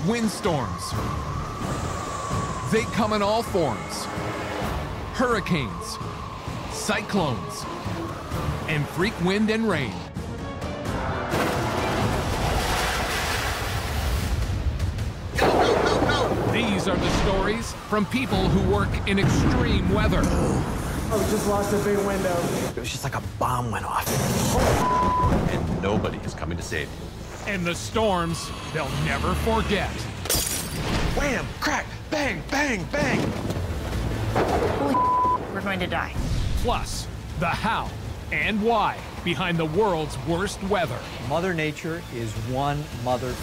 windstorms. They come in all forms. Hurricanes, cyclones, and freak wind and rain. These are the stories from people who work in extreme weather. Oh, just lost a big window. It was just like a bomb went off. And nobody is coming to save you. And the storms they'll never forget. Wham! Crack! Bang! Bang! Bang! Holy we're going to die. Plus, the how and why behind the world's worst weather. Mother Nature is one mother.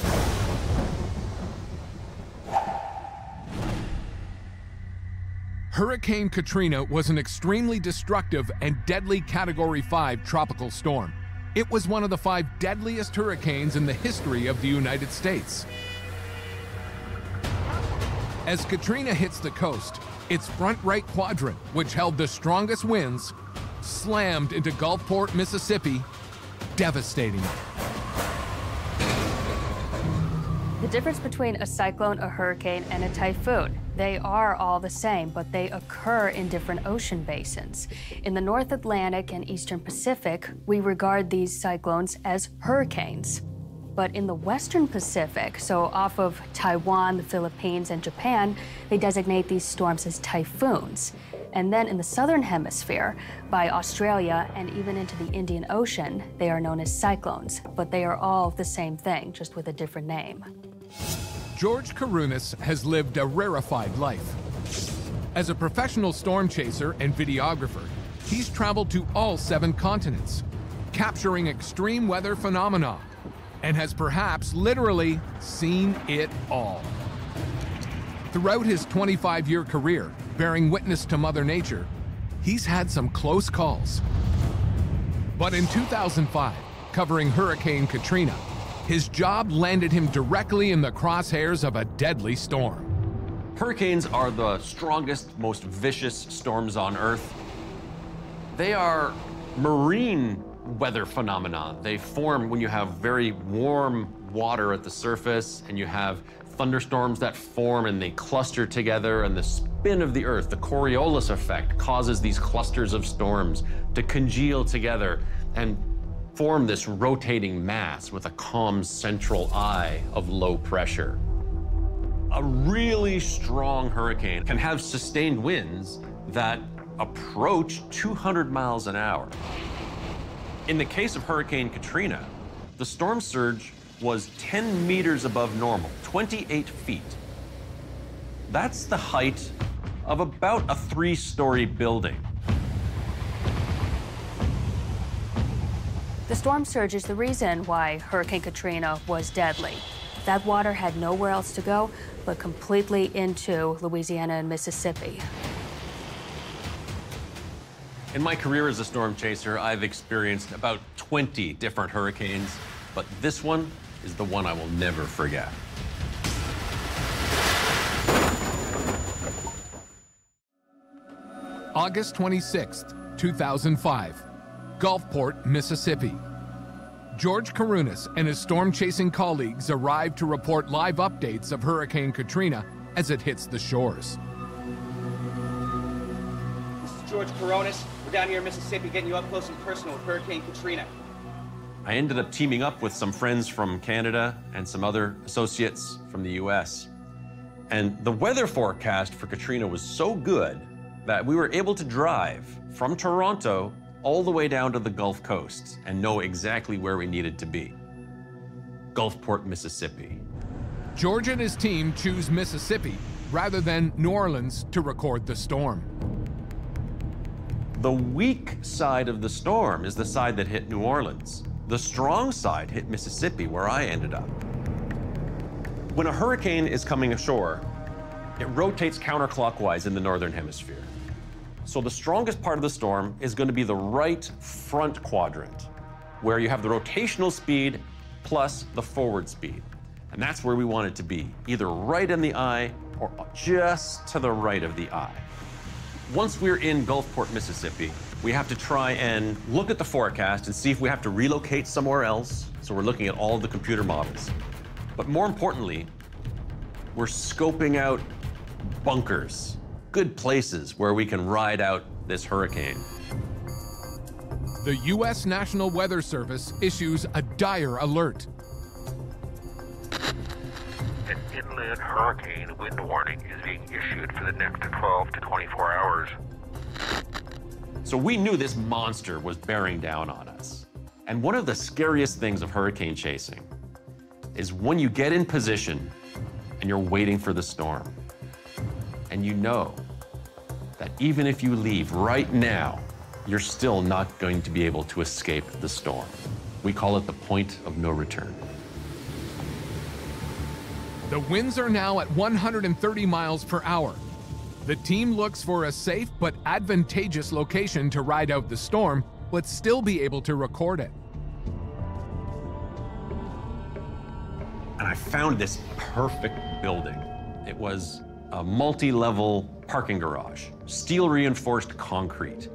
Hurricane Katrina was an extremely destructive and deadly Category 5 tropical storm. It was one of the 5 deadliest hurricanes in the history of the United States. As Katrina hits the coast, its front right quadrant, which held the strongest winds, slammed into Gulfport, Mississippi, devastating it. The difference between a cyclone, a hurricane, and a typhoon, they are all the same, but they occur in different ocean basins. In the North Atlantic and Eastern Pacific, we regard these cyclones as hurricanes. But in the Western Pacific, so off of Taiwan, the Philippines, and Japan, they designate these storms as typhoons. And then in the Southern Hemisphere, by Australia and even into the Indian Ocean, they are known as cyclones, but they are all the same thing, just with a different name. George Karunis has lived a rarefied life. As a professional storm chaser and videographer, he's traveled to all 7 continents, capturing extreme weather phenomena, and has perhaps literally seen it all. Throughout his 25-year career, bearing witness to Mother Nature, he's had some close calls. But in 2005, covering Hurricane Katrina, his job landed him directly in the crosshairs of a deadly storm. Hurricanes are the strongest, most vicious storms on Earth. They are marine weather phenomena. They form when you have very warm water at the surface and you have thunderstorms that form and they cluster together, and the spin of the Earth, the Coriolis effect, causes these clusters of storms to congeal together and form this rotating mass with a calm central eye of low pressure. A really strong hurricane can have sustained winds that approach 200 miles an hour. In the case of Hurricane Katrina, the storm surge was 10 meters above normal, 28 feet. That's the height of about a 3-story building. The storm surge is the reason why Hurricane Katrina was deadly. That water had nowhere else to go but completely into Louisiana and Mississippi. In my career as a storm chaser, I've experienced about 20 different hurricanes, but this one is the one I will never forget. August 26th, 2005, Gulfport, Mississippi. George Karunis and his storm-chasing colleagues arrived to report live updates of Hurricane Katrina as it hits the shores. This is George Karunis. We're down here in Mississippi getting you up close and personal with Hurricane Katrina. I ended up teaming up with some friends from Canada and some other associates from the US. And the weather forecast for Katrina was so good that we were able to drive from Toronto all the way down to the Gulf Coast and know exactly where we needed to be. Gulfport, Mississippi. George and his team choose Mississippi rather than New Orleans to record the storm. The weak side of the storm is the side that hit New Orleans. The strong side hit Mississippi, where I ended up. When a hurricane is coming ashore, it rotates counterclockwise in the northern hemisphere. So the strongest part of the storm is going to be the right front quadrant, where you have the rotational speed plus the forward speed. And that's where we want it to be, either right in the eye or just to the right of the eye. Once we're in Gulfport, Mississippi, we have to try and look at the forecast and see if we have to relocate somewhere else. So we're looking at all the computer models. But more importantly, we're scoping out bunkers, good places where we can ride out this hurricane. The U.S. National Weather Service issues a dire alert. An inland hurricane wind warning is being issued for the next 12 to 24 hours. So we knew this monster was bearing down on us. And one of the scariest things of hurricane chasing is when you get in position and you're waiting for the storm. And you know that even if you leave right now, you're still not going to be able to escape the storm. We call it the point of no return. The winds are now at 130 miles per hour. The team looks for a safe but advantageous location to ride out the storm, but still be able to record it. And I found this perfect building. It was a multi-level parking garage, steel-reinforced concrete.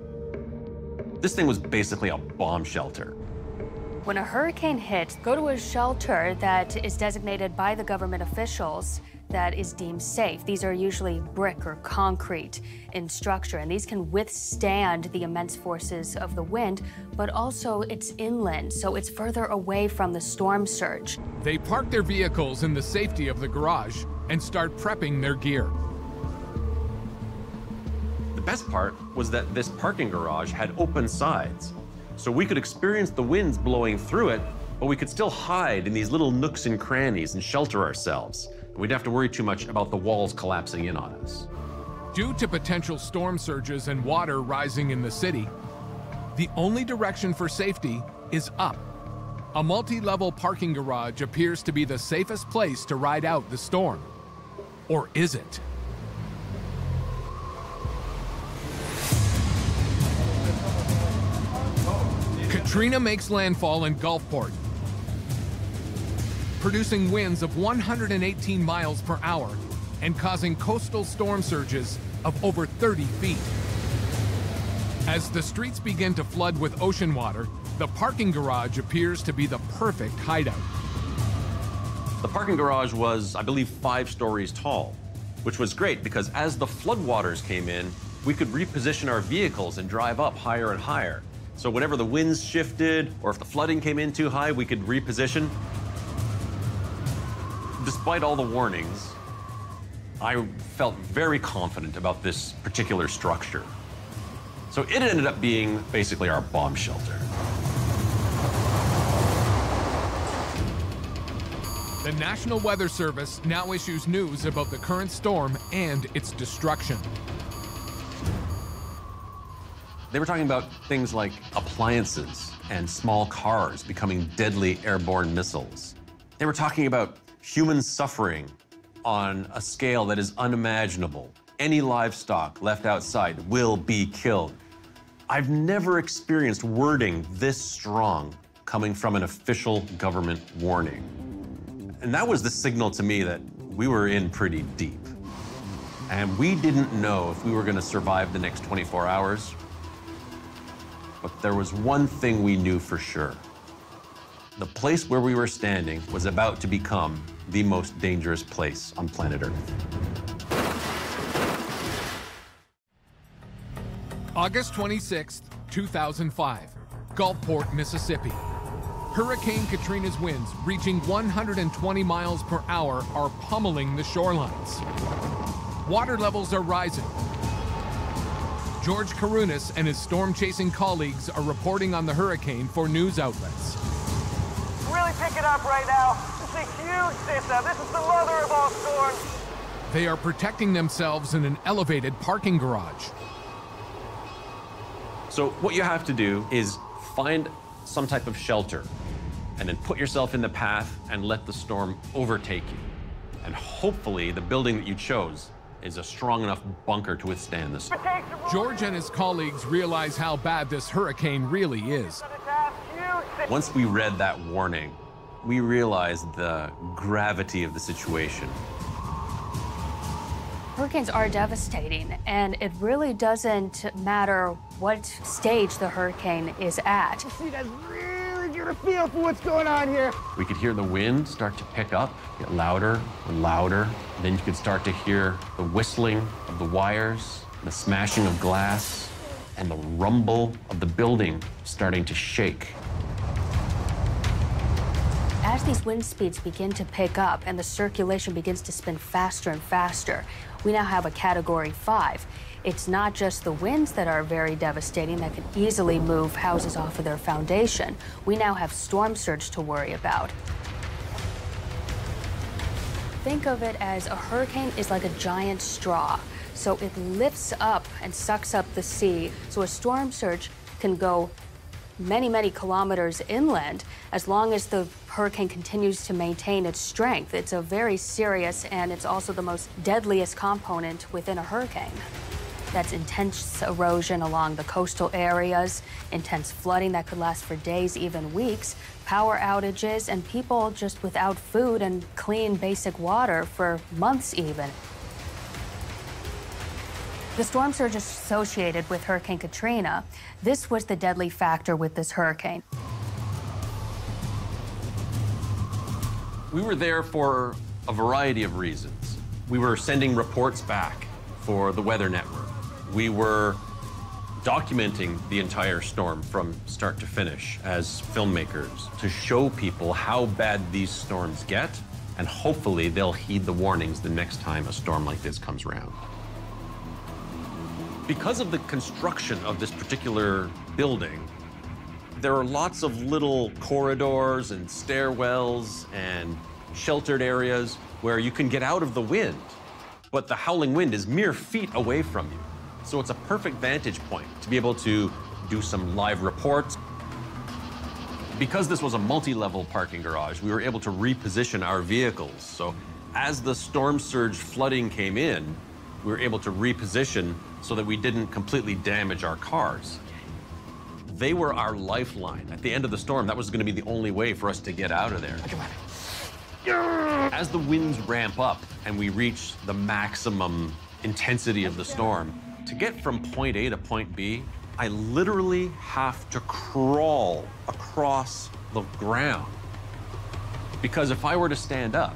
This thing was basically a bomb shelter. When a hurricane hits, go to a shelter that is designated by the government officials that is deemed safe. These are usually brick or concrete in structure, and these can withstand the immense forces of the wind, but also it's inland, so it's further away from the storm surge. They park their vehicles in the safety of the garage and start prepping their gear. The best part was that this parking garage had open sides, so we could experience the winds blowing through it, but we could still hide in these little nooks and crannies and shelter ourselves. We'd have to worry too much about the walls collapsing in on us. Due to potential storm surges and water rising in the city, the only direction for safety is up. A multi-level parking garage appears to be the safest place to ride out the storm. Or is it? Katrina makes landfall in Gulfport, producing winds of 118 miles per hour and causing coastal storm surges of over 30 feet. As the streets begin to flood with ocean water, the parking garage appears to be the perfect hideout. The parking garage was, I believe, 5 stories tall, which was great because as the floodwaters came in, we could reposition our vehicles and drive up higher and higher. So whenever the winds shifted or if the flooding came in too high, we could reposition. Despite all the warnings, I felt very confident about this particular structure. So it ended up being basically our bomb shelter. The National Weather Service now issues news about the current storm and its destruction. They were talking about things like appliances and small cars becoming deadly airborne missiles. They were talking about human suffering on a scale that is unimaginable. Any livestock left outside will be killed. I've never experienced wording this strong coming from an official government warning. And that was the signal to me that we were in pretty deep. And we didn't know if we were going to survive the next 24 hours. But there was one thing we knew for sure. The place where we were standing was about to become the most dangerous place on planet Earth. August 26th, 2005, Gulfport, Mississippi. Hurricane Katrina's winds, reaching 120 miles per hour, are pummeling the shorelines. Water levels are rising. George Karunis and his storm-chasing colleagues are reporting on the hurricane for news outlets. Really pick it up right now. This is a huge system. This is the mother of all storms. They are protecting themselves in an elevated parking garage. So what you have to do is find some type of shelter and then put yourself in the path and let the storm overtake you. And hopefully the building that you chose is a strong enough bunker to withstand the storm. George and his colleagues realize how bad this hurricane really is. Once we read that warning, we realized the gravity of the situation. Hurricanes are devastating, and it really doesn't matter what stage the hurricane is at. See, that's really get a feel for what's going on here. We could hear the wind start to pick up, get louder and louder. And then you could start to hear the whistling of the wires, the smashing of glass, and the rumble of the building starting to shake. As these wind speeds begin to pick up and the circulation begins to spin faster and faster, we now have a Category 5. It's not just the winds that are very devastating that can easily move houses off of their foundation. We now have storm surge to worry about. Think of it as a hurricane is like a giant straw. So it lifts up and sucks up the sea. So a storm surge can go many, many kilometers inland as long as the hurricane continues to maintain its strength. It's a very serious, and it's also the most deadliest component within a hurricane. That's intense erosion along the coastal areas, intense flooding that could last for days, even weeks, power outages, and people just without food and clean basic water for months even. The storm surge associated with Hurricane Katrina, this was the deadly factor with this hurricane. We were there for a variety of reasons. We were sending reports back for the Weather Network. We were documenting the entire storm from start to finish as filmmakers to show people how bad these storms get, and hopefully they'll heed the warnings the next time a storm like this comes around. Because of the construction of this particular building, there are lots of little corridors and stairwells and sheltered areas where you can get out of the wind, but the howling wind is mere feet away from you. So it's a perfect vantage point to be able to do some live reports. Because this was a multi-level parking garage, we were able to reposition our vehicles. So as the storm surge flooding came in, we were able to reposition so that we didn't completely damage our cars. They were our lifeline. At the end of the storm, that was going to be the only way for us to get out of there. As the winds ramp up and we reach the maximum intensity of the storm, to get from point A to point B, I literally have to crawl across the ground. Because if I were to stand up,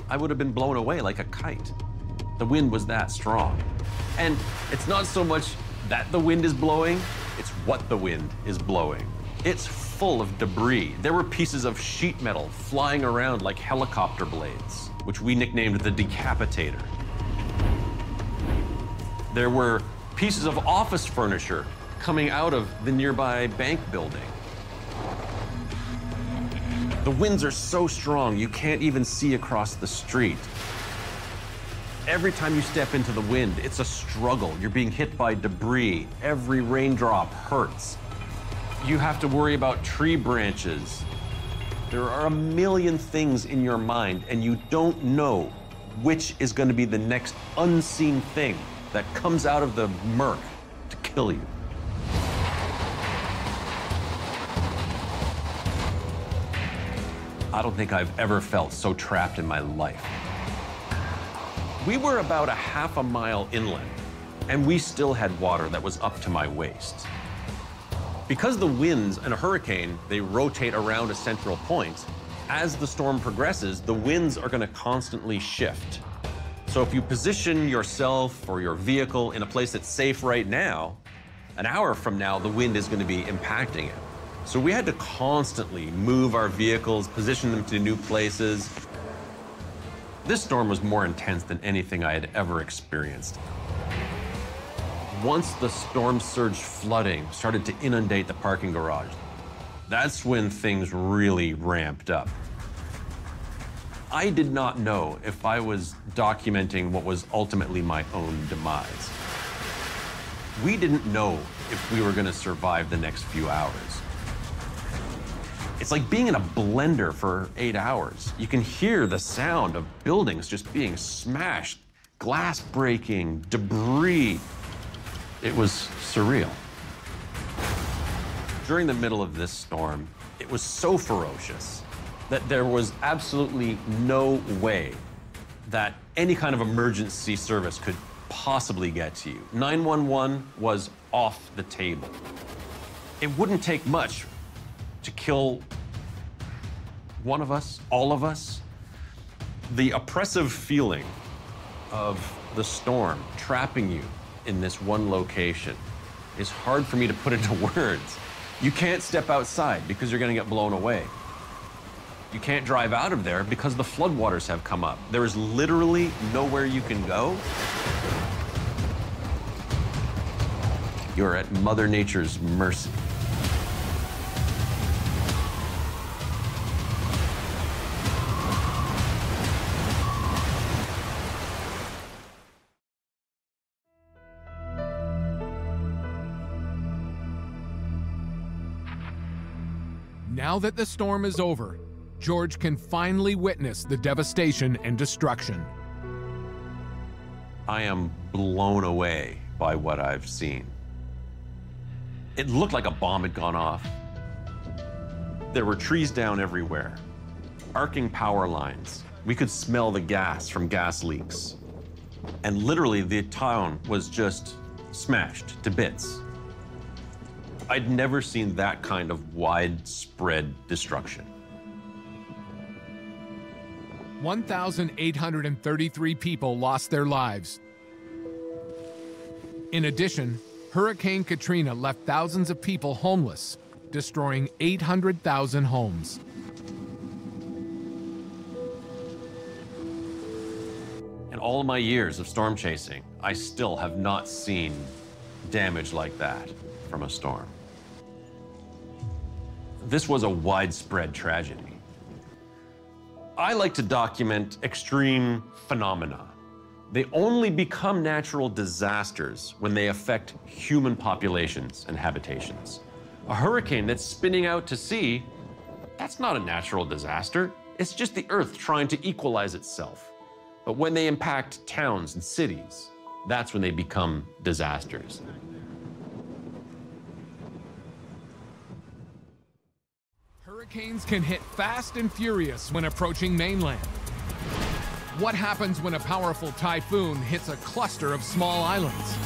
I would have been blown away like a kite. The wind was that strong. And it's not so much that the wind is blowing, it's what the wind is blowing. It's full of debris. There were pieces of sheet metal flying around like helicopter blades, which we nicknamed the decapitator. There were pieces of office furniture coming out of the nearby bank building. The winds are so strong, you can't even see across the street. Every time you step into the wind, it's a struggle. You're being hit by debris. Every raindrop hurts. You have to worry about tree branches. There are a million things in your mind, and you don't know which is going to be the next unseen thing that comes out of the murk to kill you. I don't think I've ever felt so trapped in my life. We were about a half a mile inland, and we still had water that was up to my waist. Because the winds in a hurricane, they rotate around a central point, as the storm progresses, the winds are going to constantly shift. So if you position yourself or your vehicle in a place that's safe right now, an hour from now, the wind is going to be impacting it. So we had to constantly move our vehicles, position them to new places. This storm was more intense than anything I had ever experienced. Once the storm surge flooding started to inundate the parking garage, that's when things really ramped up. I did not know if I was documenting what was ultimately my own demise. We didn't know if we were going to survive the next few hours. It's like being in a blender for 8 hours. You can hear the sound of buildings just being smashed, glass breaking, debris. It was surreal. During the middle of this storm, it was so ferocious that there was absolutely no way that any kind of emergency service could possibly get to you. 911 was off the table. It wouldn't take much to kill one of us, all of us. The oppressive feeling of the storm trapping you in this one location is hard for me to put into words. You can't step outside because you're gonna get blown away. You can't drive out of there because the floodwaters have come up. There is literally nowhere you can go. You're at Mother Nature's mercy. Now that the storm is over, George can finally witness the devastation and destruction. I am blown away by what I've seen. It looked like a bomb had gone off. There were trees down everywhere, arcing power lines. We could smell the gas from gas leaks. And literally the town was just smashed to bits. I'd never seen that kind of widespread destruction. 1,833 people lost their lives. In addition, Hurricane Katrina left thousands of people homeless, destroying 800,000 homes. In all of my years of storm chasing, I still have not seen damage like that from a storm. This was a widespread tragedy. I like to document extreme phenomena. They only become natural disasters when they affect human populations and habitations. A hurricane that's spinning out to sea, that's not a natural disaster. It's just the earth trying to equalize itself. But when they impact towns and cities, that's when they become disasters. Hurricanes can hit fast and furious when approaching mainland. What happens when a powerful typhoon hits a cluster of small islands?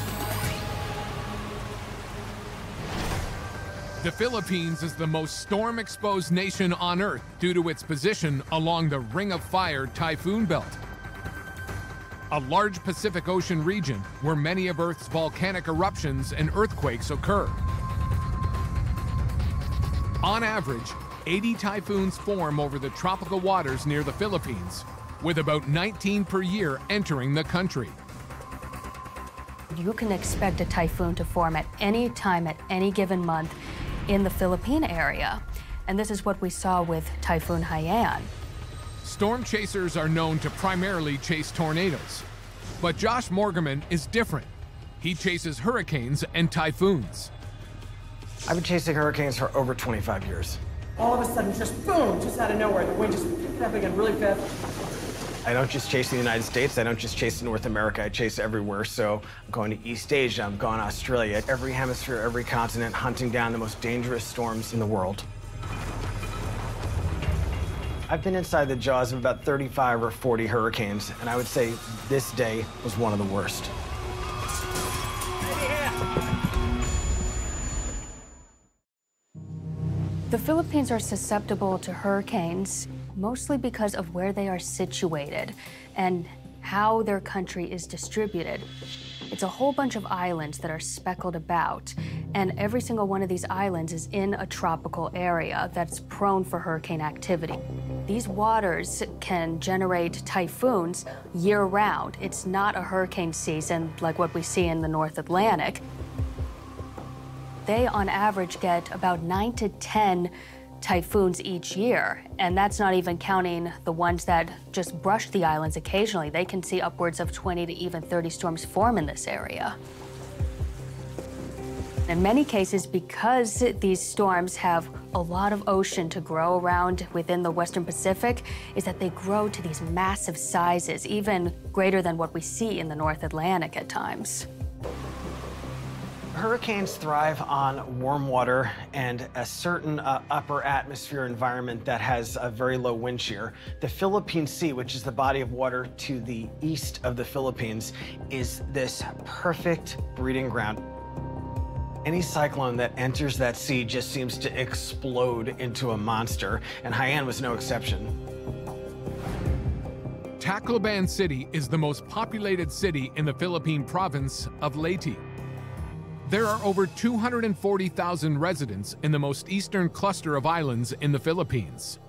The Philippines is the most storm-exposed nation on Earth due to its position along the Ring of Fire typhoon belt, a large Pacific Ocean region where many of Earth's volcanic eruptions and earthquakes occur. On average, 80 typhoons form over the tropical waters near the Philippines, with about 19 per year entering the country. You can expect a typhoon to form at any time, at any given month in the Philippine area. And this is what we saw with Typhoon Haiyan. Storm chasers are known to primarily chase tornadoes, but Josh Morgerman is different. He chases hurricanes and typhoons. I've been chasing hurricanes for over 25 years. All of a sudden, just boom, just out of nowhere, the wind just picked up again really fast. I don't just chase the United States, I don't just chase North America, I chase everywhere. So I'm going to East Asia, I'm going to Australia, every hemisphere, every continent, hunting down the most dangerous storms in the world. I've been inside the jaws of about 35 or 40 hurricanes, and I would say this day was one of the worst. The Philippines are susceptible to hurricanes mostly because of where they are situated and how their country is distributed. It's a whole bunch of islands that are speckled about, and every single one of these islands is in a tropical area that's prone for hurricane activity. These waters can generate typhoons year-round. It's not a hurricane season like what we see in the North Atlantic. They, on average, get about 9 to 10 typhoons each year, and that's not even counting the ones that just brush the islands occasionally. They can see upwards of 20 to even 30 storms form in this area. In many cases, because these storms have a lot of ocean to grow around within the Western Pacific, is that they grow to these massive sizes, even greater than what we see in the North Atlantic at times. Hurricanes thrive on warm water and a certain upper atmosphere environment that has a very low wind shear. The Philippine Sea, which is the body of water to the east of the Philippines, is this perfect breeding ground. Any cyclone that enters that sea just seems to explode into a monster, and Haiyan was no exception. Tacloban City is the most populated city in the Philippine province of Leyte. There are over 240,000 residents in the most eastern cluster of islands in the Philippines.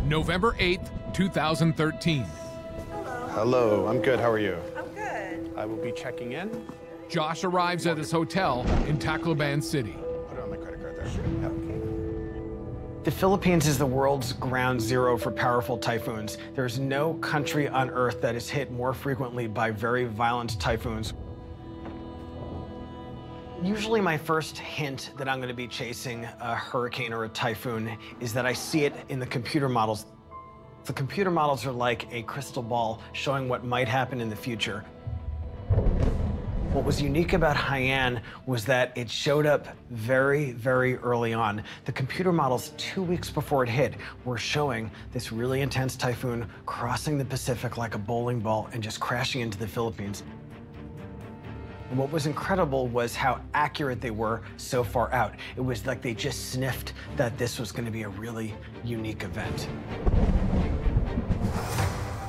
November 8th, 2013. Hello, I'm good. How are you? I'm good. I will be checking in. Josh arrives at his hotel in Tacloban City. Put it on my credit card there. The Philippines is the world's ground zero for powerful typhoons. There's no country on Earth that is hit more frequently by very violent typhoons. Usually my first hint that I'm going to be chasing a hurricane or a typhoon is that I see it in the computer models. The computer models are like a crystal ball showing what might happen in the future. What was unique about Haiyan was that it showed up very, very early on. The computer models 2 weeks before it hit were showing this really intense typhoon crossing the Pacific like a bowling ball and just crashing into the Philippines. And what was incredible was how accurate they were so far out. It was like they just sniffed that this was going to be a really unique event.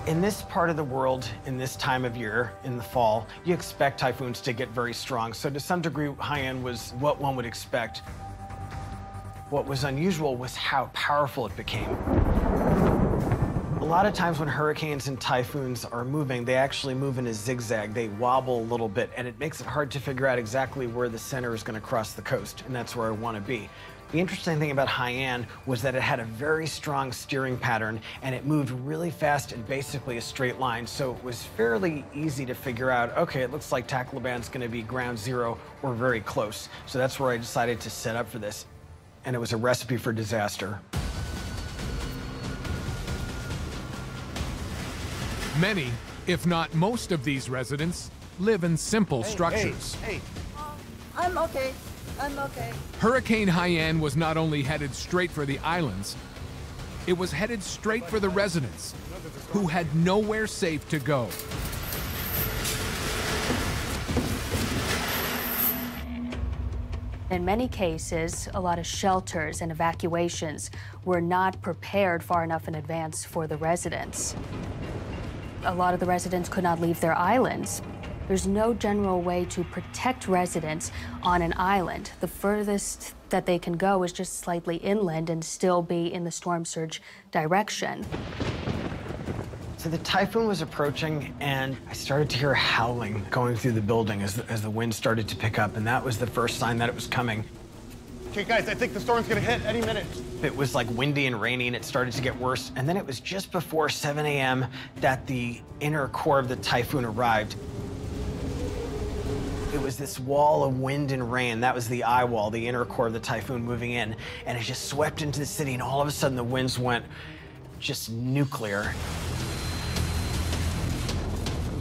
In this part of the world, in this time of year, in the fall, you expect typhoons to get very strong. So to some degree, Haiyan was what one would expect. What was unusual was how powerful it became. A lot of times when hurricanes and typhoons are moving, they actually move in a zigzag. They wobble a little bit, and it makes it hard to figure out exactly where the center is going to cross the coast, and that's where I want to be. The interesting thing about Haiyan was that it had a very strong steering pattern, and it moved really fast in basically a straight line, so it was fairly easy to figure out, okay, it looks like Tacloban's going to be ground zero or very close. So that's where I decided to set up for this, and it was a recipe for disaster. Many, if not most of these residents, live in simple structures. Hey. I'm okay. I'm okay. Hurricane Haiyan was not only headed straight for the islands, it was headed straight for the residents, who had nowhere safe to go. In many cases, a lot of shelters and evacuations were not prepared far enough in advance for the residents. A lot of the residents could not leave their islands. There's no general way to protect residents on an island. The furthest that they can go is just slightly inland and still be in the storm surge direction. So the typhoon was approaching, and I started to hear howling going through the building as the wind started to pick up, and that was the first sign that it was coming. Okay, guys, I think the storm's gonna hit any minute. It was like windy and rainy, and it started to get worse. And then it was just before 7 a.m. that the inner core of the typhoon arrived. It was this wall of wind and rain. That was the eye wall, the inner core of the typhoon moving in. And it just swept into the city, and all of a sudden the winds went just nuclear.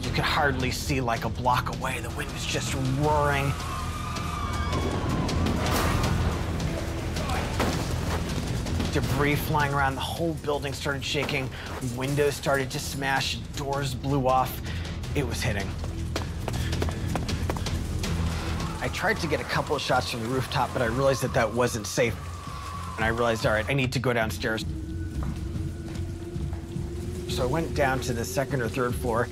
You could hardly see like a block away. The wind was just roaring. Debris flying around, the whole building started shaking, windows started to smash, doors blew off. It was hitting. I tried to get a couple of shots from the rooftop, but I realized that that wasn't safe. And I realized, all right, I need to go downstairs. So I went down to the second or third floor.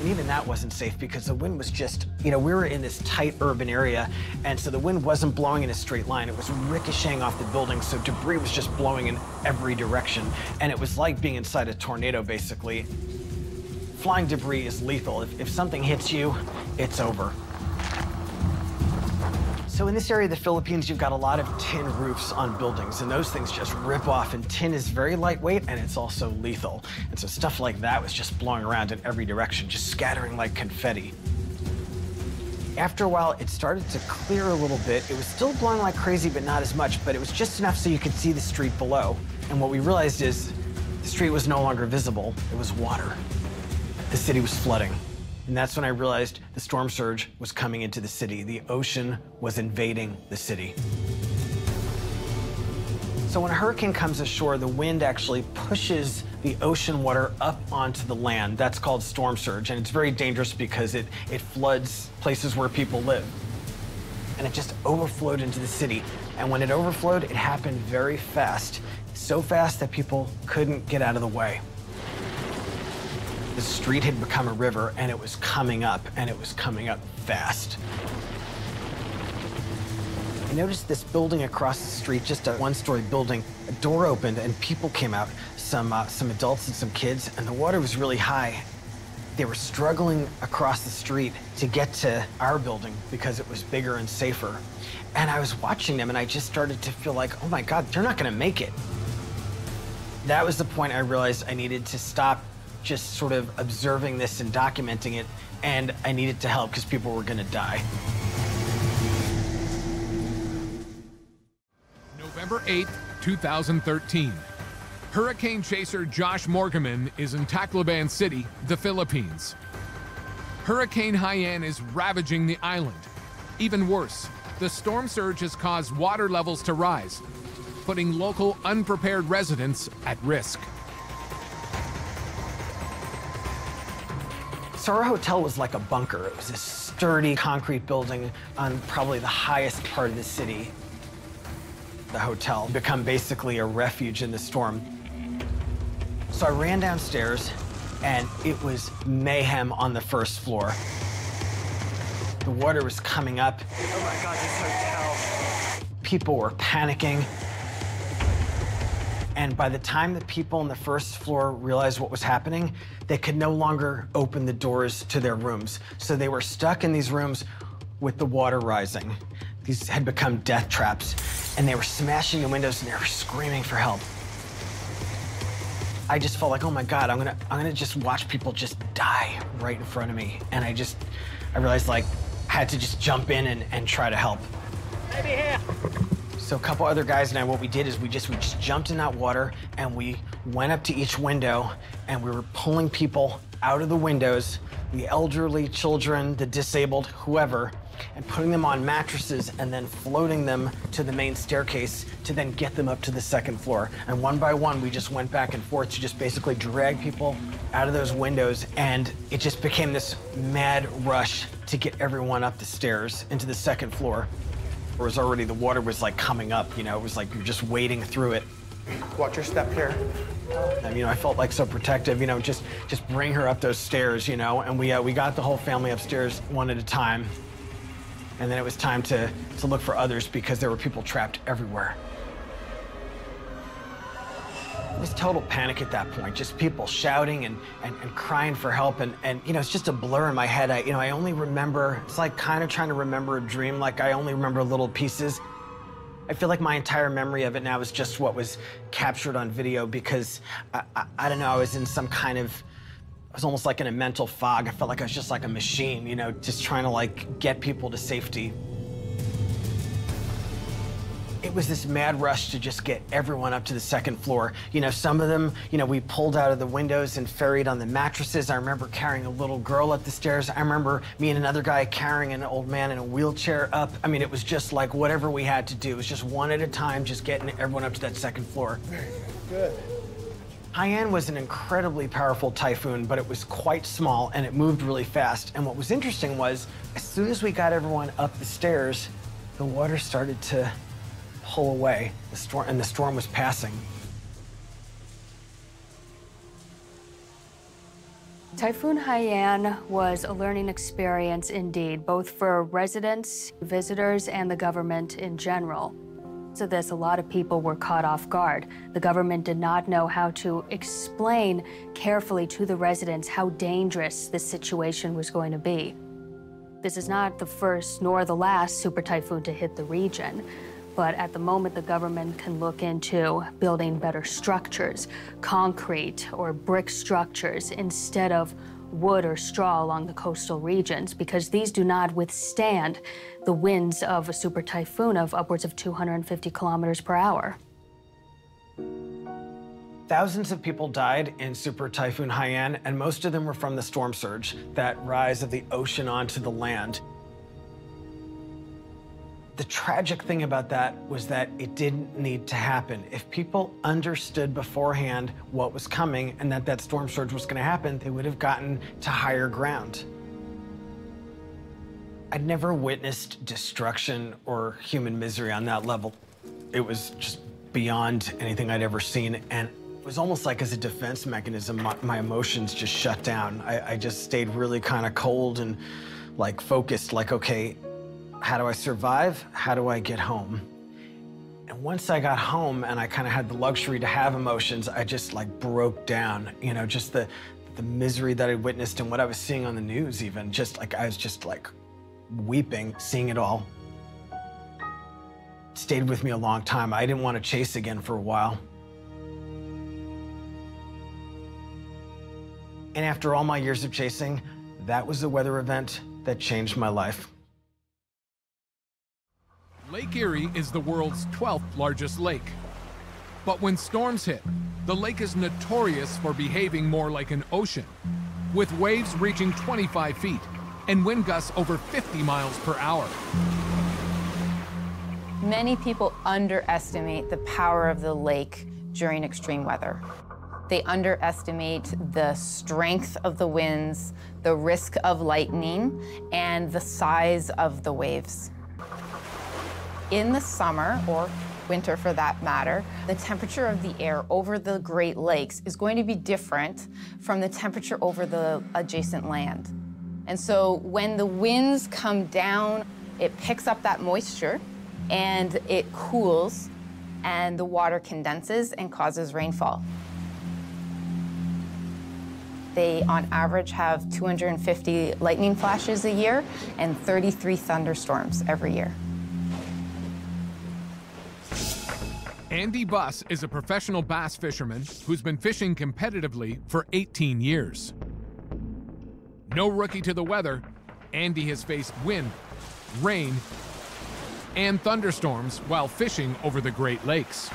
And even that wasn't safe because the wind was just, we were in this tight urban area, and so the wind wasn't blowing in a straight line. It was ricocheting off the building, so debris was just blowing in every direction. And it was like being inside a tornado, basically. Flying debris is lethal. If something hits you, it's over. So in this area of the Philippines, you've got a lot of tin roofs on buildings, and those things just rip off, and tin is very lightweight, and it's also lethal. And so stuff like that was just blowing around in every direction, just scattering like confetti. After a while, it started to clear a little bit. It was still blowing like crazy, but not as much, but it was just enough so you could see the street below. And what we realized is the street was no longer visible. It was water. The city was flooding. And that's when I realized the storm surge was coming into the city. The ocean was invading the city. So when a hurricane comes ashore, the wind actually pushes the ocean water up onto the land. That's called storm surge, and it's very dangerous because it floods places where people live. And it just overflowed into the city. And when it overflowed, it happened very fast. So fast that people couldn't get out of the way. The street had become a river, and it was coming up, and it was coming up fast. I noticed this building across the street, just a one-story building. A door opened, and people came out, some adults and some kids, and the water was really high. They were struggling across the street to get to our building because it was bigger and safer. And I was watching them, and I just started to feel like, oh my God, they're not gonna make it. That was the point I realized I needed to stop just sort of observing this and documenting it, and I needed to help because people were gonna die. November 8th, 2013. Hurricane chaser Josh Morgaman is in Tacloban City, the Philippines. Hurricane Haiyan is ravaging the island. Even worse, the storm surge has caused water levels to rise, putting local unprepared residents at risk. So our hotel was like a bunker. It was a sturdy concrete building on probably the highest part of the city. The hotel had become basically a refuge in the storm. So I ran downstairs, and it was mayhem on the first floor. The water was coming up. Oh my God, this hotel. People were panicking. And by the time the people on the first floor realized what was happening, they could no longer open the doors to their rooms. So they were stuck in these rooms with the water rising. These had become death traps, and they were smashing the windows, and they were screaming for help. I just felt like, oh my God, I'm gonna just watch people just die right in front of me. And I realized, like, I had to just jump in and try to help. Maybe here. So a couple other guys and I, what we did is we just jumped in that water, and we went up to each window, and we were pulling people out of the windows, the elderly, children, the disabled, whoever, and putting them on mattresses and then floating them to the main staircase to then get them up to the second floor. And one by one, we just went back and forth to just basically drag people out of those windows, and it just became this mad rush to get everyone up the stairs into the second floor. Whereas already the water was like coming up, you know, it was like you're just wading through it. Watch your step here. And, you know, I felt like so protective, you know, just bring her up those stairs, you know, and we got the whole family upstairs one at a time. And then it was time to look for others because there were people trapped everywhere. It was total panic at that point, just people shouting and crying for help. And, you know, it's just a blur in my head. I only remember, it's like kind of trying to remember a dream, like I only remember little pieces. I feel like my entire memory of it now is just what was captured on video because, I don't know, I was in some kind of, I was almost like in a mental fog. I felt like I was just like a machine, you know, just trying to like get people to safety. It was this mad rush to just get everyone up to the second floor. You know, some of them, you know, we pulled out of the windows and ferried on the mattresses. I remember carrying a little girl up the stairs. I remember me and another guy carrying an old man in a wheelchair up. I mean, it was just like whatever we had to do. It was just one at a time, just getting everyone up to that second floor. Good. Haiyan was an incredibly powerful typhoon, but it was quite small and it moved really fast. And what was interesting was, as soon as we got everyone up the stairs, the water started to pull away, the storm was passing. Typhoon Haiyan was a learning experience indeed, both for residents, visitors, and the government in general. So a lot of people were caught off guard. The government did not know how to explain carefully to the residents how dangerous this situation was going to be. This is not the first nor the last super typhoon to hit the region, but at the moment the government can look into building better structures, concrete or brick structures instead of wood or straw along the coastal regions, because these do not withstand the winds of a super typhoon of upwards of 250 kilometers per hour. Thousands of people died in Super Typhoon Haiyan, and most of them were from the storm surge, that rise of the ocean onto the land. The tragic thing about that was that it didn't need to happen. If people understood beforehand what was coming and that that storm surge was going to happen, they would have gotten to higher ground. I'd never witnessed destruction or human misery on that level. It was just beyond anything I'd ever seen, and it was almost like as a defense mechanism, my emotions just shut down. I just stayed really kind of cold and like focused, like, okay, how do I survive? How do I get home? And once I got home and I kind of had the luxury to have emotions, I just like broke down, you know, just the misery that I witnessed and what I was seeing on the news even, just like, I was just like weeping, seeing it all. It stayed with me a long time. I didn't want to chase again for a while. And after all my years of chasing, that was the weather event that changed my life. Lake Erie is the world's 12th largest lake. But when storms hit, the lake is notorious for behaving more like an ocean, with waves reaching 25 feet and wind gusts over 50 miles per hour. Many people underestimate the power of the lake during extreme weather. They underestimate the strength of the winds, the risk of lightning, and the size of the waves. In the summer, or winter for that matter, the temperature of the air over the Great Lakes is going to be different from the temperature over the adjacent land. And so when the winds come down, it picks up that moisture and it cools and the water condenses and causes rainfall. They, on average, have 250 lightning flashes a year and 33 thunderstorms every year. Andy Buss is a professional bass fisherman who's been fishing competitively for 18 years. No rookie to the weather, Andy has faced wind, rain, and thunderstorms while fishing over the Great Lakes.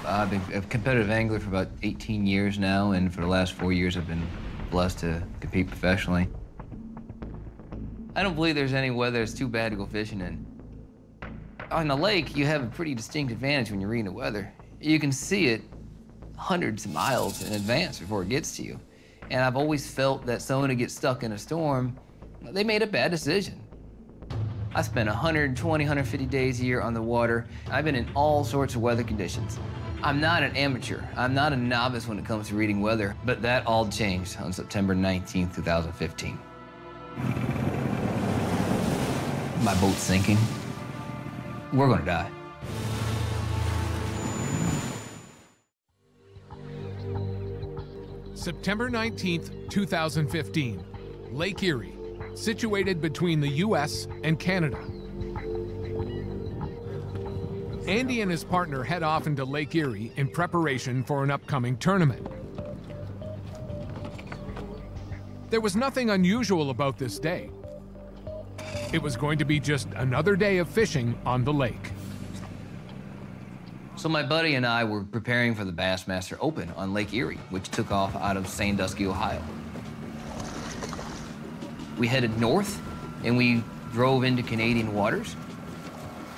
I've been a competitive angler for about 18 years now, and for the last 4 years I've been blessed to compete professionally. I don't believe there's any weather that's too bad to go fishing in. On the lake, you have a pretty distinct advantage when you're reading the weather. You can see it hundreds of miles in advance before it gets to you. And I've always felt that someone who gets stuck in a storm, they made a bad decision. I spent 120, 150 days a year on the water. I've been in all sorts of weather conditions. I'm not an amateur. I'm not a novice when it comes to reading weather, but that all changed on September 19th, 2015. My boat's sinking. We're gonna die. September 19th, 2015, Lake Erie, situated between the US and Canada. Andy and his partner head off into Lake Erie in preparation for an upcoming tournament. There was nothing unusual about this day. It was going to be just another day of fishing on the lake. So my buddy and I were preparing for the Bassmaster Open on Lake Erie, which took off out of Sandusky, Ohio. We headed north and we drove into Canadian waters,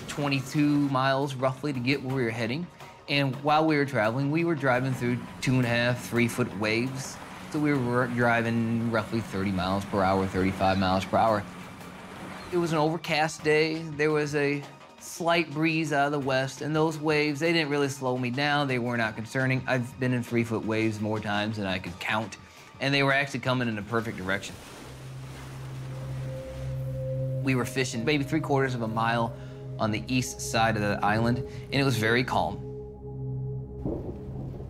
22 miles roughly to get where we were heading. And while we were traveling, we were driving through 2.5, 3-foot waves. So we were driving roughly 30 miles per hour, 35 miles per hour. It was an overcast day. There was a slight breeze out of the west, and those waves, they didn't really slow me down. They were not concerning. I've been in 3-foot waves more times than I could count, and they were actually coming in a perfect direction. We were fishing maybe 3/4 of a mile on the east side of the island, and it was very calm.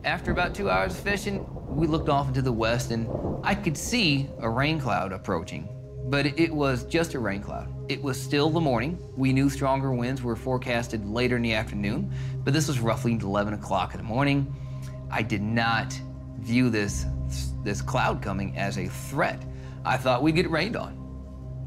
After about 2 hours of fishing, we looked off into the west, and I could see a rain cloud approaching. But it was just a rain cloud. It was still the morning. We knew stronger winds were forecasted later in the afternoon, but this was roughly 11 o'clock in the morning. I did not view this cloud coming as a threat. I thought we'd get rained on.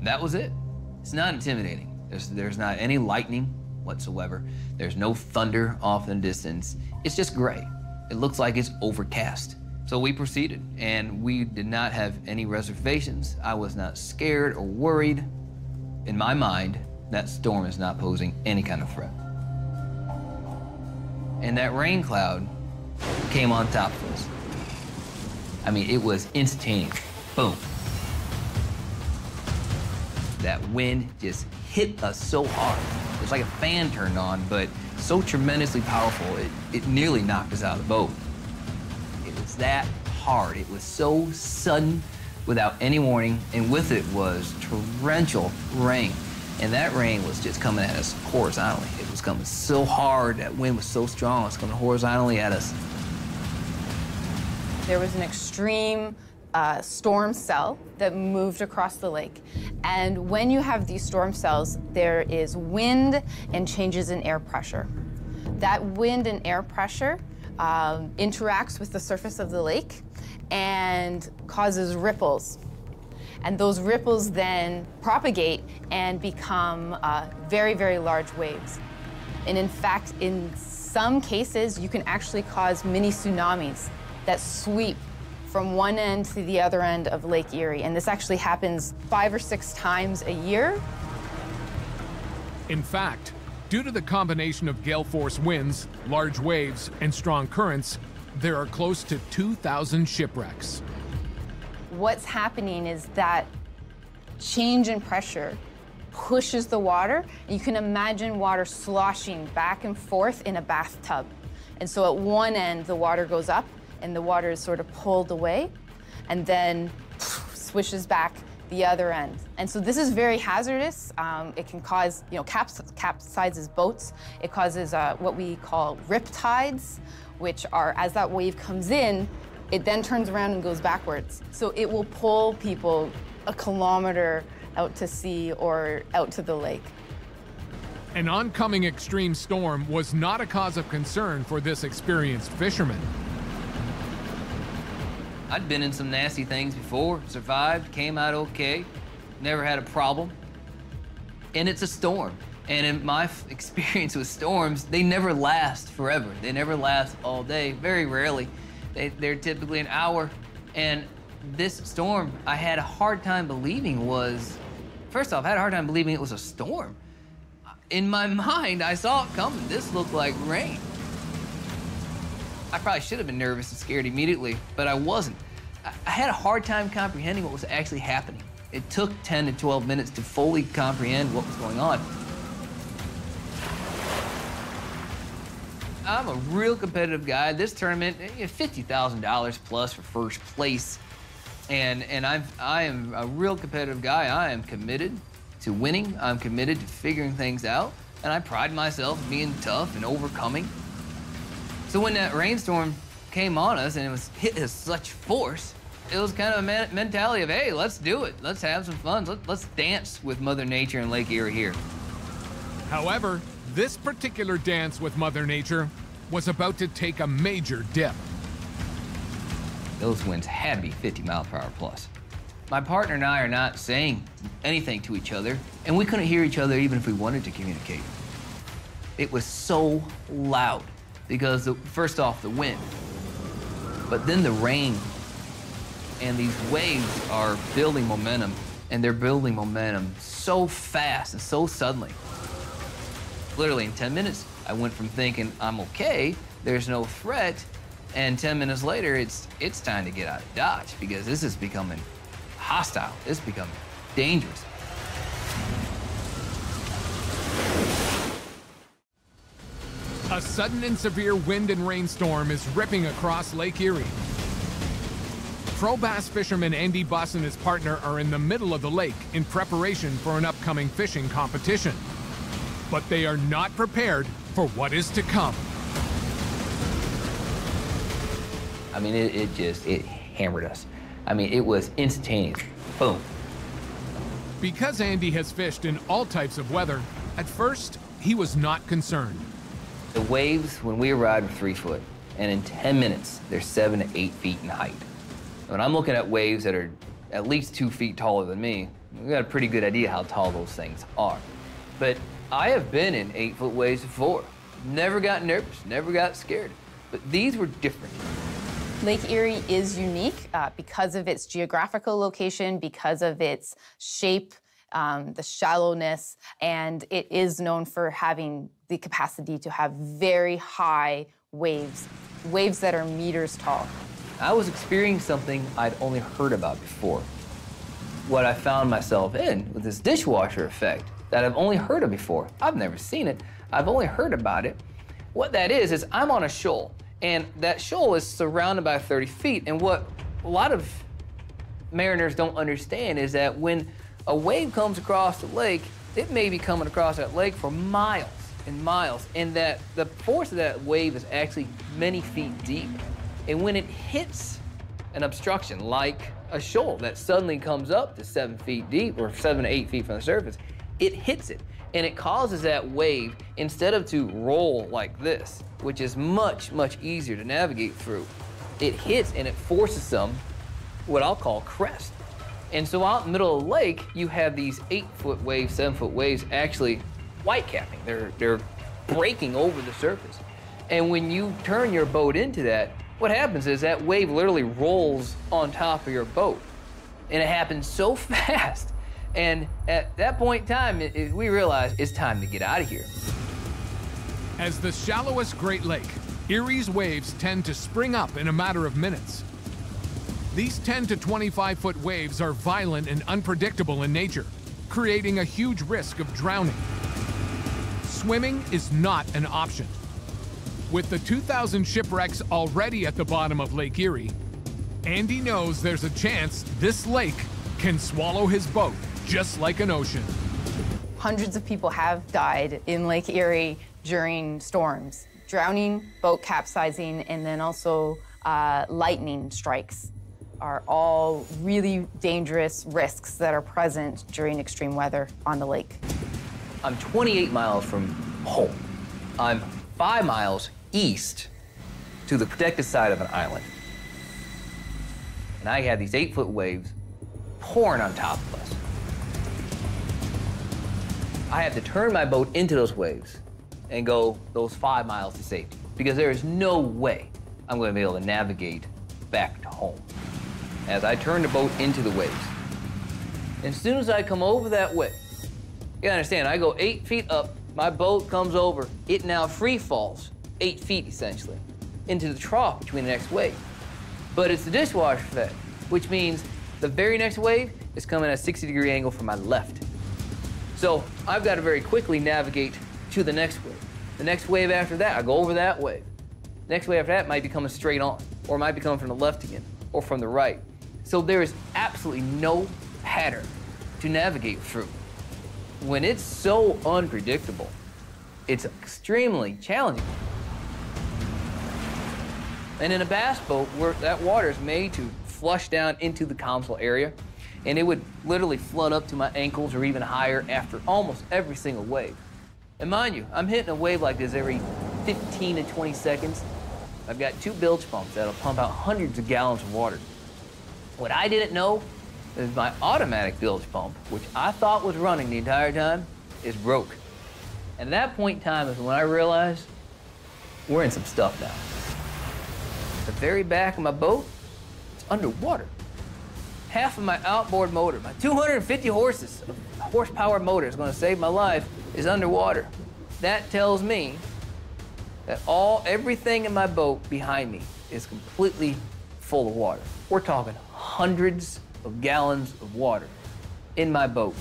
That was it. It's not intimidating. There's not any lightning whatsoever. There's no thunder off in the distance. It's just gray. It looks like it's overcast. So we proceeded, and we did not have any reservations. I was not scared or worried. In my mind, that storm is not posing any kind of threat. And that rain cloud came on top of us. I mean, it was instantaneous. Boom. That wind just hit us so hard. It was like a fan turned on, but so tremendously powerful, it nearly knocked us out of the boat. It was that hard. It was so sudden, without any warning, and with it was torrential rain. And that rain was just coming at us horizontally. It was coming so hard, that wind was so strong, it was coming horizontally at us. There was an extreme storm cell that moved across the lake. And when you have these storm cells, there is wind and changes in air pressure. That wind and air pressure interacts with the surface of the lake and causes ripples. And those ripples then propagate and become very, very large waves. And in fact, in some cases, you can actually cause mini tsunamis that sweep from one end to the other end of Lake Erie. And this actually happens 5 or 6 times a year. In fact, due to the combination of gale force winds, large waves, and strong currents, there are close to 2,000 shipwrecks. What's happening is that change in pressure pushes the water. You can imagine water sloshing back and forth in a bathtub. And so at one end, the water goes up, and the water is sort of pulled away, and then swishes back the other end. And so this is very hazardous. It can cause, capsizes boats. It causes what we call rip tides, which are, as that wave comes in, it then turns around and goes backwards. So it will pull people a kilometer out to sea or out to the lake. An oncoming extreme storm was not a cause of concern for this experienced fisherman. I'd been in some nasty things before, survived, came out okay, never had a problem. And it's a storm. And in my experience with storms, they never last forever. They never last all day, very rarely. They're typically an hour. And this storm, I had a hard time believing was, first off, I had a hard time believing it was a storm. In my mind, I saw it coming. This looked like rain. I probably should have been nervous and scared immediately, but I wasn't. I had a hard time comprehending what was actually happening. It took 10 to 12 minutes to fully comprehend what was going on. I'm a real competitive guy. This tournament, $50,000 plus for first place. And I am a real competitive guy. I am committed to winning. I'm committed to figuring things out. And I pride myself in being tough and overcoming. So when that rainstorm came on us and it was hit with such force, it was kind of a mentality of, hey, let's do it. Let's have some fun. Let's dance with Mother Nature and Lake Erie here. However, this particular dance with Mother Nature was about to take a major dip. Those winds had to be 50 miles per hour plus. My partner and I are not saying anything to each other, and we couldn't hear each other even if we wanted to communicate. It was so loud because, first off, the wind, but then the rain, and these waves are building momentum, and they're building momentum so fast and so suddenly. Literally in 10 minutes, I went from thinking I'm okay, there's no threat, and 10 minutes later, it's time to get out of Dodge because this is becoming hostile. This is becoming dangerous. A sudden and severe wind and rainstorm is ripping across Lake Erie. Pro bass fisherman Andy Buss and his partner are in the middle of the lake in preparation for an upcoming fishing competition. But they are not prepared for what is to come. I mean, it hammered us. I mean, it was instantaneous. Boom. Because Andy has fished in all types of weather, at first, he was not concerned. The waves, when we arrived, were 3 foot, and in 10 minutes, they're 7 to 8 feet in height. When I'm looking at waves that are at least 2 feet taller than me, we've got a pretty good idea how tall those things are. But I have been in 8-foot waves before. Never got nervous, never got scared. But these were different. Lake Erie is unique because of its geographical location, because of its shape, the shallowness, and it is known for having the capacity to have very high waves, waves that are meters tall. I was experiencing something I'd only heard about before. What I found myself in with this dishwasher effect that I've only heard of before. I've never seen it. I've only heard about it. What that is I'm on a shoal, and that shoal is surrounded by 30 feet. And what a lot of mariners don't understand is that when a wave comes across the lake, it may be coming across that lake for miles and miles, and that the force of that wave is actually many feet deep. And when it hits an obstruction like a shoal that suddenly comes up to 7 feet deep or 7 to 8 feet from the surface, it hits it, and it causes that wave, instead of to roll like this, which is much, much easier to navigate through, it hits and it forces some, what I'll call crest. And so out in the middle of the lake, you have these 8-foot waves, 7-foot waves actually white capping. They're breaking over the surface. And when you turn your boat into that, what happens is that wave literally rolls on top of your boat. And it happens so fast. And at that point in time, we realized it's time to get out of here. As the shallowest Great Lake, Erie's waves tend to spring up in a matter of minutes. These 10 to 25-foot waves are violent and unpredictable in nature, creating a huge risk of drowning. Swimming is not an option. With the 2,000 shipwrecks already at the bottom of Lake Erie, Andy knows there's a chance this lake can swallow his boat just like an ocean. Hundreds of people have died in Lake Erie during storms, drowning, boat capsizing, and then also lightning strikes are all really dangerous risks that are present during extreme weather on the lake. I'm 28 miles from home. I'm 5 miles east to the protected side of an island. And I had these 8-foot waves pouring on top of us. I had to turn my boat into those waves and go those 5 miles to safety, because there is no way I'm going to be able to navigate back to home. As I turn the boat into the waves, as soon as I come over that wave, you gotta understand, I go 8 feet up, my boat comes over, it now free falls 8 feet essentially into the trough between the next wave. But it's the dishwasher effect, which means the very next wave is coming at a 60-degree angle from my left. So I've got to very quickly navigate to the next wave. The next wave after that, I go over that wave. The next wave after that might be coming straight on, or it might be coming from the left again, or from the right. So there is absolutely no pattern to navigate through. When it's so unpredictable, it's extremely challenging. And in a bass boat, where that water is made to flush down into the console area, and it would literally flood up to my ankles or even higher after almost every single wave. And mind you, I'm hitting a wave like this every 15 to 20 seconds. I've got 2 bilge pumps that'll pump out hundreds of gallons of water. What I didn't know is my automatic bilge pump, which I thought was running the entire time, is broke. And at that point in time is when I realized we're in some stuff now. The very back of my boat, it's underwater. Half of my outboard motor, my 250 horsepower motor is going to save my life, is underwater. That tells me that everything in my boat behind me is completely full of water. We're talking hundreds of gallons of water in my boat.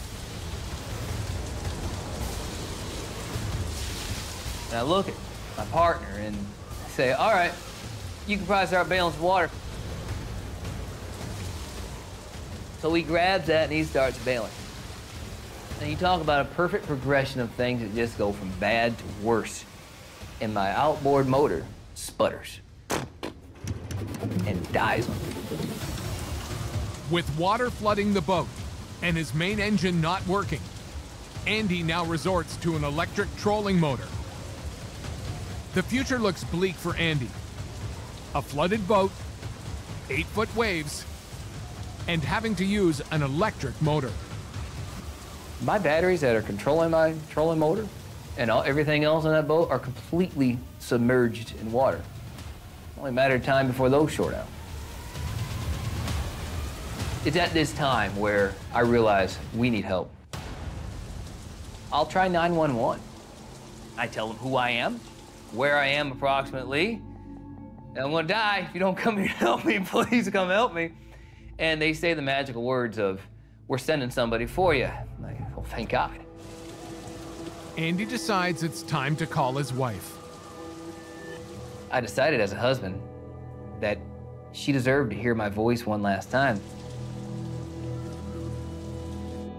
And I look at my partner and say, all right, you can probably start bailing some water. So he grabs that and he starts bailing. And you talk about a perfect progression of things that just go from bad to worse. And my outboard motor sputters and dies on me. With water flooding the boat and his main engine not working, Andy now resorts to an electric trolling motor. The future looks bleak for Andy. A flooded boat, 8-foot waves, and having to use an electric motor. My batteries that are controlling my trolling motor and everything else on that boat are completely submerged in water. Only a matter of time before those short out. It's at this time where I realize we need help. I'll try 911. I tell them who I am, where I am approximately, and I'm gonna die. If you don't come here to help me, please come help me. And they say the magical words of, we're sending somebody for you. I'm like, well, thank God. Andy decides it's time to call his wife. I decided as a husband that she deserved to hear my voice one last time.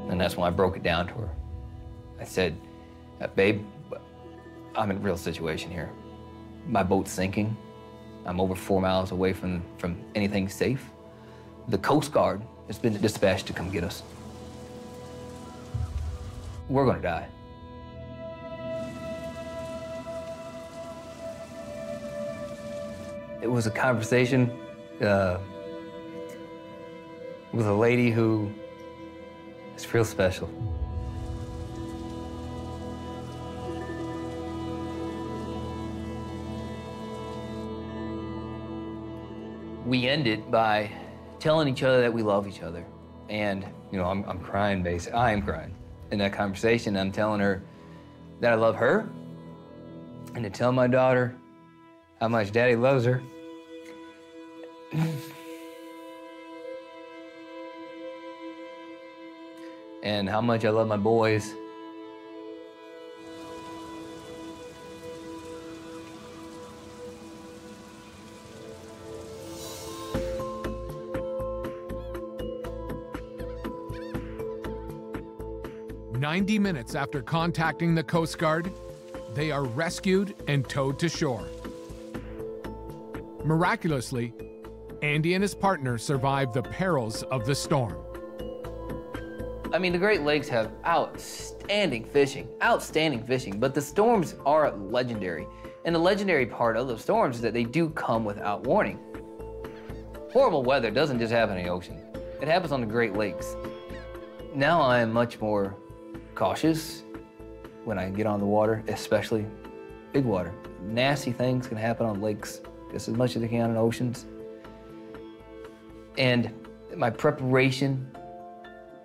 And that's when I broke it down to her. I said, babe, I'm in a real situation here. My boat's sinking. I'm over 4 miles away from anything safe. The Coast Guard has been dispatched to come get us. We're gonna die. It was a conversation with a lady who is real special. We ended by telling each other that we love each other. And, you know, I'm crying, basically. I am crying. In that conversation, I'm telling her that I love her, and to tell my daughter how much Daddy loves her. And how much I love my boys. "90 minutes after contacting the Coast Guard, they are rescued and towed to shore. Miraculously, Andy and his partner survived the perils of the storm. I mean, the Great Lakes have outstanding fishing, but the storms are legendary. And the legendary part of the storms is that they do come without warning. Horrible weather doesn't just happen in the ocean. It happens on the Great Lakes. Now I am much more cautious when I get on the water, especially big water. Nasty things can happen on lakes just as much as they can in oceans. And my preparation,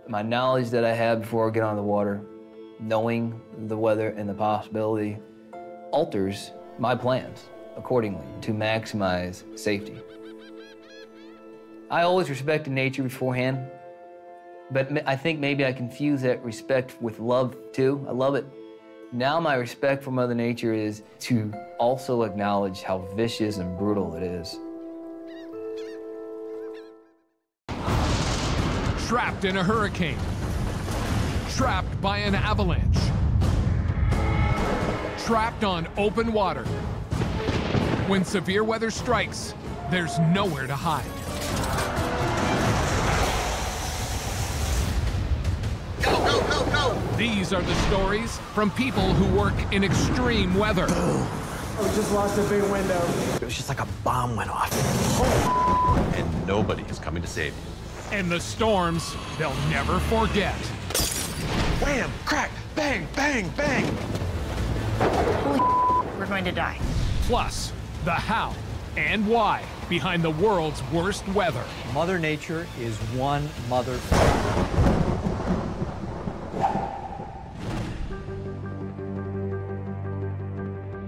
my knowledge that I have before I get on the water, knowing the weather and the possibility, alters my plans accordingly to maximize safety. I always respected nature beforehand, but I think maybe I confuse that respect with love too. I love it. Now my respect for Mother Nature is to also acknowledge how vicious and brutal it is. Trapped in a hurricane. Trapped by an avalanche. Trapped on open water. When severe weather strikes, there's nowhere to hide. Go, go, go, go! These are the stories from people who work in extreme weather. Oh, just lost a big window. It was just like a bomb went off. And nobody is coming to save you. And the storms they'll never forget. Wham! Crack! Bang! Bang! Bang! Holy we're going to die. Plus, the how and why behind the world's worst weather. Mother Nature is one mother.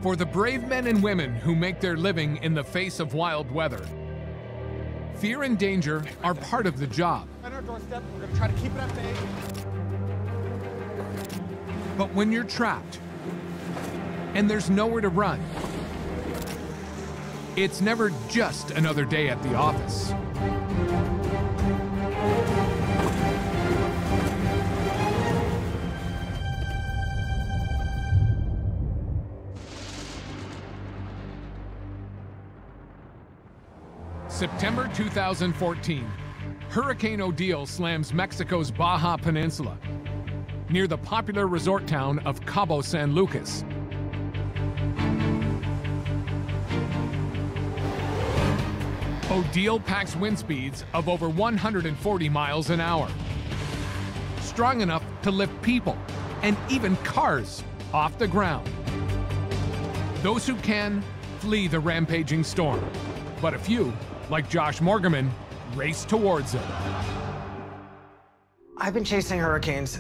For the brave men and women who make their living in the face of wild weather, fear and danger are part of the job. On our doorstep, we're gonna try to keep it at bay. But when you're trapped and there's nowhere to run, it's never just another day at the office. September 2014, Hurricane Odile slams Mexico's Baja Peninsula, near the popular resort town of Cabo San Lucas. Odile packs wind speeds of over 140 miles an hour, strong enough to lift people and even cars off the ground. Those who can flee the rampaging storm, but a few, like Josh Morgerman, race towards it. I've been chasing hurricanes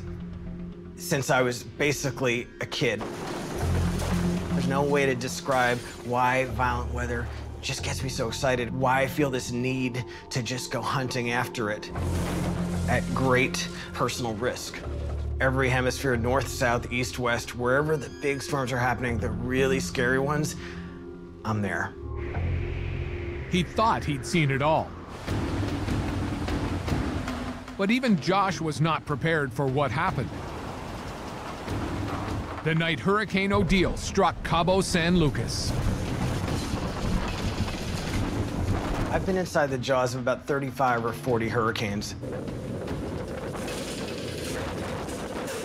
since I was basically a kid. There's no way to describe why violent weather just gets me so excited, why I feel this need to just go hunting after it at great personal risk. Every hemisphere, north, south, east, west, wherever the big storms are happening, the really scary ones, I'm there. He thought he'd seen it all. But even Josh was not prepared for what happened. The night Hurricane Odile struck Cabo San Lucas. I've been inside the jaws of about 35 or 40 hurricanes.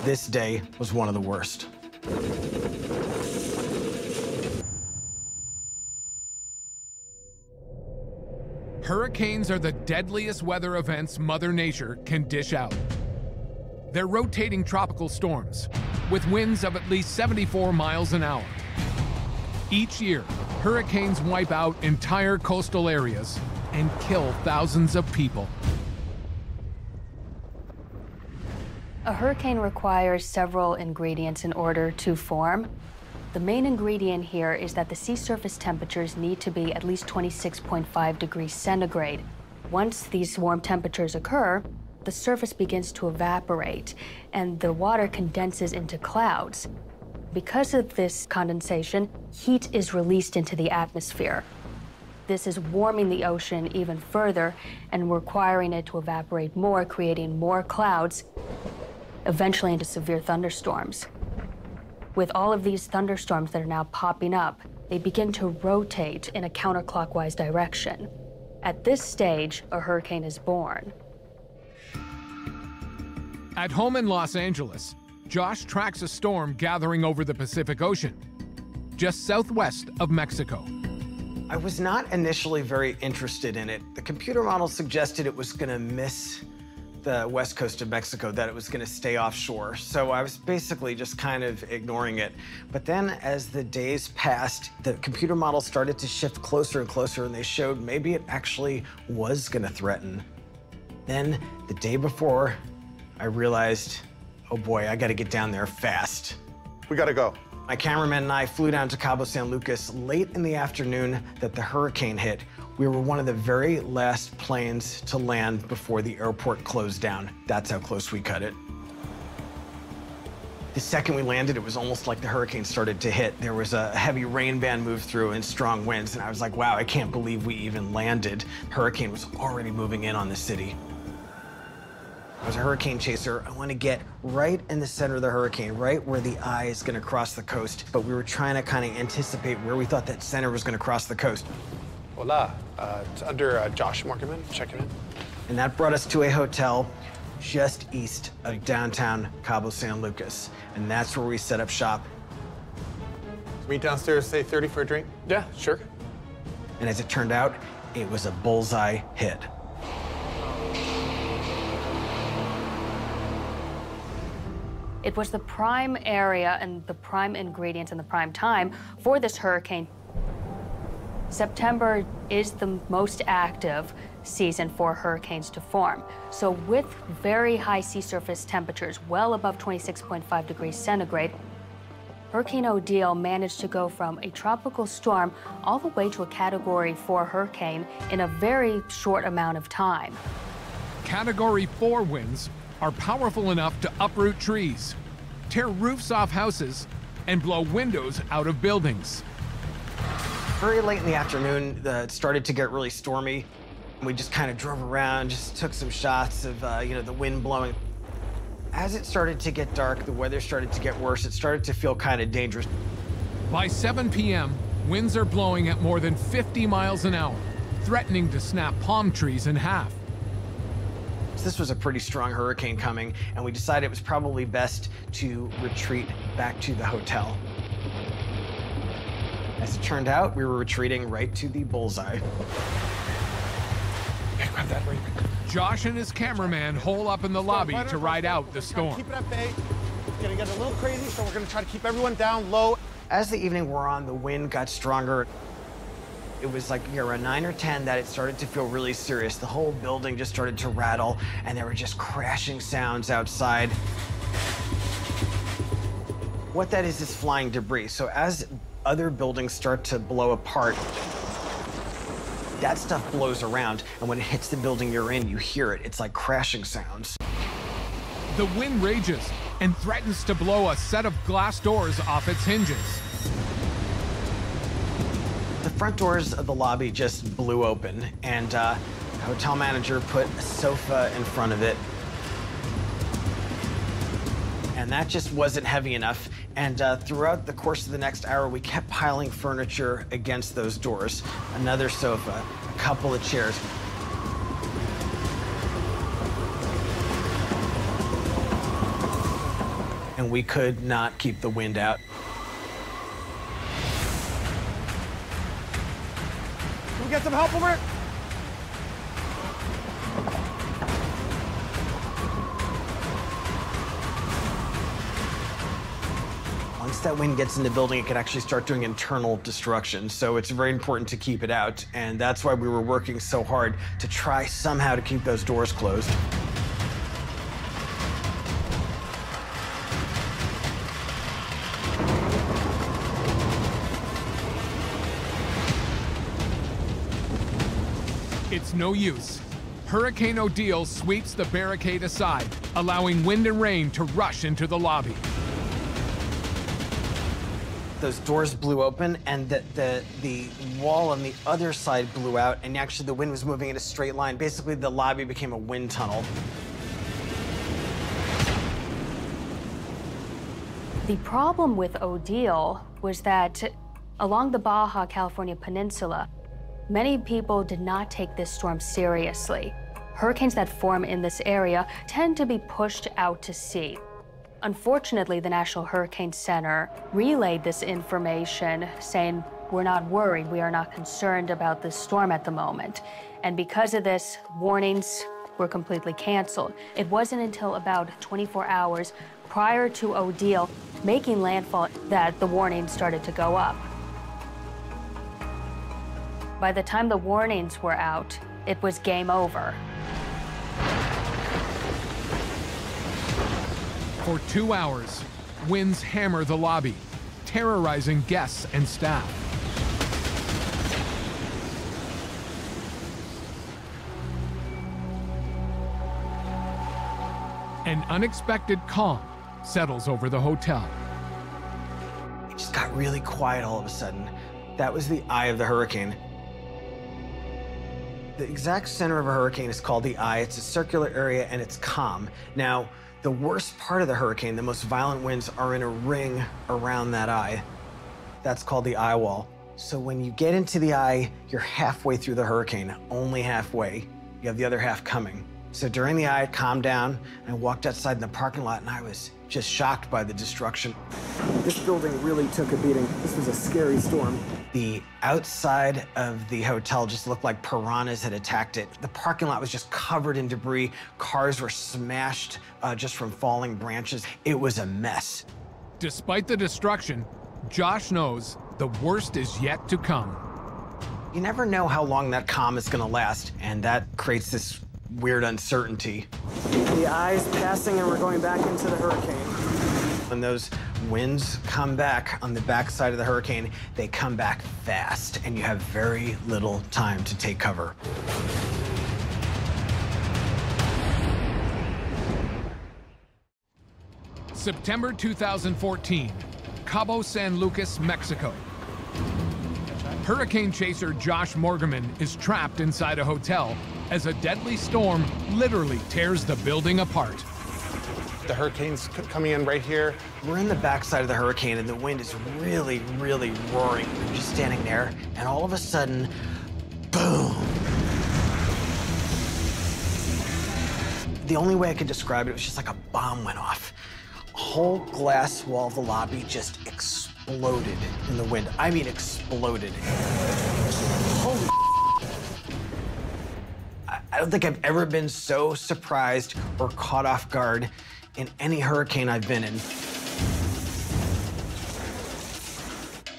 This day was one of the worst. Hurricanes are the deadliest weather events Mother Nature can dish out. They're rotating tropical storms with winds of at least 74 miles an hour. Each year, hurricanes wipe out entire coastal areas and kill thousands of people. A hurricane requires several ingredients in order to form. The main ingredient here is that the sea surface temperatures need to be at least 26.5 degrees centigrade. Once these warm temperatures occur, the surface begins to evaporate and the water condenses into clouds. Because of this condensation, heat is released into the atmosphere. This is warming the ocean even further and requiring it to evaporate more, creating more clouds, eventually into severe thunderstorms. With all of these thunderstorms that are now popping up, they begin to rotate in a counterclockwise direction. At this stage, a hurricane is born. At home in Los Angeles, Josh tracks a storm gathering over the Pacific Ocean, just southwest of Mexico. I was not initially very interested in it. The computer model suggested it was gonna miss the west coast of Mexico, that it was gonna stay offshore. So I was basically just kind of ignoring it. But then as the days passed, the computer model started to shift closer and closer, and they showed maybe it actually was gonna threaten. Then the day before, I realized, oh boy, I gotta get down there fast. We gotta go. My cameraman and I flew down to Cabo San Lucas late in the afternoon that the hurricane hit. We were one of the very last planes to land before the airport closed down. That's how close we cut it. The second we landed, it was almost like the hurricane started to hit. There was a heavy rain band move through and strong winds, and I was like, wow, I can't believe we even landed. Hurricane was already moving in on the city. As a hurricane chaser, I want to get right in the center of the hurricane, right where the eye is going to cross the coast. But we were trying to kind of anticipate where we thought that center was going to cross the coast. Hola, it's under Josh Morgan, checking in. And that brought us to a hotel just east of downtown Cabo San Lucas. And that's where we set up shop. Meet downstairs, say 30 for a drink? Yeah, sure. And as it turned out, it was a bullseye hit. It was the prime area and the prime ingredients and the prime time for this hurricane. September is the most active season for hurricanes to form. So with very high sea surface temperatures, well above 26.5 degrees centigrade, Hurricane Odile managed to go from a tropical storm all the way to a Category 4 hurricane in a very short amount of time. Category 4 winds are powerful enough to uproot trees, tear roofs off houses, and blow windows out of buildings. Very late in the afternoon, it started to get really stormy. We just kind of drove around, just took some shots of the wind blowing. As it started to get dark, the weather started to get worse. It started to feel kind of dangerous. By 7 p.m., winds are blowing at more than 50 miles an hour, threatening to snap palm trees in half. This was a pretty strong hurricane coming, and we decided it was probably best to retreat back to the hotel. As it turned out, we were retreating right to the bullseye. Hey, grab that ring. Josh and his cameraman hole up in the lobby to ride out the storm. Keep it at bay. It's gonna get a little crazy, so we're gonna try to keep everyone down low. As the evening wore on, the wind got stronger. It was like around 9 or 10 that it started to feel really serious. The whole building just started to rattle, and there were just crashing sounds outside. What that is flying debris. So as other buildings start to blow apart, that stuff blows around, and when it hits the building you're in, you hear it. It's like crashing sounds. The wind rages and threatens to blow a set of glass doors off its hinges. The front doors of the lobby just blew open, and the hotel manager put a sofa in front of it. And that just wasn't heavy enough. And throughout the course of the next hour, we kept piling furniture against those doors. Another sofa, a couple of chairs. And we could not keep the wind out. Can we get some help over it? Once that wind gets in the building, it can actually start doing internal destruction. So it's very important to keep it out. And that's why we were working so hard to try somehow to keep those doors closed. It's no use. Hurricane Odile sweeps the barricade aside, allowing wind and rain to rush into the lobby. Those doors blew open, and the wall on the other side blew out, and actually the wind was moving in a straight line. Basically, the lobby became a wind tunnel. The problem with Odile was that along the Baja California Peninsula, many people did not take this storm seriously. Hurricanes that form in this area tend to be pushed out to sea. Unfortunately, the National Hurricane Center relayed this information saying, "We're not worried, we are not concerned about this storm at the moment." And because of this, warnings were completely canceled. It wasn't until about 24 hours prior to Odile making landfall that the warnings started to go up. By the time the warnings were out, it was game over. For 2 hours, winds hammer the lobby, terrorizing guests and staff. An unexpected calm settles over the hotel. It just got really quiet all of a sudden. That was the eye of the hurricane. The exact center of a hurricane is called the eye. It's a circular area and it's calm. Now, the worst part of the hurricane, the most violent winds, are in a ring around that eye. That's called the eye wall. So when you get into the eye, you're halfway through the hurricane, only halfway. You have the other half coming. So during the eye, it calmed down, and I walked outside in the parking lot, and I was just shocked by the destruction. This building really took a beating. This was a scary storm. The outside of the hotel just looked like piranhas had attacked it. The parking lot was just covered in debris. Cars were smashed just from falling branches. It was a mess. Despite the destruction, Josh knows the worst is yet to come. You never know how long that calm is gonna last, and that creates this weird uncertainty. The eye's passing and we're going back into the hurricane. When those winds come back on the backside of the hurricane, they come back fast, and you have very little time to take cover. September 2014, Cabo San Lucas, Mexico. Hurricane chaser Josh Morgerman is trapped inside a hotel as a deadly storm literally tears the building apart. The hurricane's coming in right here. We're in the backside of the hurricane, and the wind is really, really roaring. We're just standing there, and all of a sudden, boom. The only way I could describe it was just like a bomb went off. A whole glass wall of the lobby just exploded in the wind. I mean, exploded. Holy I don't think I've ever been so surprised or caught off guard in any hurricane I've been in.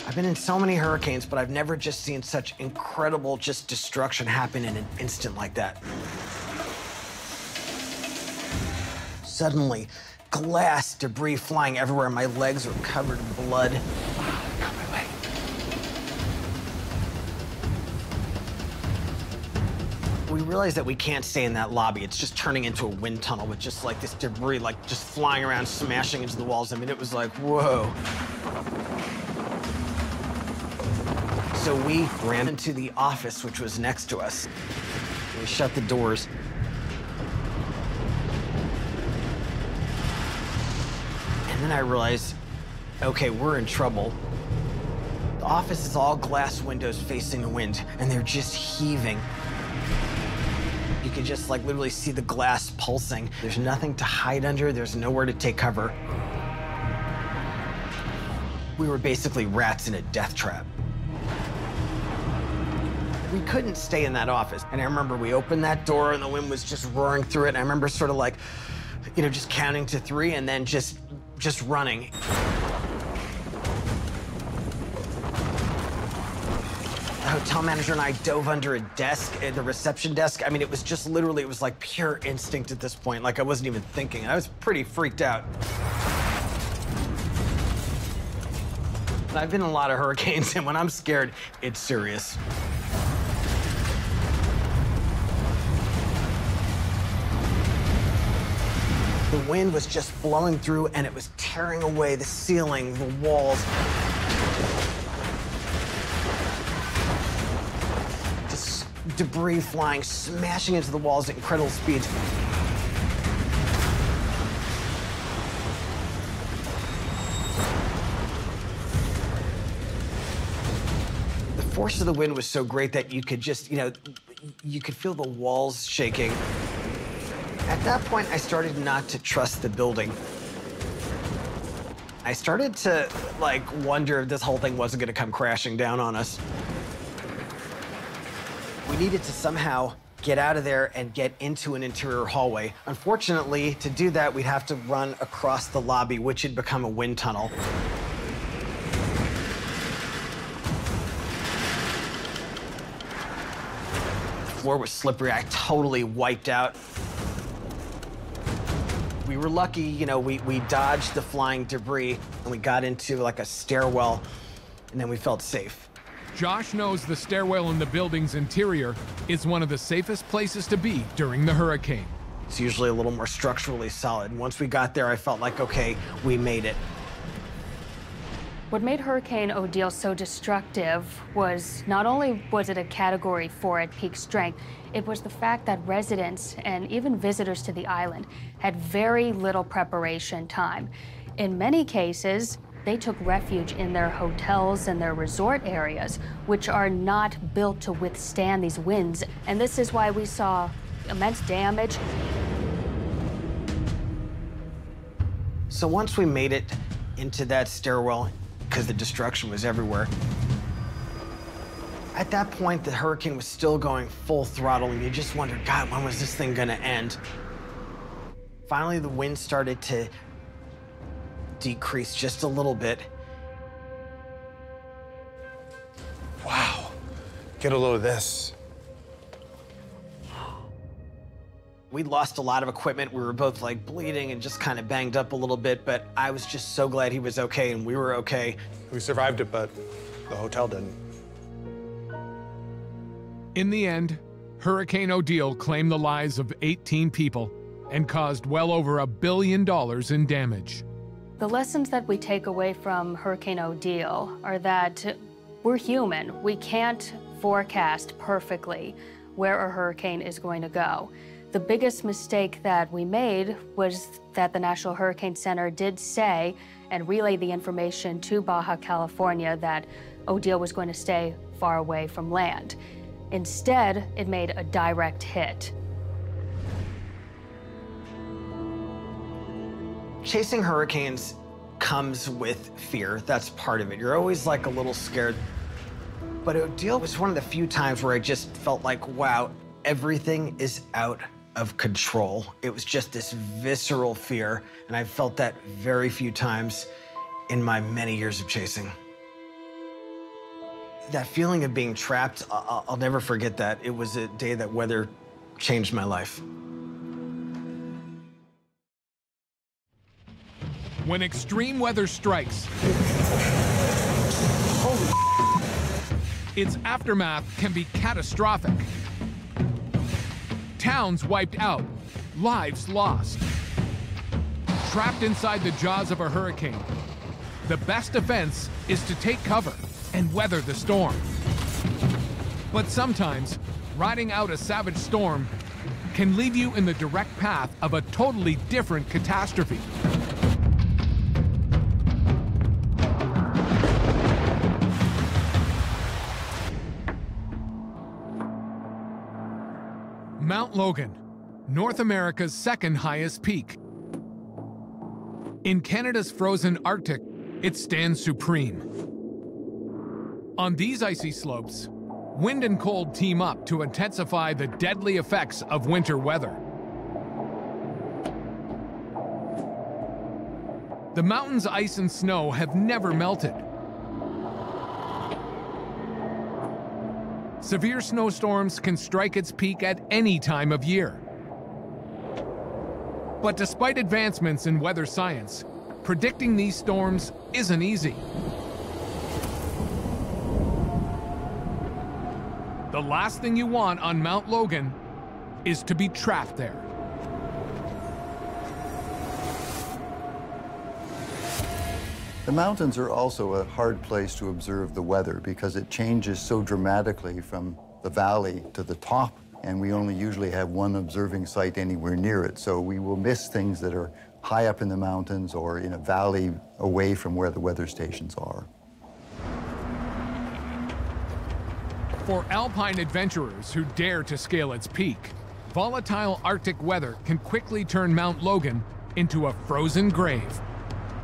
I've been in so many hurricanes, but I've never just seen such incredible just destruction happen in an instant like that. Suddenly, glass debris flying everywhere. My legs were covered in blood. Got my leg. We realized that we can't stay in that lobby. It's just turning into a wind tunnel with just like this debris, like just flying around, smashing into the walls. I mean, it was like, whoa. So we ran into the office, which was next to us. We shut the doors. And then I realized, okay, we're in trouble. The office is all glass windows facing the wind, and they're just heaving. You could just like literally see the glass pulsing. There's nothing to hide under. There's nowhere to take cover. We were basically rats in a death trap. We couldn't stay in that office. And I remember we opened that door and the wind was just roaring through it. And I remember sort of like, you know, just counting to 3 and then just running. The hotel manager and I dove under a desk, the reception desk. I mean, it was just literally, it was like pure instinct at this point. Like I wasn't even thinking. I was pretty freaked out. I've been in a lot of hurricanes, and when I'm scared, it's serious. The wind was just blowing through, and it was tearing away the ceiling, the walls. Just debris flying, smashing into the walls at incredible speeds. The force of the wind was so great that you could just, you know, you could feel the walls shaking. At that point, I started not to trust the building. I started to, like, wonder if this whole thing wasn't gonna come crashing down on us. We needed to somehow get out of there and get into an interior hallway. Unfortunately, to do that, we'd have to run across the lobby, which had become a wind tunnel. The floor was slippery. I totally wiped out. We were lucky, you know, we dodged the flying debris and we got into like a stairwell and then we felt safe. Josh knows the stairwell in the building's interior is one of the safest places to be during the hurricane. It's usually a little more structurally solid. Once we got there, I felt like, okay, we made it. What made Hurricane Odile so destructive was not only was it a Category 4 at peak strength, it was the fact that residents and even visitors to the island had very little preparation time. In many cases, they took refuge in their hotels and their resort areas, which are not built to withstand these winds. And this is why we saw immense damage. So once we made it into that stairwell, because the destruction was everywhere. At that point, the hurricane was still going full throttle, and you just wondered, God, when was this thing gonna end? Finally, the wind started to decrease just a little bit. Wow. Get a load of this. We lost a lot of equipment. We were both like bleeding and just kind of banged up a little bit, but I was just so glad he was okay and we were okay. We survived it, but the hotel didn't. In the end, Hurricane Odile claimed the lives of 18 people and caused well over $1 billion in damage. The lessons that we take away from Hurricane Odile are that we're human. We can't forecast perfectly where a hurricane is going to go. The biggest mistake that we made was that the National Hurricane Center did say and relay the information to Baja California that Odile was going to stay far away from land. Instead, it made a direct hit. Chasing hurricanes comes with fear. That's part of it. You're always like a little scared. But Odile was one of the few times where I just felt like, wow, everything is out of control. It was just this visceral fear, and I felt that very few times in my many years of chasing. That feeling of being trapped, I'll never forget that. It was a day that weather changed my life. When extreme weather strikes, its aftermath can be catastrophic. Towns wiped out, lives lost. Trapped inside the jaws of a hurricane, the best defense is to take cover and weather the storm. But sometimes, riding out a savage storm can leave you in the direct path of a totally different catastrophe. Mount Logan, North America's second highest peak. In Canada's frozen Arctic, it stands supreme. On these icy slopes, wind and cold team up to intensify the deadly effects of winter weather. The mountain's ice and snow have never melted. Severe snowstorms can strike its peak at any time of year. But despite advancements in weather science, predicting these storms isn't easy. The last thing you want on Mount Logan is to be trapped there. The mountains are also a hard place to observe the weather because it changes so dramatically from the valley to the top, and we only usually have one observing site anywhere near it. So we will miss things that are high up in the mountains or in a valley away from where the weather stations are. For alpine adventurers who dare to scale its peak, volatile Arctic weather can quickly turn Mount Logan into a frozen grave.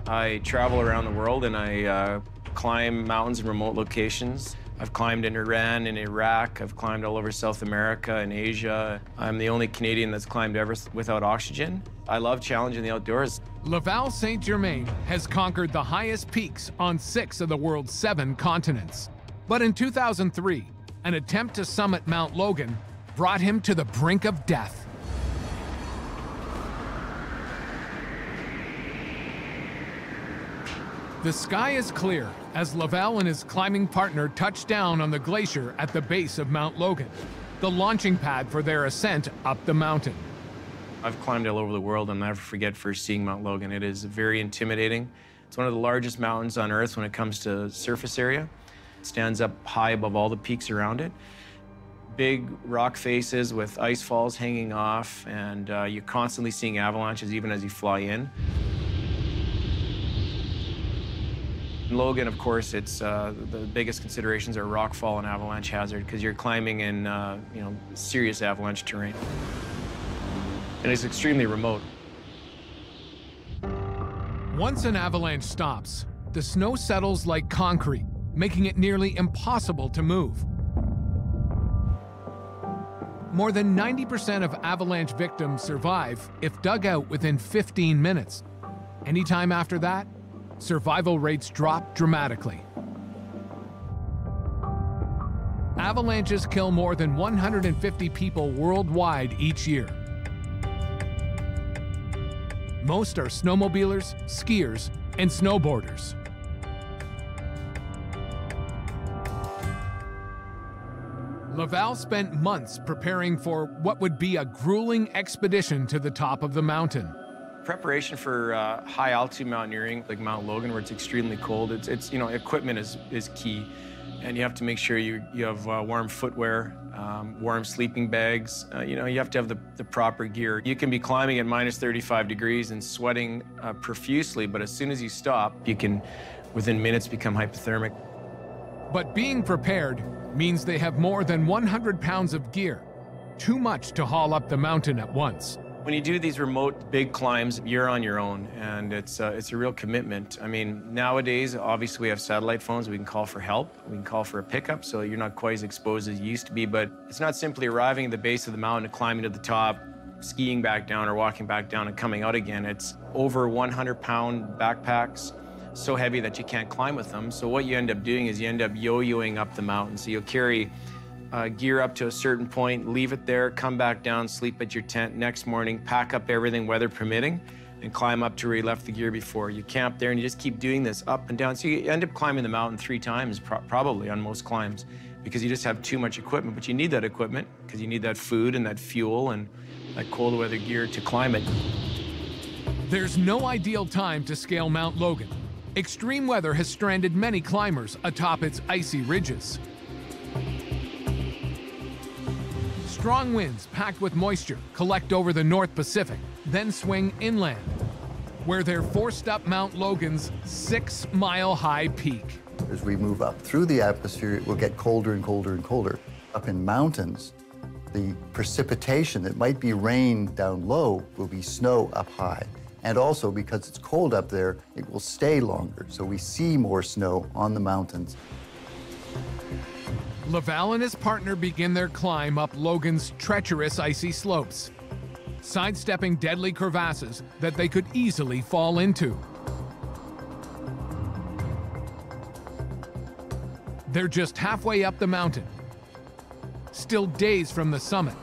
I travel around the world and I climb mountains in remote locations. I've climbed in Iran and Iraq. I've climbed all over South America and Asia. I'm the only Canadian that's climbed Everest without oxygen. I love challenging the outdoors. Laval Saint-Germain has conquered the highest peaks on 6 of the world's 7 continents. But in 2003, an attempt to summit Mount Logan brought him to the brink of death. The sky is clear as Laval and his climbing partner touch down on the glacier at the base of Mount Logan, the launching pad for their ascent up the mountain. I've climbed all over the world and I'll never forget first seeing Mount Logan. It is very intimidating. It's one of the largest mountains on Earth when it comes to surface area. It stands up high above all the peaks around it. Big rock faces with ice falls hanging off, and you're constantly seeing avalanches even as you fly in. In Logan, of course, it's the biggest considerations are rockfall and avalanche hazard because you're climbing in serious avalanche terrain. And it's extremely remote. Once an avalanche stops, the snow settles like concrete, making it nearly impossible to move. More than 90% of avalanche victims survive if dug out within 15 minutes. Anytime after that, survival rates drop dramatically. Avalanches kill more than 150 people worldwide each year. Most are snowmobilers, skiers, and snowboarders. Laval spent months preparing for what would be a grueling expedition to the top of the mountain. Preparation for high altitude mountaineering like Mount Logan, where it's extremely cold, it's equipment is key, and you have to make sure you have warm footwear, warm sleeping bags. You have to have the proper gear. You can be climbing at minus 35 degrees and sweating profusely, but as soon as you stop, you can within minutes become hypothermic. But being prepared means they have more than 100 pounds of gear, too much to haul up the mountain at once. When you do these remote big climbs, you're on your own, and it's a real commitment. I mean, nowadays, obviously we have satellite phones. We can call for help. We can call for a pickup, so you're not quite as exposed as you used to be. But it's not simply arriving at the base of the mountain and climbing to the top, skiing back down or walking back down and coming out again. It's over 100-pound backpacks, so heavy that you can't climb with them. So what you end up doing is you end up yo-yoing up the mountain. So you'll carry gear up to a certain point, leave it there, come back down, sleep at your tent next morning, pack up everything, weather permitting, and climb up to where you left the gear before. You camp there and you just keep doing this up and down. So you end up climbing the mountain 3 times, probably on most climbs, because you just have too much equipment. But you need that equipment because you need that food and that fuel and that cold weather gear to climb it. There's no ideal time to scale Mount Logan. Extreme weather has stranded many climbers atop its icy ridges. Strong winds packed with moisture collect over the North Pacific, then swing inland, where they're forced up Mount Logan's 6-mile-high peak. As we move up through the atmosphere, it will get colder and colder and colder. Up in mountains, the precipitation that might be rain down low will be snow up high. And also, because it's cold up there, it will stay longer, so we see more snow on the mountains. Laval and his partner begin their climb up Logan's treacherous icy slopes, sidestepping deadly crevasses that they could easily fall into. They're just halfway up the mountain, still days from the summit,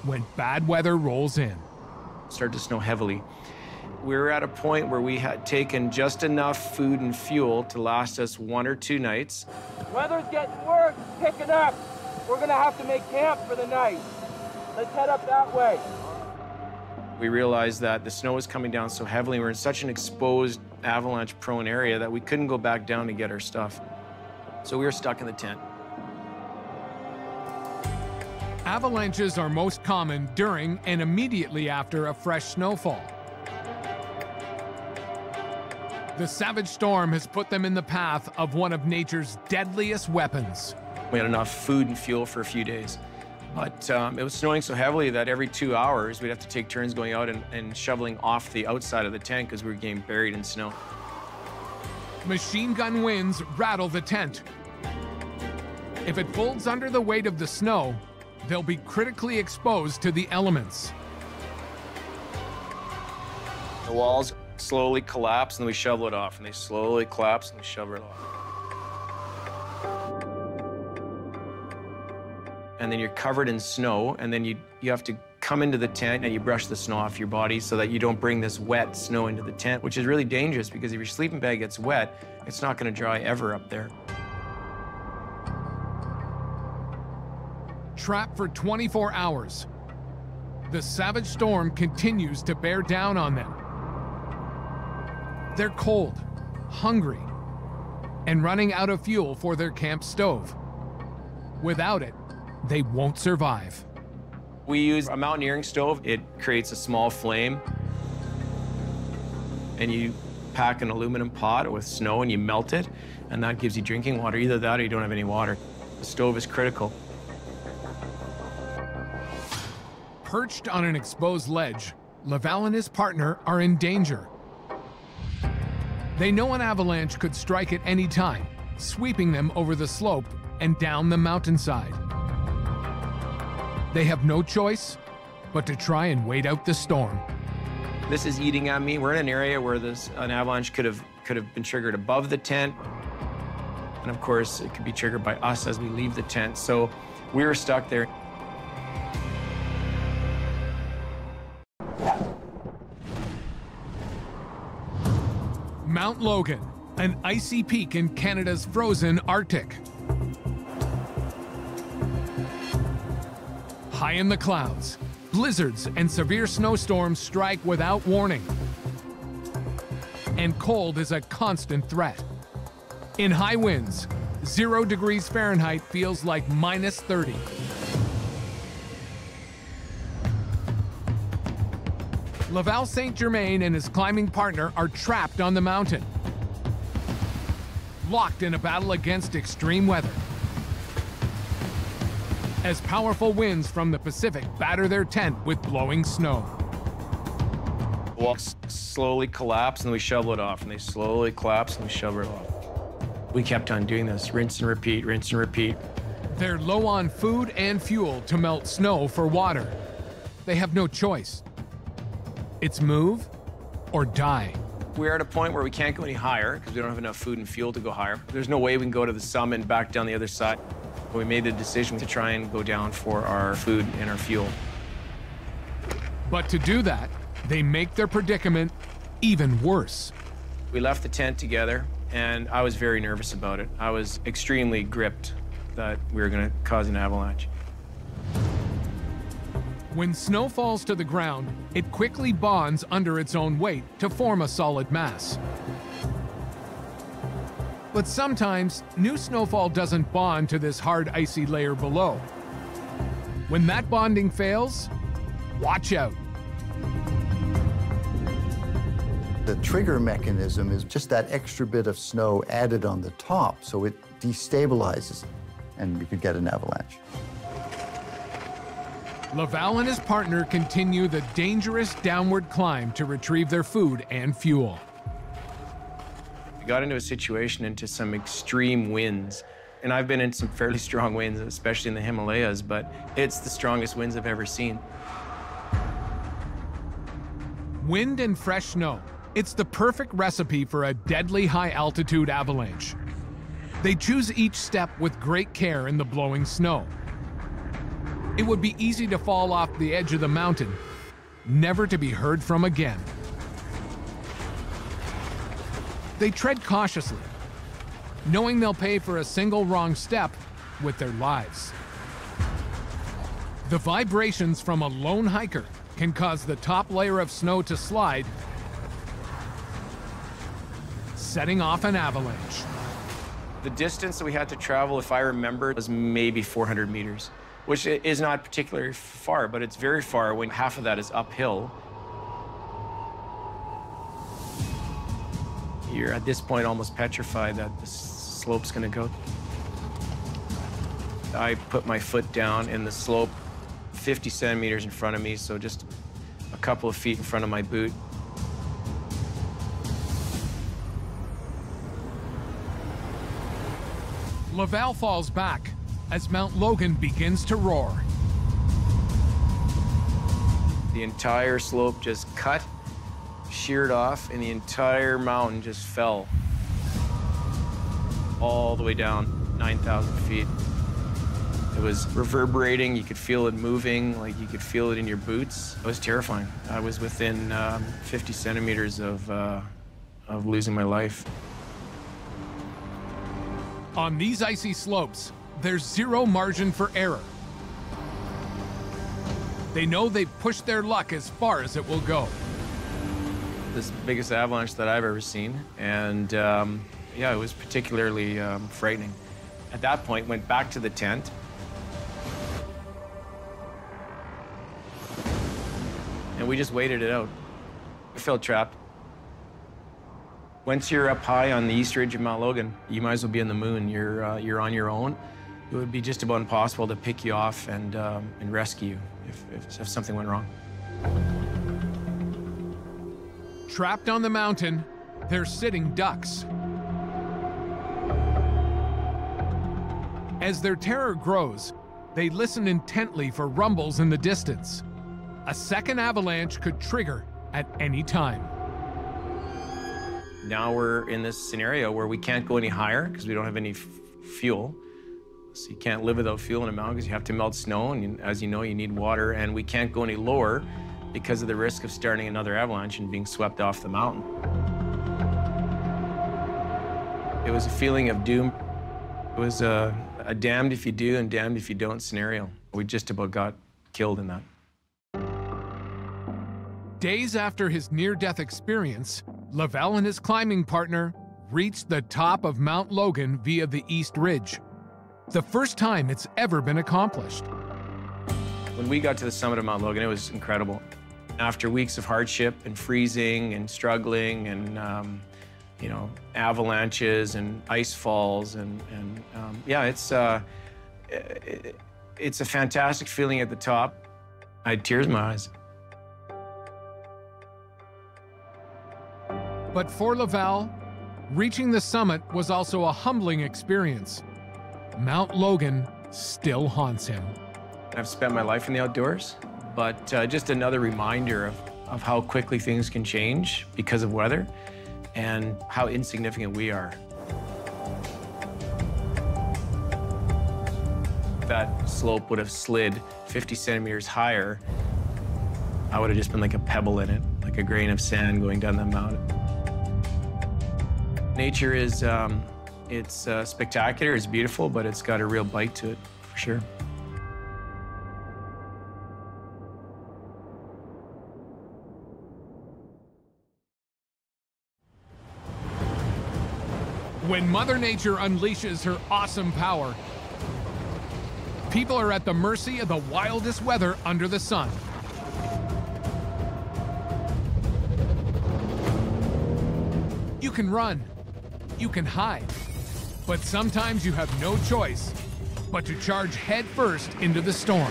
when bad weather rolls in. It started to snow heavily. We were at a point where we had taken just enough food and fuel to last us 1 or 2 nights. Weather's getting worse, it's picking up. We're gonna have to make camp for the night. Let's head up that way. We realized that the snow was coming down so heavily, we were in such an exposed, avalanche-prone area that we couldn't go back down to get our stuff. So we were stuck in the tent. Avalanches are most common during and immediately after a fresh snowfall. The savage storm has put them in the path of one of nature's deadliest weapons. We had enough food and fuel for a few days, but it was snowing so heavily that every 2 hours we'd have to take turns going out and shoveling off the outside of the tent because we were getting buried in snow. Machine gun winds rattle the tent. If it folds under the weight of the snow, they'll be critically exposed to the elements. The walls slowly collapse and we shovel it off, and they slowly collapse and we shovel it off. And then you're covered in snow, and then you have to come into the tent and you brush the snow off your body so that you don't bring this wet snow into the tent, which is really dangerous because if your sleeping bag gets wet, it's not going to dry ever up there. Trapped for 24 hours, the savage storm continues to bear down on them. They're cold, hungry, and running out of fuel for their camp stove. Without it, they won't survive. We use a mountaineering stove. It creates a small flame, and you pack an aluminum pot with snow and you melt it, and that gives you drinking water. Either that or you don't have any water. The stove is critical. Perched on an exposed ledge, Laval and his partner are in danger. They know an avalanche could strike at any time, sweeping them over the slope and down the mountainside. They have no choice but to try and wait out the storm. This is eating at me. We're in an area where an avalanche could have been triggered above the tent. And of course, it could be triggered by us as we leave the tent. So we were stuck there. Mount Logan, an icy peak in Canada's frozen Arctic. High in the clouds, blizzards and severe snowstorms strike without warning. And cold is a constant threat. In high winds, 0 degrees Fahrenheit feels like -30. Laval St. Germain and his climbing partner are trapped on the mountain, locked in a battle against extreme weather. As powerful winds from the Pacific batter their tent with blowing snow. Walls slowly collapse and we shovel it off, and they slowly collapse and we shovel it off. We kept on doing this, rinse and repeat, rinse and repeat. They're low on food and fuel to melt snow for water. They have no choice. It's move or die. We're at a point where we can't go any higher because we don't have enough food and fuel to go higher. There's no way we can go to the summit and back down the other side. We made the decision to try and go down for our food and our fuel. But to do that, they make their predicament even worse. We left the tent together, and I was very nervous about it. I was extremely gripped that we were going to cause an avalanche. When snow falls to the ground, it quickly bonds under its own weight to form a solid mass. But sometimes, new snowfall doesn't bond to this hard, icy layer below. When that bonding fails, watch out. The trigger mechanism is just that extra bit of snow added on the top, so it destabilizes, and you could get an avalanche. Laval and his partner continue the dangerous downward climb to retrieve their food and fuel. We got into a situation into some extreme winds, and I've been in some fairly strong winds, especially in the Himalayas, but it's the strongest winds I've ever seen. Wind and fresh snow. It's the perfect recipe for a deadly high-altitude avalanche. They choose each step with great care in the blowing snow. It would be easy to fall off the edge of the mountain, never to be heard from again. They tread cautiously, knowing they'll pay for a single wrong step with their lives. The vibrations from a lone hiker can cause the top layer of snow to slide, setting off an avalanche. The distance that we had to travel, if I remember, was maybe 400 meters, which is not particularly far, but it's very far when half of that is uphill. You're at this point almost petrified that the slope's gonna go. I put my foot down in the slope 50 centimeters in front of me, so just a couple of feet in front of my boot. Laval falls back as Mount Logan begins to roar. The entire slope just cut, sheared off, and the entire mountain just fell all the way down 9,000 feet. It was reverberating, you could feel it moving, like you could feel it in your boots. It was terrifying. I was within 50 centimeters of losing my life. On these icy slopes, there's zero margin for error. They know they've pushed their luck as far as it will go. This is the biggest avalanche that I've ever seen, and yeah, it was particularly frightening. At that point, went back to the tent. And we just waited it out. We felt trapped. Once you're up high on the east ridge of Mount Logan, you might as well be in the moon. You're on your own. It would be just about impossible to pick you off and rescue you if something went wrong. Trapped on the mountain, they're sitting ducks. As their terror grows, they listen intently for rumbles in the distance. A second avalanche could trigger at any time. Now we're in this scenario where we can't go any higher because we don't have any fuel. So you can't live without fuel in a mountain because you have to melt snow, and as you know, you need water. And we can't go any lower because of the risk of starting another avalanche and being swept off the mountain. It was a feeling of doom. It was a damned if you do and damned if you don't scenario. We just about got killed in that. Days after his near-death experience, Laval and his climbing partner reached the top of Mount Logan via the East Ridge. The first time it's ever been accomplished. When we got to the summit of Mount Logan, it was incredible. After weeks of hardship and freezing and struggling and you know, avalanches and ice falls and yeah, it's a fantastic feeling at the top. I had tears in my eyes. But for Laval, reaching the summit was also a humbling experience. Mount Logan still haunts him. I've spent my life in the outdoors, but just another reminder of how quickly things can change because of weather and how insignificant we are. That slope would have slid 50 centimeters higher. I would have just been like a pebble in it, like a grain of sand going down that mountain. Nature is, it's spectacular, it's beautiful, but it's got a real bite to it, for sure. When Mother Nature unleashes her awesome power, people are at the mercy of the wildest weather under the sun. You can run, you can hide, but sometimes you have no choice but to charge head first into the storm.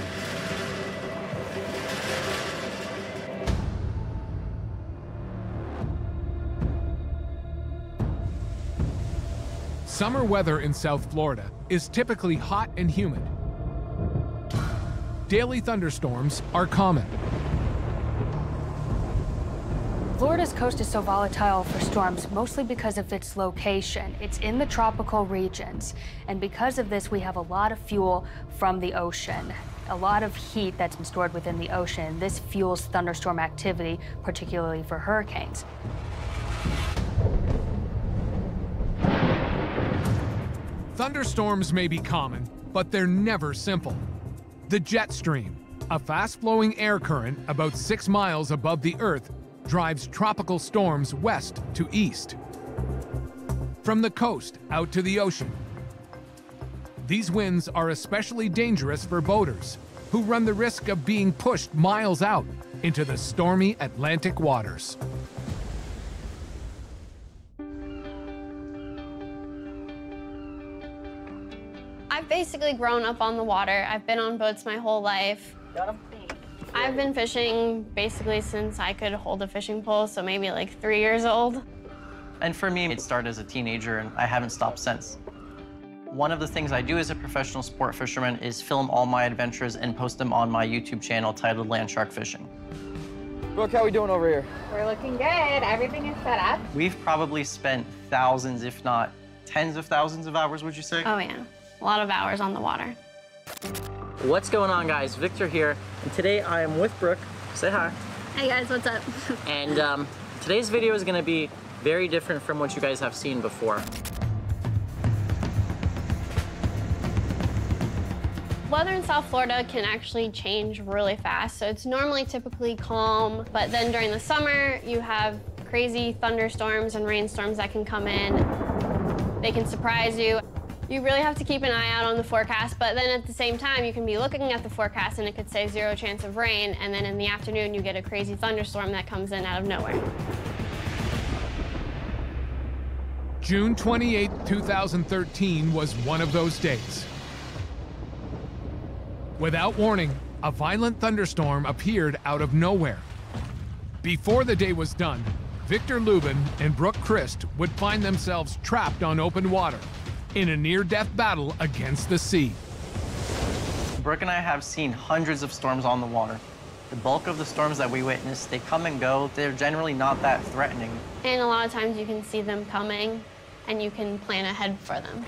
Summer weather in South Florida is typically hot and humid. Daily thunderstorms are common. Florida's coast is so volatile for storms mostly because of its location. It's in the tropical regions, and because of this, we have a lot of fuel from the ocean. A lot of heat that's been stored within the ocean. This fuels thunderstorm activity, particularly for hurricanes. Thunderstorms may be common, but they're never simple. The jet stream, a fast-flowing air current about 6 miles above the Earth, drives tropical storms west to east. From the coast out to the ocean. These winds are especially dangerous for boaters, who run the risk of being pushed miles out into the stormy Atlantic waters. I've basically grown up on the water. I've been on boats my whole life. I've been fishing basically since I could hold a fishing pole, so maybe like 3 years old. And for me, it started as a teenager, and I haven't stopped since. One of the things I do as a professional sport fisherman is film all my adventures and post them on my YouTube channel titled Land Shark Fishing. Brooke, how are we doing over here? We're looking good. Everything is set up. We've probably spent thousands, if not tens of thousands of hours, would you say? Oh yeah, a lot of hours on the water. What's going on, guys? Victor here, and today I am with Brooke. Say hi. Hey guys, what's up? And today's video is going to be very different from what you guys have seen before. Weather in South Florida can actually change really fast, so it's normally typically calm, but then during the summer, you have crazy thunderstorms and rainstorms that can come in. They can surprise you. You really have to keep an eye out on the forecast, but then at the same time, you can be looking at the forecast and it could say 0 chance of rain, and then in the afternoon, you get a crazy thunderstorm that comes in out of nowhere. June 28, 2013 was one of those days. Without warning, a violent thunderstorm appeared out of nowhere. Before the day was done, Victor Lubin and Brooke Christ would find themselves trapped on open water in a near-death battle against the sea. Brooke and I have seen hundreds of storms on the water. The bulk of the storms that we witness, they come and go. They're generally not that threatening. And a lot of times you can see them coming and you can plan ahead for them.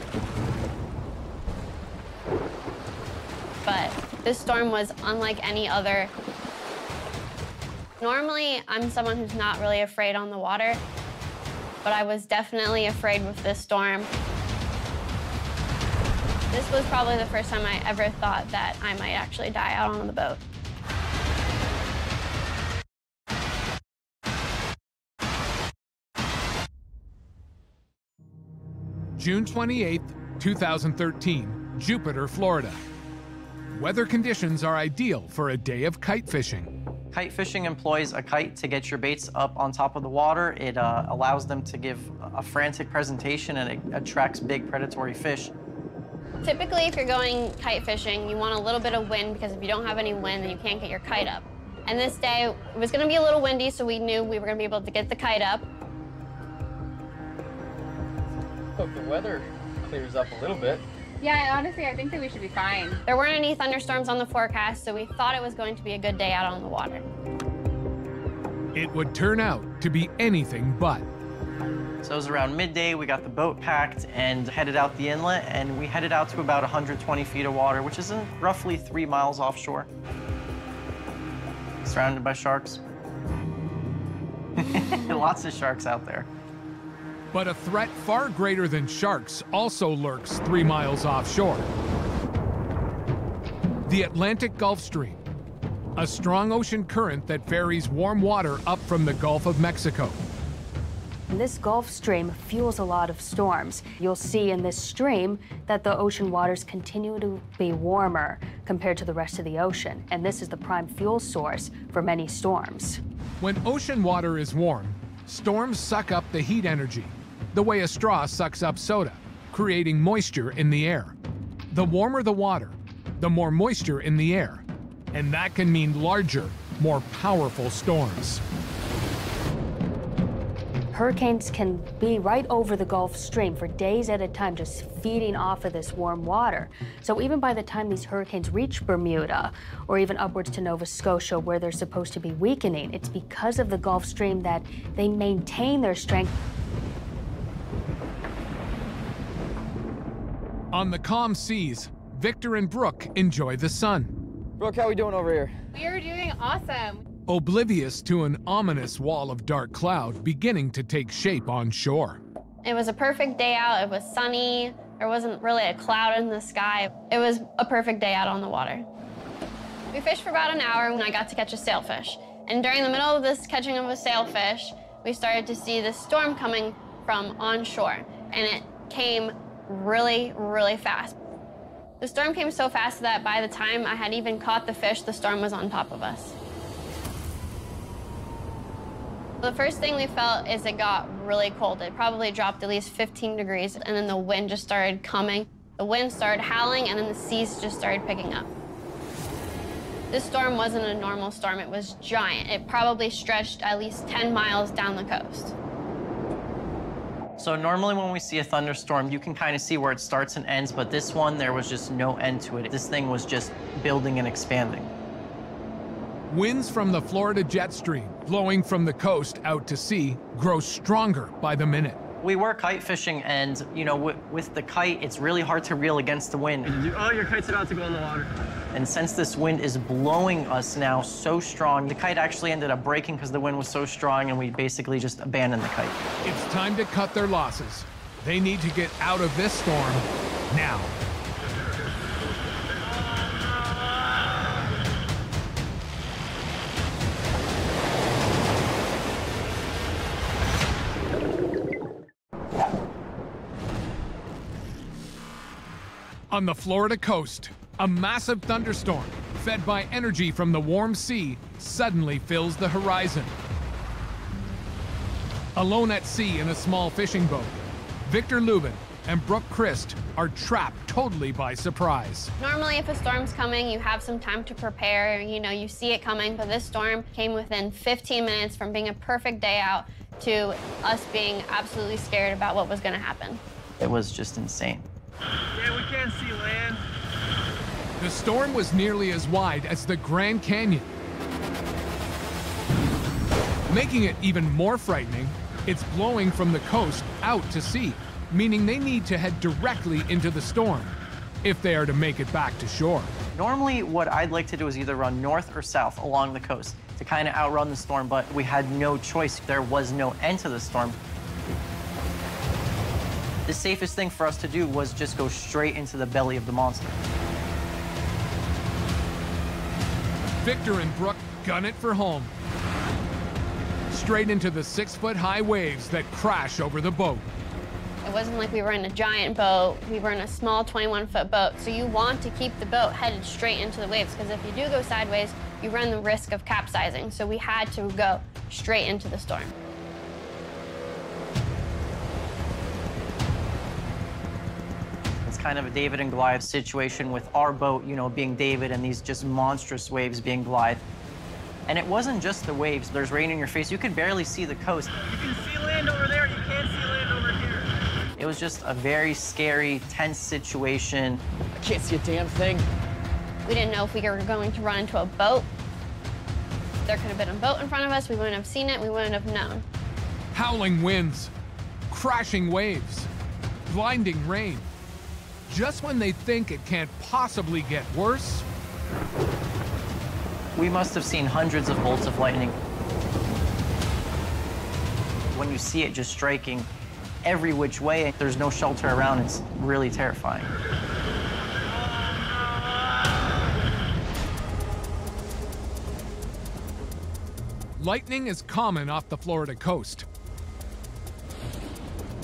But this storm was unlike any other. Normally, I'm someone who's not really afraid on the water, but I was definitely afraid with this storm. This was probably the first time I ever thought that I might actually die out on the boat. June 28, 2013, Jupiter, Florida. Weather conditions are ideal for a day of kite fishing. Kite fishing employs a kite to get your baits up on top of the water. It allows them to give a frantic presentation, and it attracts big predatory fish. Typically, if you're going kite fishing, you want a little bit of wind, because if you don't have any wind, then you can't get your kite up. And this day, it was gonna be a little windy, so we knew we were gonna be able to get the kite up. Hope the weather clears up a little bit. Yeah, honestly, I think that we should be fine. There weren't any thunderstorms on the forecast, so we thought it was going to be a good day out on the water. It would turn out to be anything but. So it was around midday, we got the boat packed and headed out the inlet, and we headed out to about 120 feet of water, which is roughly 3 miles offshore. surrounded by sharks. Lots of sharks out there. But a threat far greater than sharks also lurks 3 miles offshore. The Atlantic Gulf Stream, a strong ocean current that ferries warm water up from the Gulf of Mexico. This Gulf Stream fuels a lot of storms. You'll see in this stream that the ocean waters continue to be warmer compared to the rest of the ocean, and this is the prime fuel source for many storms. When ocean water is warm, storms suck up the heat energy, the way a straw sucks up soda, creating moisture in the air. The warmer the water, the more moisture in the air, and that can mean larger, more powerful storms. Hurricanes can be right over the Gulf Stream for days at a time, just feeding off of this warm water. So even by the time these hurricanes reach Bermuda, or even upwards to Nova Scotia, where they're supposed to be weakening, it's because of the Gulf Stream that they maintain their strength. On the calm seas, Victor and Brooke enjoy the sun. Brooke, how we doing over here? We are doing awesome. Oblivious to an ominous wall of dark cloud beginning to take shape on shore. It was a perfect day out. It was sunny. There wasn't really a cloud in the sky. It was a perfect day out on the water. We fished for about an hour when I got to catch a sailfish. And during the middle of this catching of a sailfish, we started to see this storm coming from onshore. And it came really, really fast. The storm came so fast that by the time I had even caught the fish, the storm was on top of us. The first thing we felt is it got really cold. It probably dropped at least 15 degrees, and then the wind just started coming. The wind started howling, and then the seas just started picking up. This storm wasn't a normal storm. It was giant. It probably stretched at least 10 miles down the coast. So normally when we see a thunderstorm, you can kind of see where it starts and ends, but this one, there was just no end to it. This thing was just building and expanding. Winds from the Florida jet stream, blowing from the coast out to sea, grow stronger by the minute. We were kite fishing, and you know, with the kite, it's really hard to reel against the wind. Oh, your kite's about to go in the water. And since this wind is blowing us now so strong, the kite actually ended up breaking because the wind was so strong, and we basically just abandoned the kite. It's time to cut their losses. They need to get out of this storm now. On the Florida coast, a massive thunderstorm, fed by energy from the warm sea, suddenly fills the horizon. Alone at sea in a small fishing boat, Victor Lubin and Brooke Christ are trapped totally by surprise. Normally, if a storm's coming, you have some time to prepare. You know, you see it coming, but this storm came within 15 minutes from being a perfect day out to us being absolutely scared about what was going to happen. It was just insane. Yeah, we can't see land. The storm was nearly as wide as the Grand Canyon. Making it even more frightening, it's blowing from the coast out to sea, meaning they need to head directly into the storm if they are to make it back to shore. Normally, what I'd like to do is either run north or south along the coast to kind of outrun the storm, but we had no choice. There was no end to the storm. The safest thing for us to do was just go straight into the belly of the monster. Victor and Brooke gun it for home. Straight into the 6-foot-high waves that crash over the boat. It wasn't like we were in a giant boat. We were in a small 21-foot boat. So you want to keep the boat headed straight into the waves, because if you do go sideways, you run the risk of capsizing. So we had to go straight into the storm. Kind of a David and Goliath situation with our boat, you know, being David and these just monstrous waves being Goliath. And it wasn't just the waves. There's rain in your face. You could barely see the coast. You can see land over there. You can't see land over here. It was just a very scary, tense situation. I can't see a damn thing. We didn't know if we were going to run into a boat. There could have been a boat in front of us. We wouldn't have seen it. We wouldn't have known. Howling winds, crashing waves, blinding rain. Just when they think it can't possibly get worse, We must have seen hundreds of bolts of lightning. When you see it just striking every which way, there's no shelter around, it's really terrifying. Lightning is common off the Florida coast.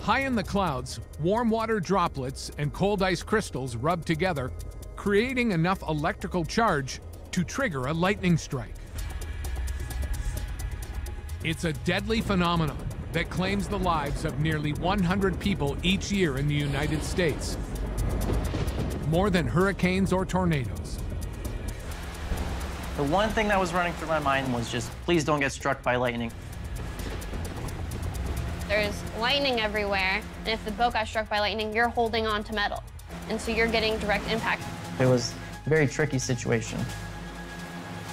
High in the clouds, warm water droplets and cold ice crystals rub together, creating enough electrical charge to trigger a lightning strike. It's a deadly phenomenon that claims the lives of nearly 100 people each year in the United States, more than hurricanes or tornadoes. The one thing that was running through my mind was just, please don't get struck by lightning. There's lightning everywhere, and if the boat got struck by lightning, you're holding on to metal, and so you're getting direct impact. It was a very tricky situation.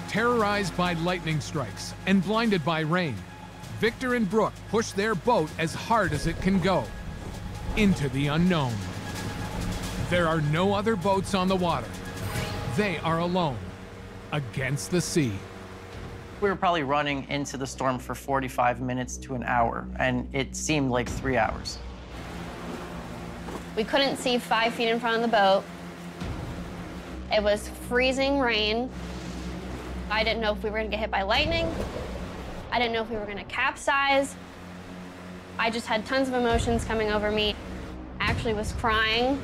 Terrorized by lightning strikes and blinded by rain, Victor and Brooke push their boat as hard as it can go into the unknown. There are no other boats on the water. They are alone against the sea. We were probably running into the storm for 45 minutes to an hour, and it seemed like 3 hours. We couldn't see 5 feet in front of the boat. It was freezing rain. I didn't know if we were gonna get hit by lightning. I didn't know if we were gonna capsize. I just had tons of emotions coming over me. I actually was crying.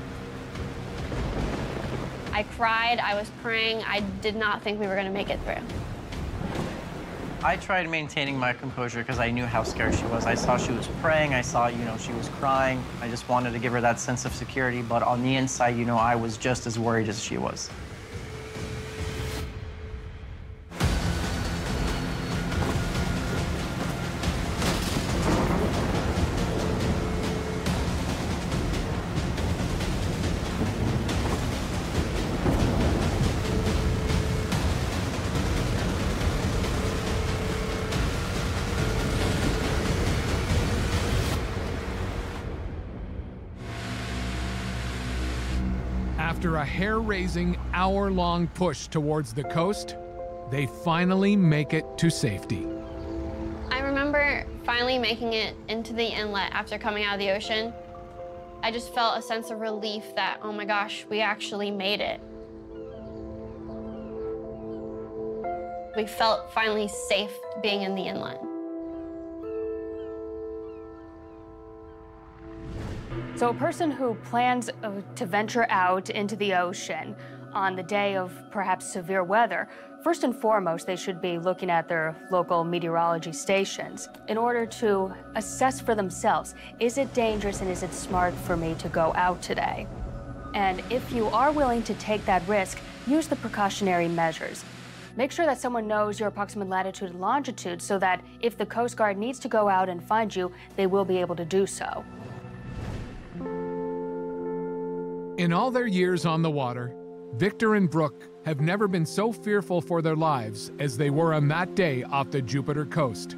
I cried, I was praying. I did not think we were gonna make it through. I tried maintaining my composure because I knew how scared she was. I saw she was praying, I saw, she was crying. I just wanted to give her that sense of security, but on the inside, I was just as worried as she was. After a hair-raising, hour-long push towards the coast, they finally make it to safety. I remember finally making it into the inlet after coming out of the ocean. I just felt a sense of relief that, oh my gosh, we actually made it. We felt finally safe being in the inlet. So a person who plans to venture out into the ocean on the day of perhaps severe weather, first and foremost, they should be looking at their local meteorology stations in order to assess for themselves, is it dangerous and is it smart for me to go out today? And if you are willing to take that risk, use the precautionary measures. Make sure that someone knows your approximate latitude and longitude so that if the Coast Guard needs to go out and find you, they will be able to do so. In all their years on the water, Victor and Brooke have never been so fearful for their lives as they were on that day off the Jupiter coast.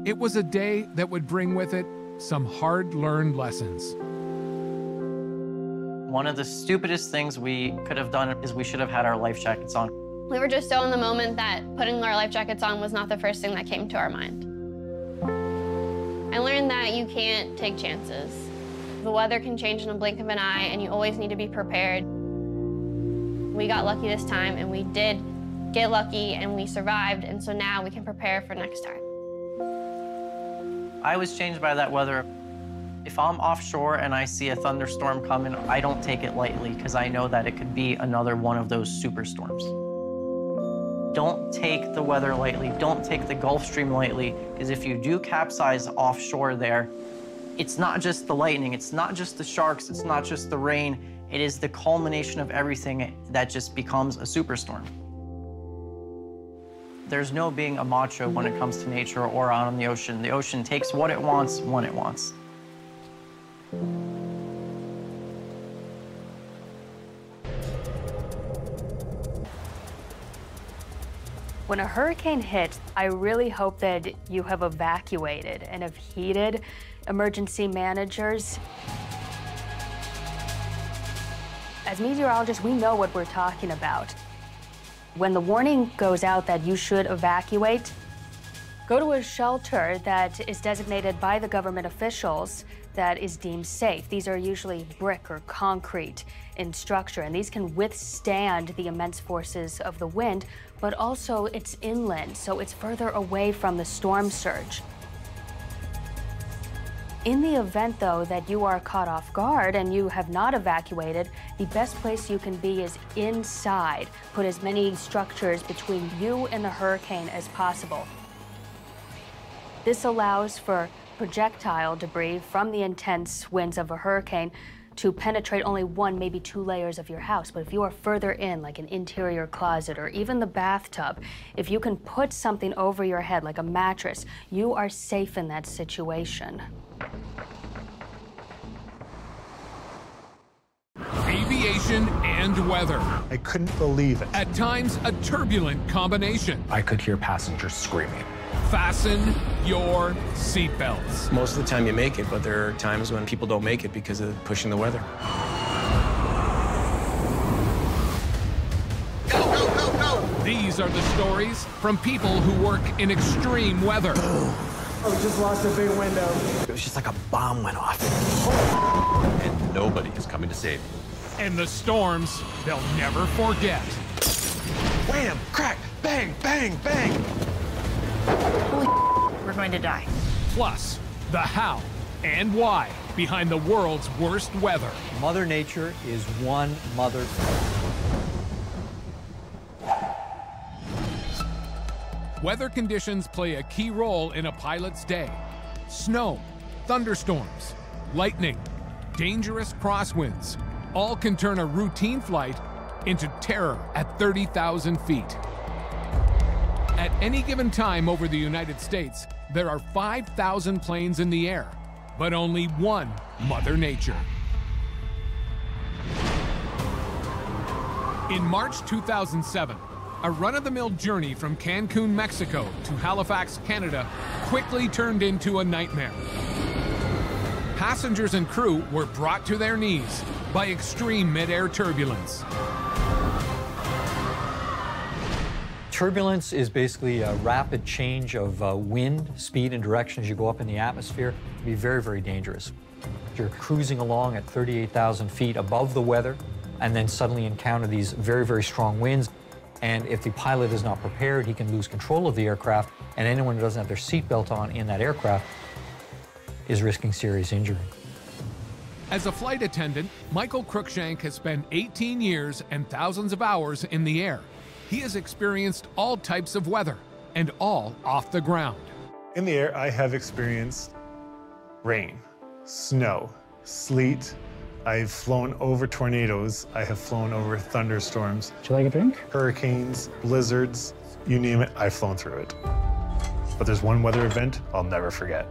It was a day that would bring with it some hard-learned lessons. One of the stupidest things we could have done is we should have had our life jackets on. We were just so in the moment that putting our life jackets on was not the first thing that came to our mind. I learned that you can't take chances. The weather can change in a blink of an eye, and you always need to be prepared. We got lucky this time, and we did get lucky, and we survived, and so now we can prepare for next time. I was changed by that weather. If I'm offshore and I see a thunderstorm coming, I don't take it lightly because I know that it could be another one of those superstorms. Don't take the weather lightly. Don't take the Gulf Stream lightly, because if you do capsize offshore there, it's not just the lightning, it's not just the sharks, it's not just the rain, it is the culmination of everything that just becomes a superstorm. There's no being a macho when it comes to nature or out on the ocean. The ocean takes what it wants when it wants. When a hurricane hits, I really hope that you have evacuated and have heeded emergency managers. As meteorologists, we know what we're talking about. When the warning goes out that you should evacuate, go to a shelter that is designated by the government officials that is deemed safe. These are usually brick or concrete in structure, and these can withstand the immense forces of the wind, but also it's inland, so it's further away from the storm surge. In the event, though, that you are caught off guard and you have not evacuated, the best place you can be is inside. Put as many structures between you and the hurricane as possible. This allows for projectile debris from the intense winds of a hurricane to penetrate only one, maybe two layers of your house. But if you are further in, like an interior closet or even the bathtub, if you can put something over your head, like a mattress, you are safe in that situation. Aviation and weather. I couldn't believe it. At times, a turbulent combination. I could hear passengers screaming. Fasten your seatbelts. Most of the time you make it, but there are times when people don't make it because of pushing the weather. Go, go, go, go! These are the stories from people who work in extreme weather. Oh, we just lost a big window. It was just like a bomb went off. And nobody is coming to save you. And the storms they'll never forget. Wham! Crack! Bang! Bang! Bang! Holy we're going to die. Plus, the how and why behind the world's worst weather. Mother Nature is one mother. Weather conditions play a key role in a pilot's day. Snow, thunderstorms, lightning, dangerous crosswinds, all can turn a routine flight into terror at 30,000 feet. At any given time over the United States, there are 5,000 planes in the air, but only one Mother Nature. In March 2007, a run-of-the-mill journey from Cancun, Mexico to Halifax, Canada quickly turned into a nightmare. Passengers and crew were brought to their knees by extreme mid-air turbulence. Turbulence is basically a rapid change of wind, speed, and direction as you go up in the atmosphere. It can be very, very dangerous. You're cruising along at 38,000 feet above the weather and then suddenly encounter these very, very strong winds. And if the pilot is not prepared, he can lose control of the aircraft, and anyone who doesn't have their seatbelt on in that aircraft is risking serious injury. As a flight attendant, Michael Cruikshank has spent 18 years and thousands of hours in the air. He has experienced all types of weather, and all off the ground. In the air, I have experienced rain, snow, sleet. I've flown over tornadoes. I have flown over thunderstorms. Would you like a drink? Hurricanes, blizzards, you name it, I've flown through it. But there's one weather event I'll never forget.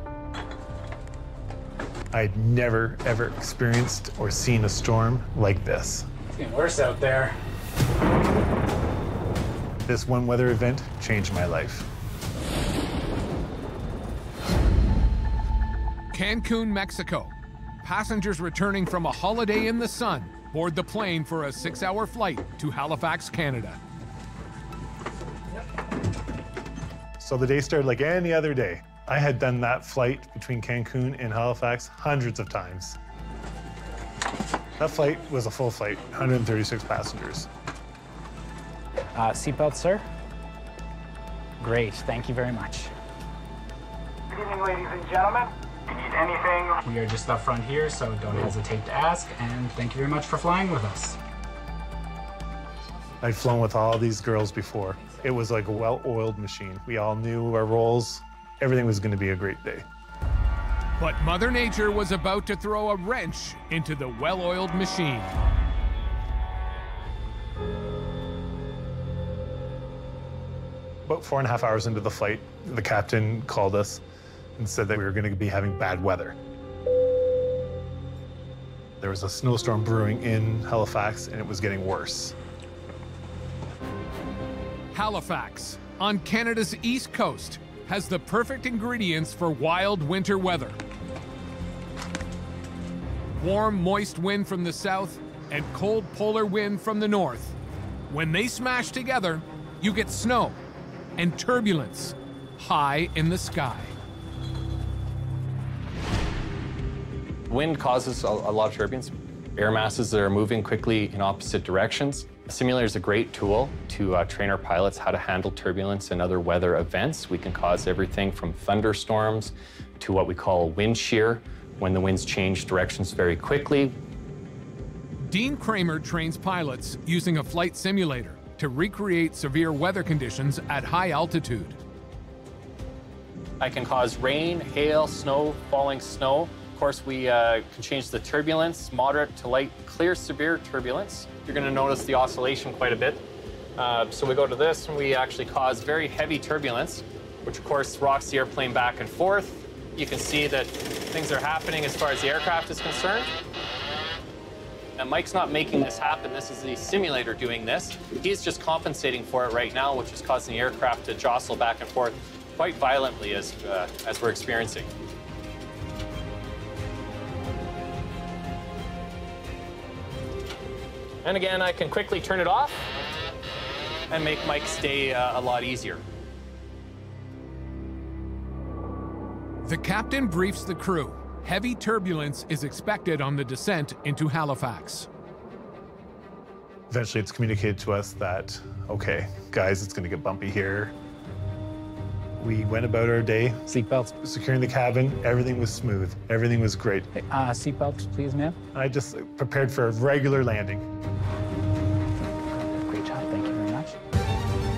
I'd never, ever experienced or seen a storm like this. It's getting worse out there. This one weather event changed my life. Cancun, Mexico. Passengers returning from a holiday in the sun board the plane for a 6-hour flight to Halifax, Canada. So the day started like any other day. I had done that flight between Cancun and Halifax hundreds of times. That flight was a full flight, 136 passengers. Seatbelt, sir? Great, thank you very much. Good evening, ladies and gentlemen. If you need anything, We are just up front here, so don't hesitate to ask, and thank you very much for flying with us. I'd flown with all these girls before. It was like a well-oiled machine. We all knew our roles. Everything was going to be a great day. But Mother Nature was about to throw a wrench into the well-oiled machine. About 4.5 hours into the flight, the captain called us and said that we were going to be having bad weather. There was a snowstorm brewing in Halifax, and it was getting worse. Halifax, on Canada's east coast, has the perfect ingredients for wild winter weather. Warm, moist wind from the south and cold polar wind from the north. When they smash together, you get snow and turbulence high in the sky. Wind causes a lot of turbulence. Air masses that are moving quickly in opposite directions. A simulator is a great tool to train our pilots how to handle turbulence and other weather events. We can cause everything from thunderstorms to what we call wind shear, when the winds change directions very quickly. Dean Kramer trains pilots using a flight simulator to recreate severe weather conditions at high altitude. I can cause rain, hail, snow, falling snow. Of course, we can change the turbulence, moderate to light, clear, severe turbulence. You're going to notice the oscillation quite a bit. So we go to this, and we actually cause very heavy turbulence, which of course rocks the airplane back and forth. You can see that things are happening as far as the aircraft is concerned. Now, Mike's not making this happen. This is the simulator doing this. He's just compensating for it right now, which is causing the aircraft to jostle back and forth quite violently as we're experiencing. And again, I can quickly turn it off and make Mike's day a lot easier. The captain briefs the crew. Heavy turbulence is expected on the descent into Halifax. Eventually, it's communicated to us that, okay, guys, it's going to get bumpy here. We went about our day. Seatbelts. Securing the cabin. Everything was smooth. Everything was great. Hey, seatbelts, please, ma'am. I just prepared for a regular landing. Great job. Thank you very much.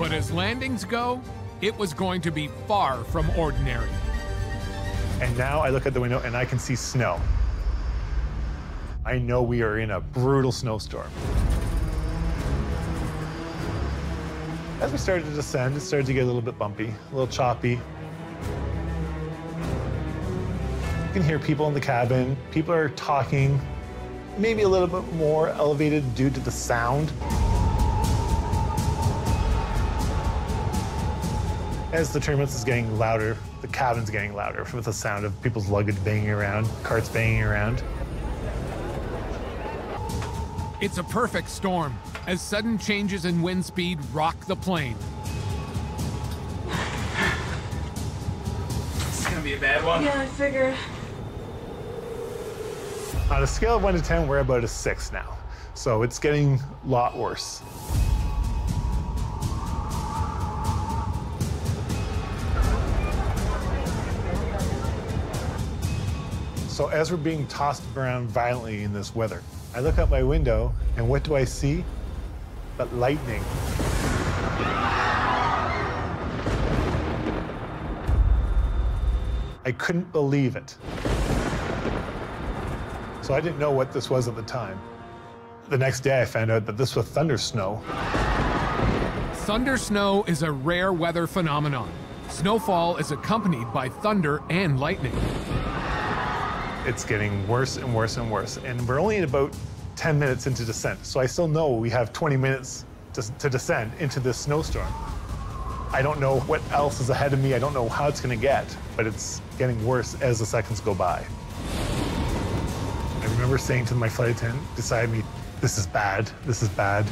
But as landings go, it was going to be far from ordinary. And now I look at the window and I can see snow. I know we are in a brutal snowstorm. As we started to descend, it started to get a little bit bumpy, a little choppy. You can hear people in the cabin. People are talking, maybe a little bit more elevated due to the sound. As the turbulence is getting louder, the cabin's getting louder with the sound of people's luggage banging around, carts banging around. It's a perfect storm, as sudden changes in wind speed rock the plane. This is gonna be a bad one. Yeah, I figured. On a scale of 1 to 10, we're about a 6 now. So it's getting a lot worse. So as we're being tossed around violently in this weather, I look out my window, and what do I see? But lightning. I couldn't believe it. So I didn't know what this was at the time. The next day, I found out that this was thunder snow. Thunder snow is a rare weather phenomenon. Snowfall is accompanied by thunder and lightning. It's getting worse and worse and worse, and we're only at about 10 minutes into descent, so I still know we have 20 minutes to descend into this snowstorm. I don't know what else is ahead of me. I don't know how it's going to get, but it's getting worse as the seconds go by. I remember saying to my flight attendant beside me, "This is bad. This is bad."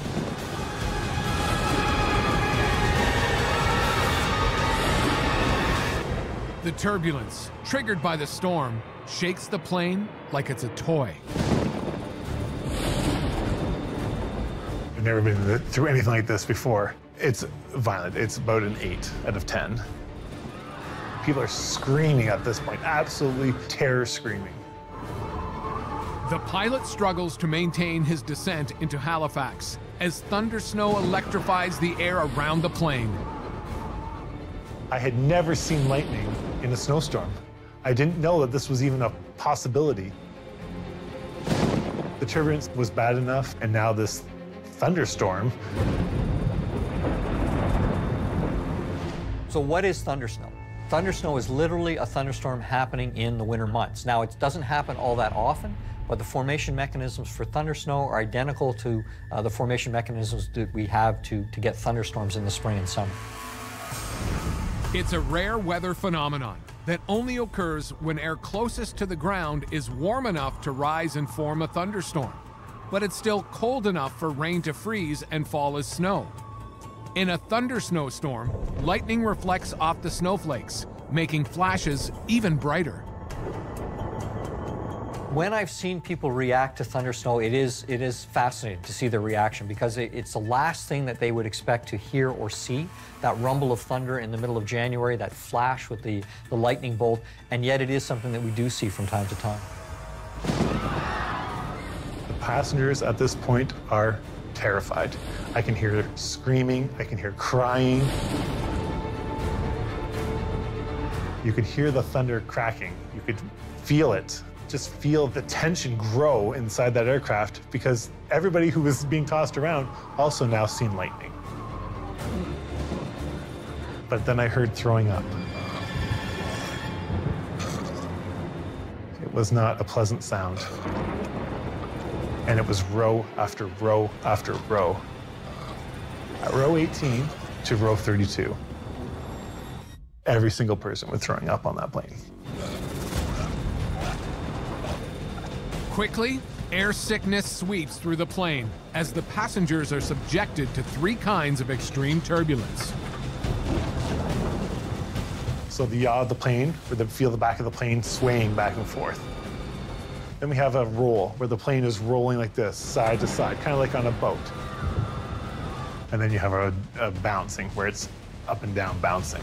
The turbulence, triggered by the storm, shakes the plane like it's a toy. I've never been through anything like this before. It's violent. It's about an 8 out of 10. People are screaming at this point, absolutely terror screaming. The pilot struggles to maintain his descent into Halifax as thunder snow electrifies the air around the plane. I had never seen lightning in a snowstorm. I didn't know that this was even a possibility. The turbulence was bad enough, and now this thunderstorm. So what is thunder snow? Thunder snow is literally a thunderstorm happening in the winter months. Now, it doesn't happen all that often, but the formation mechanisms for thunder snow are identical to the formation mechanisms that we have to get thunderstorms in the spring and summer. It's a rare weather phenomenon that only occurs when air closest to the ground is warm enough to rise and form a thunderstorm, but it's still cold enough for rain to freeze and fall as snow. In a thunder snowstorm, lightning reflects off the snowflakes, making flashes even brighter. When I've seen people react to thunder snow, it is fascinating to see their reaction because it's the last thing that they would expect to hear or see, that rumble of thunder in the middle of January, that flash with the lightning bolt, and yet it is something that we do see from time to time. The passengers at this point are terrified. I can hear screaming, I can hear crying. You could hear the thunder cracking. You could feel it. Just feel the tension grow inside that aircraft because everybody who was being tossed around also now seen lightning. But then I heard throwing up. It was not a pleasant sound. And it was row after row after row. At row 18 to row 32. Every single person was throwing up on that plane. Quickly, air sickness sweeps through the plane as the passengers are subjected to 3 kinds of extreme turbulence. So the yaw of the plane, where they feel the back of the plane swaying back and forth. Then we have a roll, where the plane is rolling like this, side to side, kind of like on a boat. And then you have a bouncing, where it's up and down bouncing.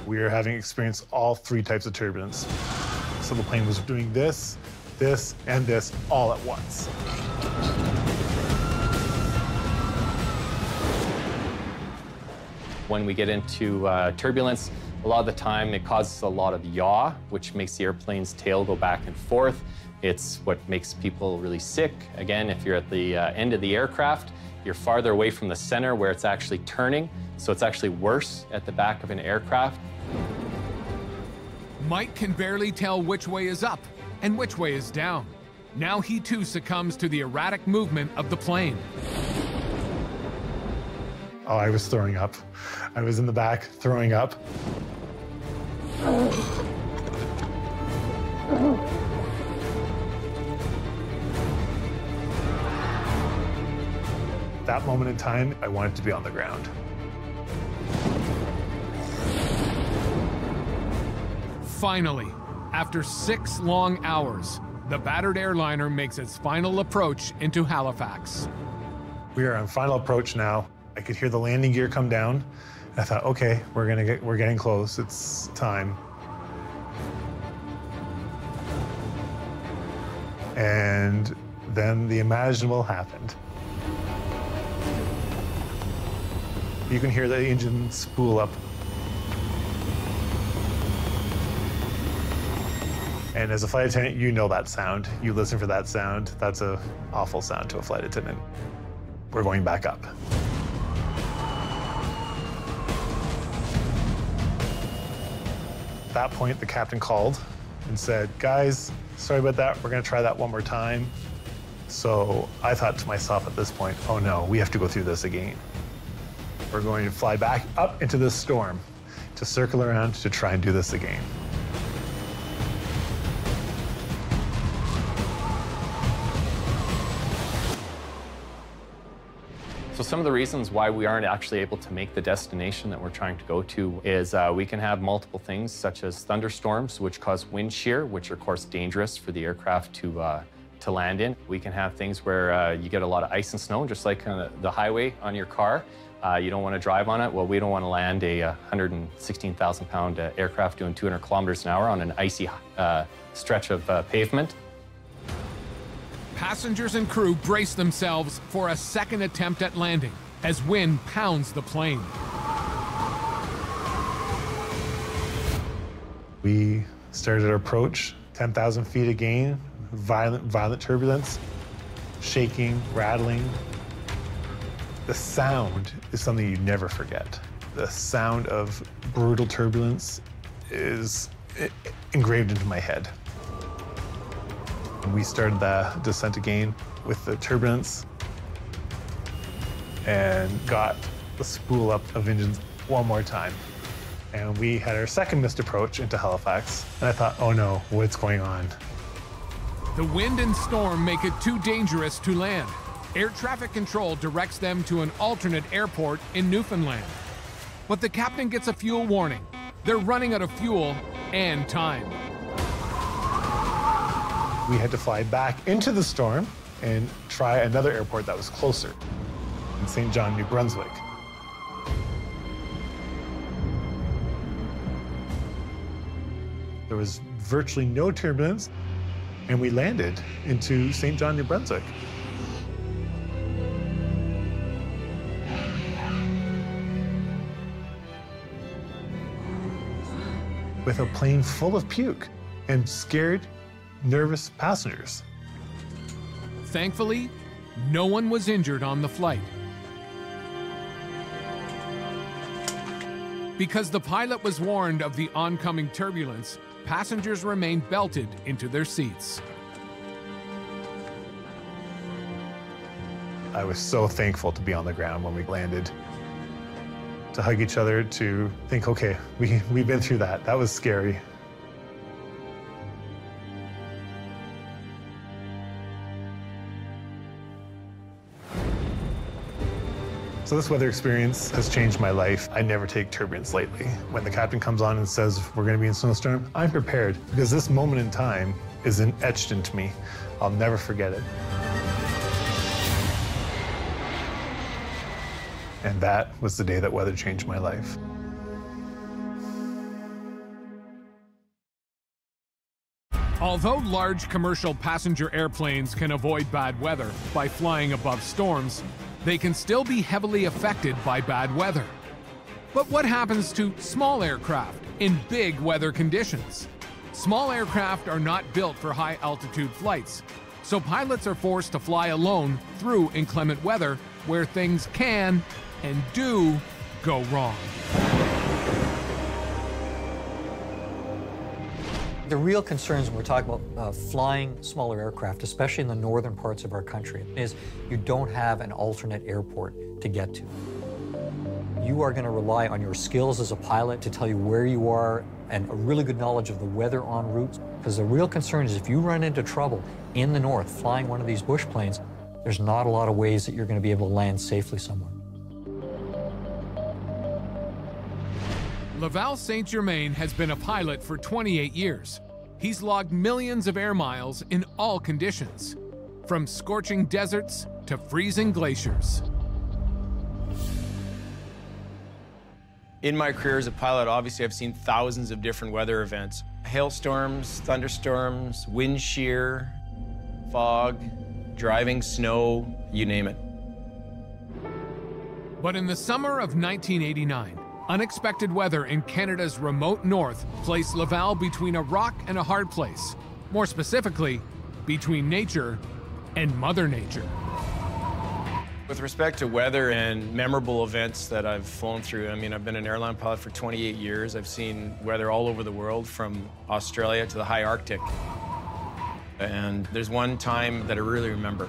We are having experienced all 3 types of turbulence. So the plane was doing this, this, and this all at once. When we get into turbulence, a lot of the time it causes a lot of yaw, which makes the airplane's tail go back and forth. It's what makes people really sick. Again, if you're at the end of the aircraft, you're farther away from the center where it's actually turning, so it's actually worse at the back of an aircraft. Mike can barely tell which way is up and which way is down. Now he too succumbs to the erratic movement of the plane. Oh, I was throwing up. I was in the back throwing up. That moment in time, I wanted to be on the ground. Finally, after 6 long hours, the battered airliner makes its final approach into Halifax. We are on final approach now. I could hear the landing gear come down. I thought, okay, we're getting close. It's time. And then the imaginable happened. You can hear the engine spool up. And as a flight attendant, you know that sound. You listen for that sound. That's an awful sound to a flight attendant. We're going back up. At that point, the captain called and said, guys, sorry about that. We're going to try that one more time. So I thought to myself at this point, oh no, we have to go through this again. We're going to fly back up into this storm to circle around to try and do this again. So some of the reasons why we aren't actually able to make the destination that we're trying to go to is we can have multiple things such as thunderstorms, which cause wind shear, which are of course dangerous for the aircraft to land in. We can have things where you get a lot of ice and snow, just like the highway on your car. You don't want to drive on it. Well, we don't want to land a 116,000-pound aircraft doing 200 kilometers an hour on an icy stretch of pavement. Passengers and crew brace themselves for a second attempt at landing as wind pounds the plane. We started our approach, 10,000 feet again, violent turbulence, shaking, rattling. The sound is something you never forget. The sound of brutal turbulence is engraved into my head. We started the descent again with the turbulence and got the spool up of engines one more time. And we had our second missed approach into Halifax. And I thought, oh no, what's going on? The wind and storm make it too dangerous to land. Air traffic control directs them to an alternate airport in Newfoundland. But the captain gets a fuel warning. They're running out of fuel and time. We had to fly back into the storm and try another airport that was closer, in St. John, New Brunswick. There was virtually no turbulence, and we landed into St. John, New Brunswick. With a plane full of puke and scared, nervous passengers. Thankfully, no one was injured on the flight. Because the pilot was warned of the oncoming turbulence, passengers remained belted into their seats. I was so thankful to be on the ground when we landed. To hug each other, to think, okay, we've been through that. That was scary. So this weather experience has changed my life. I never take turbulence lightly. When the captain comes on and says, we're gonna be in a snowstorm, I'm prepared because this moment in time is etched into me. I'll never forget it. And that was the day that weather changed my life. Although large commercial passenger airplanes can avoid bad weather by flying above storms, they can still be heavily affected by bad weather. But what happens to small aircraft in big weather conditions? Small aircraft are not built for high altitude flights, so pilots are forced to fly alone through inclement weather where things can and do go wrong. The real concerns when we're talking about flying smaller aircraft, especially in the northern parts of our country, is you don't have an alternate airport to get to. You are going to rely on your skills as a pilot to tell you where you are and a really good knowledge of the weather en route. Because the real concern is if you run into trouble in the north flying one of these bush planes, there's not a lot of ways that you're going to be able to land safely somewhere. Laval Saint-Germain has been a pilot for 28 years. He's logged millions of air miles in all conditions, from scorching deserts to freezing glaciers. In my career as a pilot, obviously I've seen thousands of different weather events. Hailstorms, thunderstorms, wind shear, fog, driving snow, you name it. But in the summer of 1989, unexpected weather in Canada's remote north placed Laval between a rock and a hard place. More specifically, between nature and Mother Nature. With respect to weather and memorable events that I've flown through, I mean, I've been an airline pilot for 28 years. I've seen weather all over the world, from Australia to the high Arctic. And there's one time that I really remember.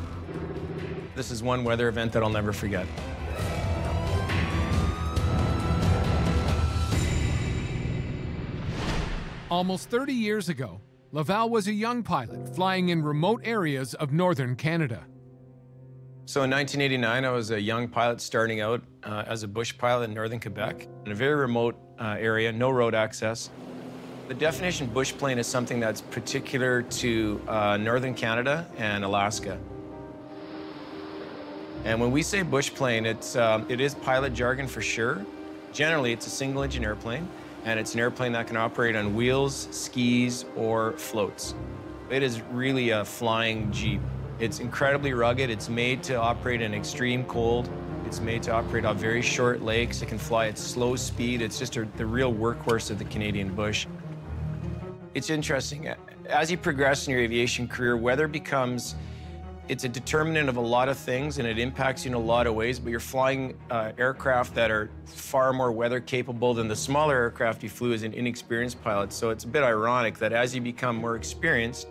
This is one weather event that I'll never forget. Almost 30 years ago, Laval was a young pilot flying in remote areas of northern Canada. So in 1989, I was a young pilot starting out as a bush pilot in northern Quebec, in a very remote area, no road access. The definition bush plane is something that's particular to northern Canada and Alaska. And when we say bush plane, it is pilot jargon for sure. Generally, it's a single-engine airplane, and it's an airplane that can operate on wheels, skis, or floats. It is really a flying Jeep. It's incredibly rugged. It's made to operate in extreme cold. It's made to operate on very short lakes. It can fly at slow speed. It's just the real workhorse of the Canadian bush. It's interesting. As you progress in your aviation career, weather becomes, it's a determinant of a lot of things, and it impacts you in a lot of ways, but you're flying aircraft that are far more weather capable than the smaller aircraft you flew as an inexperienced pilot. So it's a bit ironic that as you become more experienced,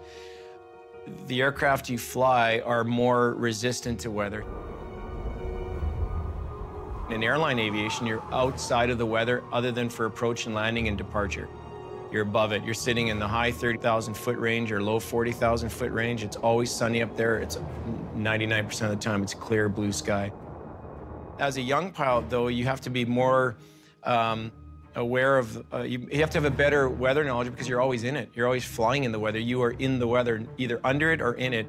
the aircraft you fly are more resistant to weather. In airline aviation, you're outside of the weather other than for approach and landing and departure. You're above it. You're sitting in the high 30,000 foot range or low 40,000 foot range. It's always sunny up there. It's 99% of the time, it's clear blue sky. As a young pilot, though, you have to be more aware of, you have to have a better weather knowledge because you're always in it. You're always flying in the weather. You are in the weather, either under it or in it.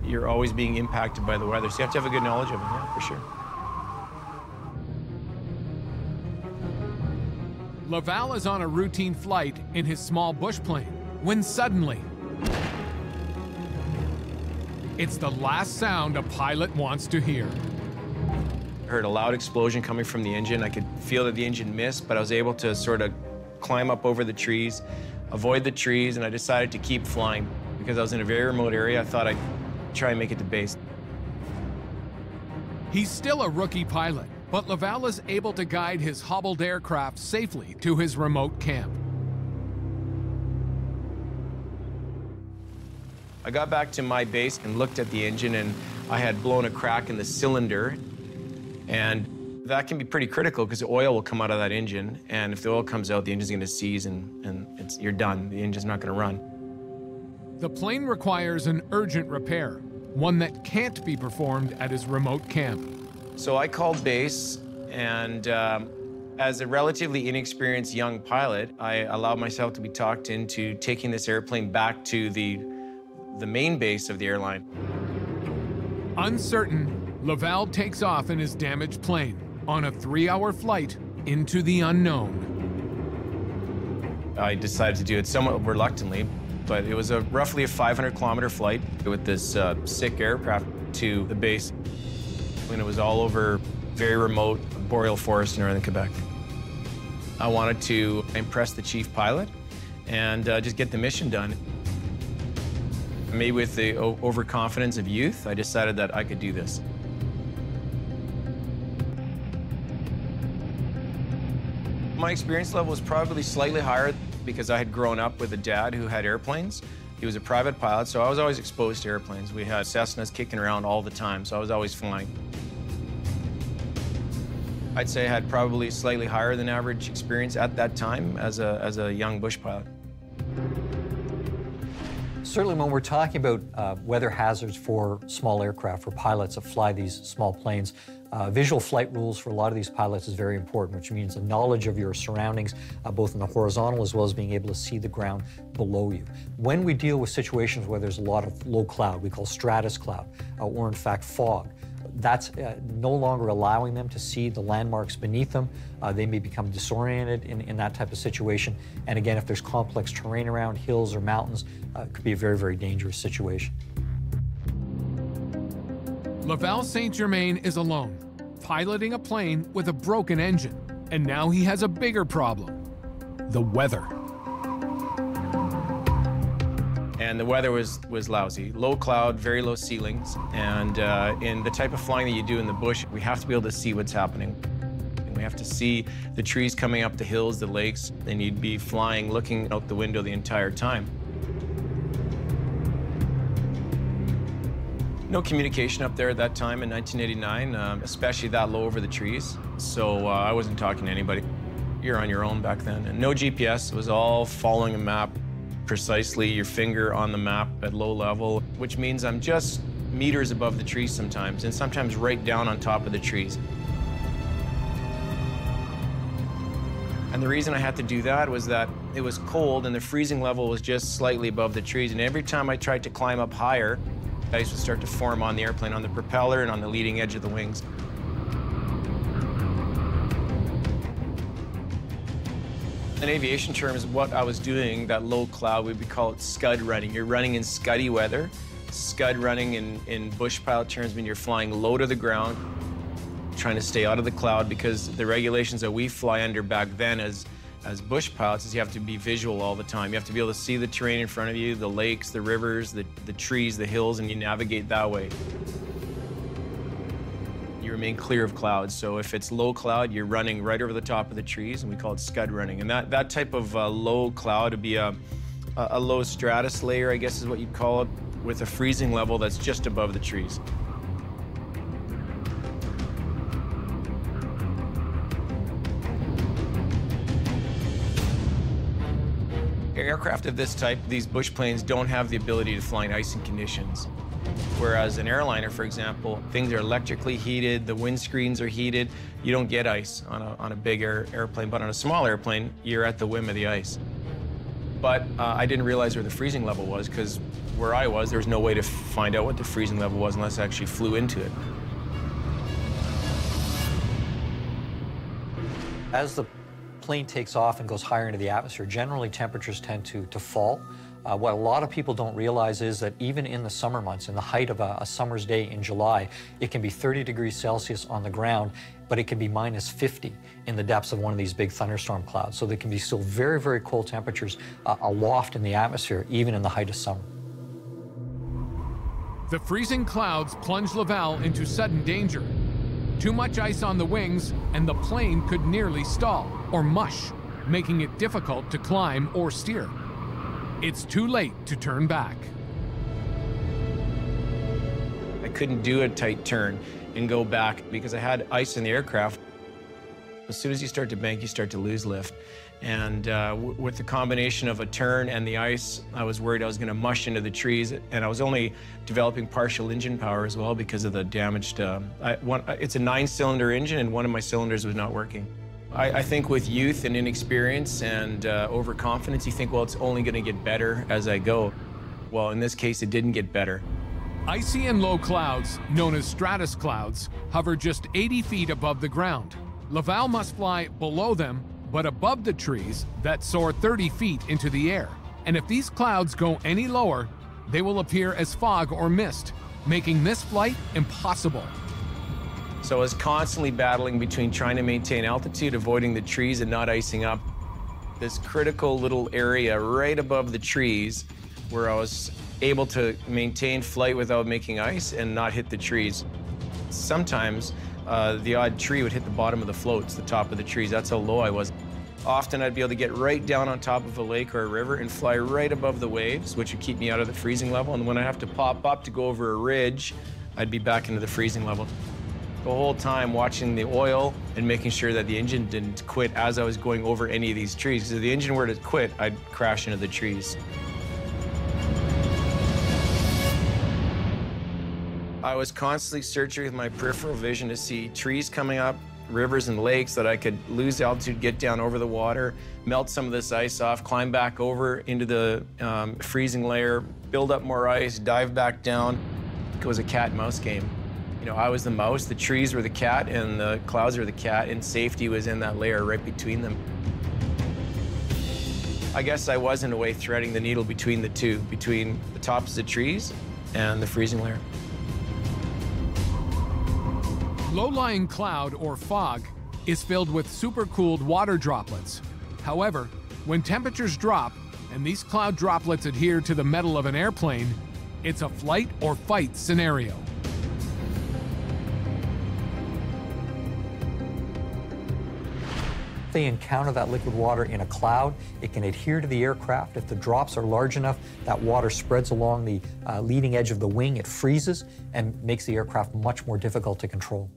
You're always being impacted by the weather, so you have to have a good knowledge of it, yeah, for sure. Laval is on a routine flight in his small bush plane when suddenly, it's the last sound a pilot wants to hear. I heard a loud explosion coming from the engine. I could feel that the engine missed, but I was able to sort of climb up over the trees, avoid the trees, and I decided to keep flying. Because I was in a very remote area, I thought I'd try and make it to base. He's still a rookie pilot, but Laval is able to guide his hobbled aircraft safely to his remote camp. I got back to my base and looked at the engine, and I had blown a crack in the cylinder. And that can be pretty critical because the oil will come out of that engine, and if the oil comes out, the engine's going to seize, and you're done. The engine's not going to run. The plane requires an urgent repair, one that can't be performed at his remote camp. So I called base, and as a relatively inexperienced young pilot, I allowed myself to be talked into taking this airplane back to the main base of the airline. Uncertain, Laval takes off in his damaged plane on a 3-hour flight into the unknown. I decided to do it somewhat reluctantly, but it was roughly a 500-kilometer flight with this sick aircraft to the base. And it was all over very remote boreal forest in northern Quebec. I wanted to impress the chief pilot and just get the mission done. Maybe with the overconfidence of youth, I decided that I could do this. My experience level was probably slightly higher because I had grown up with a dad who had airplanes. He was a private pilot, so I was always exposed to airplanes. We had Cessnas kicking around all the time, so I was always flying. I'd say I had probably slightly higher than average experience at that time as a young bush pilot. Certainly when we're talking about weather hazards for small aircraft, for pilots that fly these small planes, visual flight rules for a lot of these pilots is very important, which means a knowledge of your surroundings, both in the horizontal as well as being able to see the ground below you. When we deal with situations where there's a lot of low cloud, we call stratus cloud, or in fact fog, that's no longer allowing them to see the landmarks beneath them. They may become disoriented in that type of situation. And again, if there's complex terrain around, hills or mountains, it could be a very, very dangerous situation. Laval Saint-Germain is alone, piloting a plane with a broken engine. And now he has a bigger problem: the weather. And the weather was lousy. Low cloud, very low ceilings. And in the type of flying that you do in the bush, we have to be able to see what's happening. And we have to see the trees coming up the hills, the lakes, and you'd be flying, looking out the window the entire time. No communication up there at that time in 1989, especially that low over the trees. So I wasn't talking to anybody. You're on your own back then. And no GPS, it was all following a map. Precisely your finger on the map at low level, which means I'm just meters above the trees sometimes, and sometimes right down on top of the trees. And the reason I had to do that was that it was cold and the freezing level was just slightly above the trees, and every time I tried to climb up higher, ice would start to form on the airplane, on the propeller and on the leading edge of the wings. In aviation terms, what I was doing, that low cloud, we would call it scud running. You're running in scuddy weather. Scud running in bush pilot terms means you're flying low to the ground, trying to stay out of the cloud, because the regulations that we fly under back then as bush pilots is you have to be visual all the time. You have to be able to see the terrain in front of you, the lakes, the rivers, the trees, the hills, and you navigate that way. You remain clear of clouds. So if it's low cloud, you're running right over the top of the trees, and we call it scud running. And that type of low cloud would be a low stratus layer, I guess is what you'd call it, with a freezing level that's just above the trees. Aircraft of this type, these bush planes, don't have the ability to fly in icing conditions. Whereas an airliner, for example, things are electrically heated, the windscreens are heated. You don't get ice on a big airplane, but on a small airplane, you're at the whim of the ice. But I didn't realize where the freezing level was, because where I was, there was no way to find out what the freezing level was unless I actually flew into it. As the plane takes off and goes higher into the atmosphere, generally temperatures tend to fall. What a lot of people don't realize is that even in the summer months, in the height of a summer's day in July, it can be 30 degrees Celsius on the ground, but it can be minus 50 in the depths of one of these big thunderstorm clouds. So there can be still very, very cold temperatures aloft in the atmosphere, even in the height of summer. The freezing clouds plunge Laval into sudden danger. Too much ice on the wings, and the plane could nearly stall or mush, making it difficult to climb or steer. It's too late to turn back. I couldn't do a tight turn and go back because I had ice in the aircraft. As soon as you start to bank, you start to lose lift. And with the combination of a turn and the ice, I was worried I was going to mush into the trees. And I was only developing partial engine power as well because of the damaged... it's a 9-cylinder engine, and one of my cylinders was not working. I think with youth and inexperience and overconfidence, you think, well, it's only going to get better as I go. Well, in this case, it didn't get better. Icy and low clouds, known as stratus clouds, hover just 80 feet above the ground. Laval must fly below them, but above the trees that soar 30 feet into the air. And if these clouds go any lower, they will appear as fog or mist, making this flight impossible. So I was constantly battling between trying to maintain altitude, avoiding the trees, and not icing up. This critical little area right above the trees where I was able to maintain flight without making ice and not hit the trees. Sometimes the odd tree would hit the bottom of the floats, the top of the trees. That's how low I was. Often I'd be able to get right down on top of a lake or a river and fly right above the waves, which would keep me out of the freezing level. And when I have to pop up to go over a ridge, I'd be back into the freezing level. The whole time watching the oil and making sure that the engine didn't quit as I was going over any of these trees. Because if the engine were to quit, I'd crash into the trees. I was constantly searching with my peripheral vision to see trees coming up, rivers and lakes that I could lose altitude, get down over the water, melt some of this ice off, climb back over into the freezing layer, build up more ice, dive back down. It was a cat and mouse game. You know, I was the mouse, the trees were the cat, and the clouds were the cat, and safety was in that layer right between them. I guess I was, in a way, threading the needle between the two, between the tops of the trees and the freezing layer. Low-lying cloud, or fog, is filled with supercooled water droplets. However, when temperatures drop and these cloud droplets adhere to the metal of an airplane, it's a flight or fight scenario. If they encounter that liquid water in a cloud, it can adhere to the aircraft. If the drops are large enough, that water spreads along the leading edge of the wing, it freezes and makes the aircraft much more difficult to control.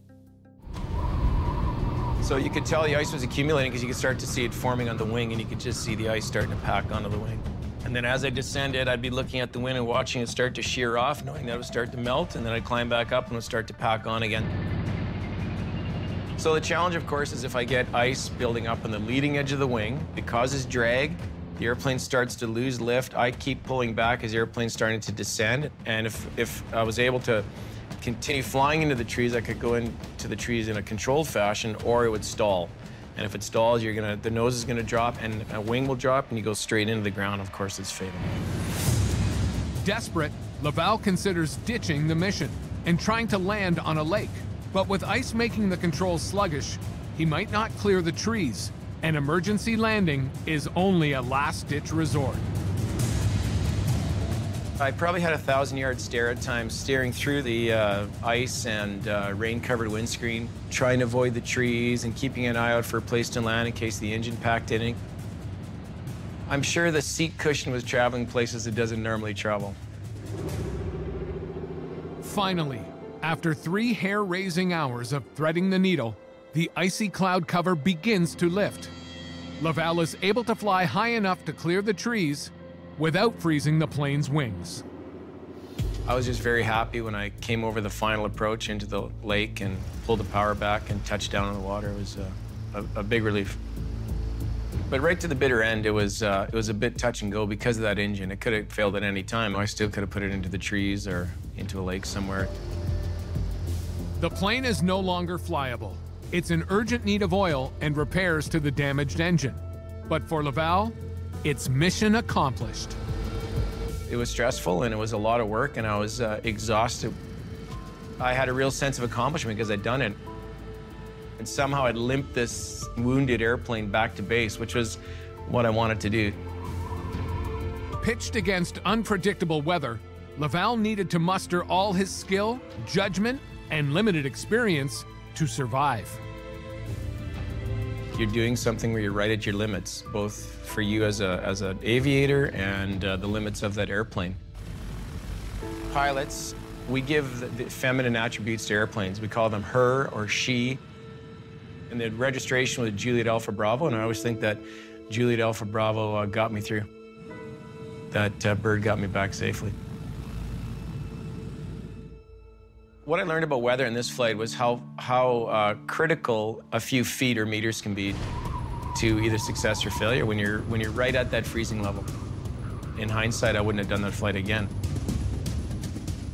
So you could tell the ice was accumulating because you could start to see it forming on the wing, and you could just see the ice starting to pack onto the wing. And then as I descended, I'd be looking at the wind and watching it start to shear off, knowing that it would start to melt, and then I'd climb back up and it would start to pack on again. So the challenge, of course, is if I get ice building up on the leading edge of the wing, it causes drag, the airplane starts to lose lift, I keep pulling back as the airplane's starting to descend, and if I was able to continue flying into the trees, I could go into the trees in a controlled fashion, or it would stall. And if it stalls, the nose is gonna drop, and a wing will drop, and you go straight into the ground. Of course, it's fatal. Desperate, Laval considers ditching the mission and trying to land on a lake. But with ice making the controls sluggish, he might not clear the trees. An emergency landing is only a last-ditch resort. I probably had a 1,000-yard stare at times, staring through the ice and rain-covered windscreen, trying to avoid the trees and keeping an eye out for a place to land in case the engine packed in. I'm sure the seat cushion was traveling places it doesn't normally travel. Finally, after 3 hair-raising hours of threading the needle, the icy cloud cover begins to lift. Laval is able to fly high enough to clear the trees without freezing the plane's wings. I was just very happy when I came over the final approach into the lake and pulled the power back and touched down on the water. It was a big relief. But right to the bitter end, it was a bit touch and go because of that engine. It could have failed at any time. I still could have put it into the trees or into a lake somewhere. The plane is no longer flyable. It's in urgent need of oil and repairs to the damaged engine. But for Laval, it's mission accomplished. It was stressful and it was a lot of work and I was exhausted. I had a real sense of accomplishment because I'd done it. And somehow I'd limped this wounded airplane back to base, which was what I wanted to do. Pitched against unpredictable weather, Laval needed to muster all his skill, judgment, and limited experience to survive. You're doing something where you're right at your limits, both for you as an aviator and the limits of that airplane. Pilots, we give the feminine attributes to airplanes. We call them her or she. And the registration was Juliet Alpha Bravo, and I always think that Juliet Alpha Bravo got me through. That bird got me back safely. What I learned about weather in this flight was how critical a few feet or meters can be to either success or failure when you're right at that freezing level. In hindsight, I wouldn't have done that flight again.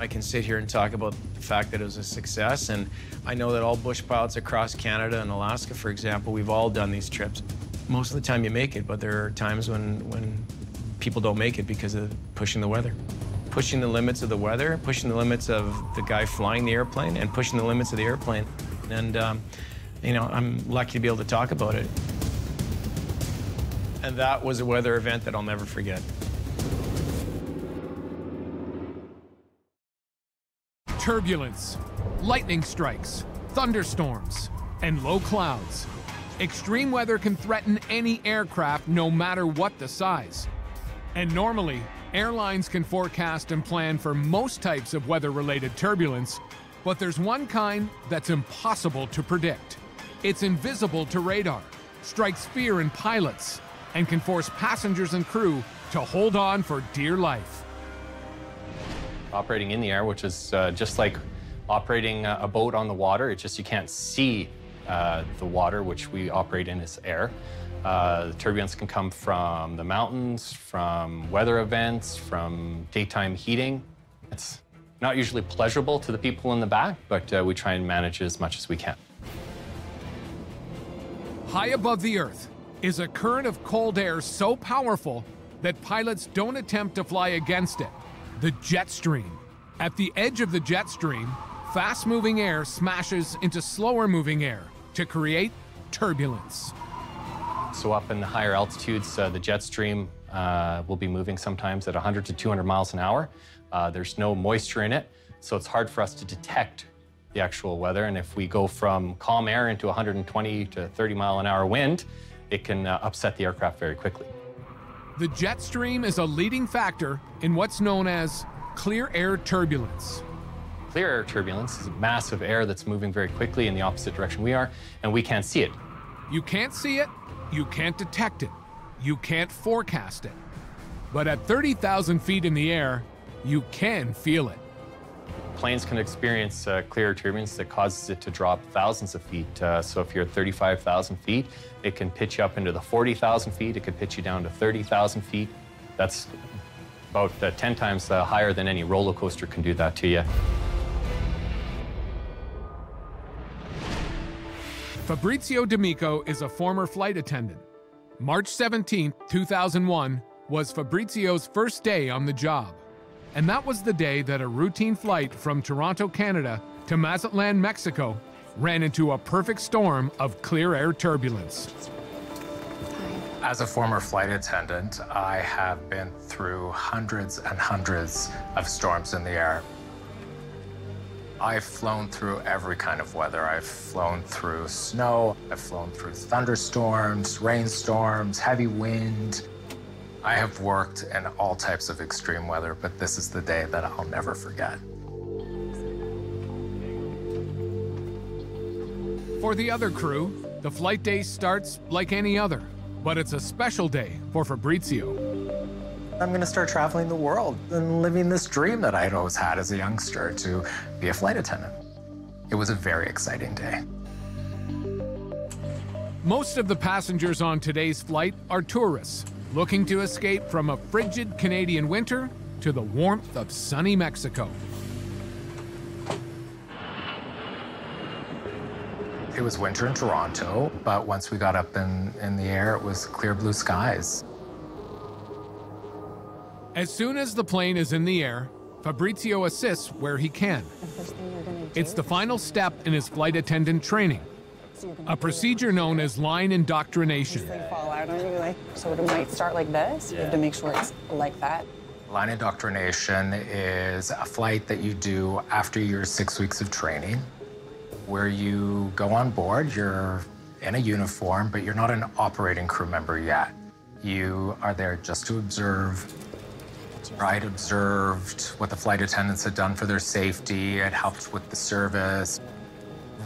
I can sit here and talk about the fact that it was a success, and I know that all bush pilots across Canada and Alaska, for example, we've all done these trips. Most of the time you make it, but there are times when people don't make it because of pushing the weather. Pushing the limits of the weather, pushing the limits of the guy flying the airplane, and pushing the limits of the airplane. And, you know, I'm lucky to be able to talk about it. And that was a weather event that I'll never forget. Turbulence, lightning strikes, thunderstorms, and low clouds. Extreme weather can threaten any aircraft, no matter what the size. And normally, airlines can forecast and plan for most types of weather-related turbulence, but there's one kind that's impossible to predict. It's invisible to radar, strikes fear in pilots, and can force passengers and crew to hold on for dear life. Operating in the air, which is just like operating a boat on the water. It's just you can't see the water, which we operate in as air. The turbulence can come from the mountains, from weather events, from daytime heating. It's not usually pleasurable to the people in the back, but we try and manage it as much as we can. High above the Earth is a current of cold air so powerful that pilots don't attempt to fly against it. The jet stream. At the edge of the jet stream, fast-moving air smashes into slower-moving air to create turbulence. So up in the higher altitudes, the jet stream will be moving sometimes at 100 to 200 miles an hour. There's no moisture in it, so it's hard for us to detect the actual weather. And if we go from calm air into 120 to 30 mile an hour wind, it can upset the aircraft very quickly. The jet stream is a leading factor in what's known as clear air turbulence. Clear air turbulence is massive air that's moving very quickly in the opposite direction we are, and we can't see it. You can't see it, you can't detect it, you can't forecast it. But at 30,000 feet in the air, you can feel it. Planes can experience clear air turbulence that causes it to drop thousands of feet. So if you're at 35,000 feet, it can pitch you up into the 40,000 feet. It could pitch you down to 30,000 feet. That's about 10 times higher than any roller coaster can do that to you. Fabrizio D'Amico is a former flight attendant. March 17, 2001 was Fabrizio's first day on the job. And that was the day that a routine flight from Toronto, Canada to Mazatlan, Mexico ran into a perfect storm of clear air turbulence. As a former flight attendant, I have been through hundreds and hundreds of storms in the air. I've flown through every kind of weather. I've flown through snow, I've flown through thunderstorms, rainstorms, heavy wind. I have worked in all types of extreme weather, but this is the day that I'll never forget. For the other crew, the flight day starts like any other, but it's a special day for Fabrizio. I'm gonna start traveling the world and living this dream that I'd always had as a youngster to be a flight attendant. It was a very exciting day. Most of the passengers on today's flight are tourists, looking to escape from a frigid Canadian winter to the warmth of sunny Mexico. It was winter in Toronto, but once we got up in the air, it was clear blue skies. As soon as the plane is in the air, Fabrizio assists where he can. It's the final step in his flight attendant training, a procedure known as line indoctrination. Fall out on you, so it might start like this. You have to make sure it's like that. Line indoctrination is a flight that you do after your 6 weeks of training, where you go on board, you're in a uniform, but you're not an operating crew member yet. You are there just to observe. I'd observed what the flight attendants had done for their safety. It helped with the service.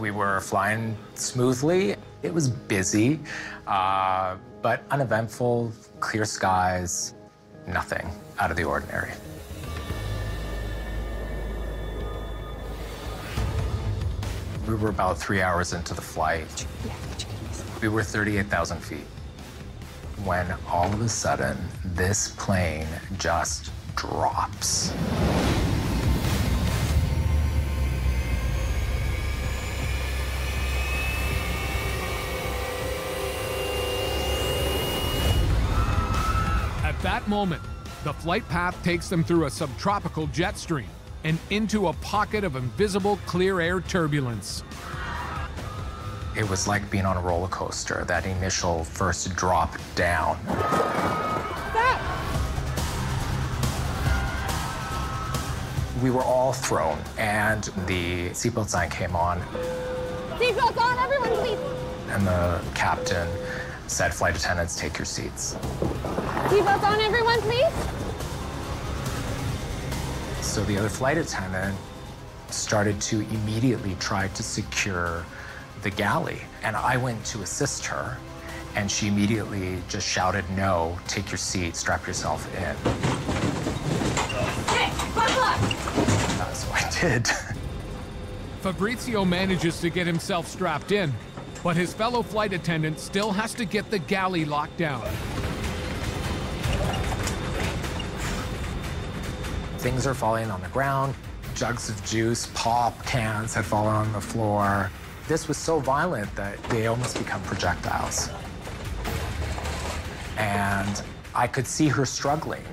We were flying smoothly. It was busy, but uneventful, clear skies, nothing out of the ordinary. We were about 3 hours into the flight. We were 38,000 feet. When all of a sudden, this plane just drops. At that moment, the flight path takes them through a subtropical jet stream and into a pocket of invisible clear air turbulence. It was like being on a roller coaster, that initial first drop down. We were all thrown, and the seatbelt sign came on. Seatbelts on, everyone, please. And the captain said, "Flight attendants, take your seats." Seatbelts on, everyone, please. So the other flight attendant started to immediately try to secure the galley. And I went to assist her, and she immediately just shouted, "No, take your seat, strap yourself in." Hey, buckle up! So I did. Fabrizio manages to get himself strapped in, but his fellow flight attendant still has to get the galley locked down. Things are falling on the ground. Jugs of juice, pop cans had fallen on the floor. This was so violent that they almost become projectiles. And I could see her struggling.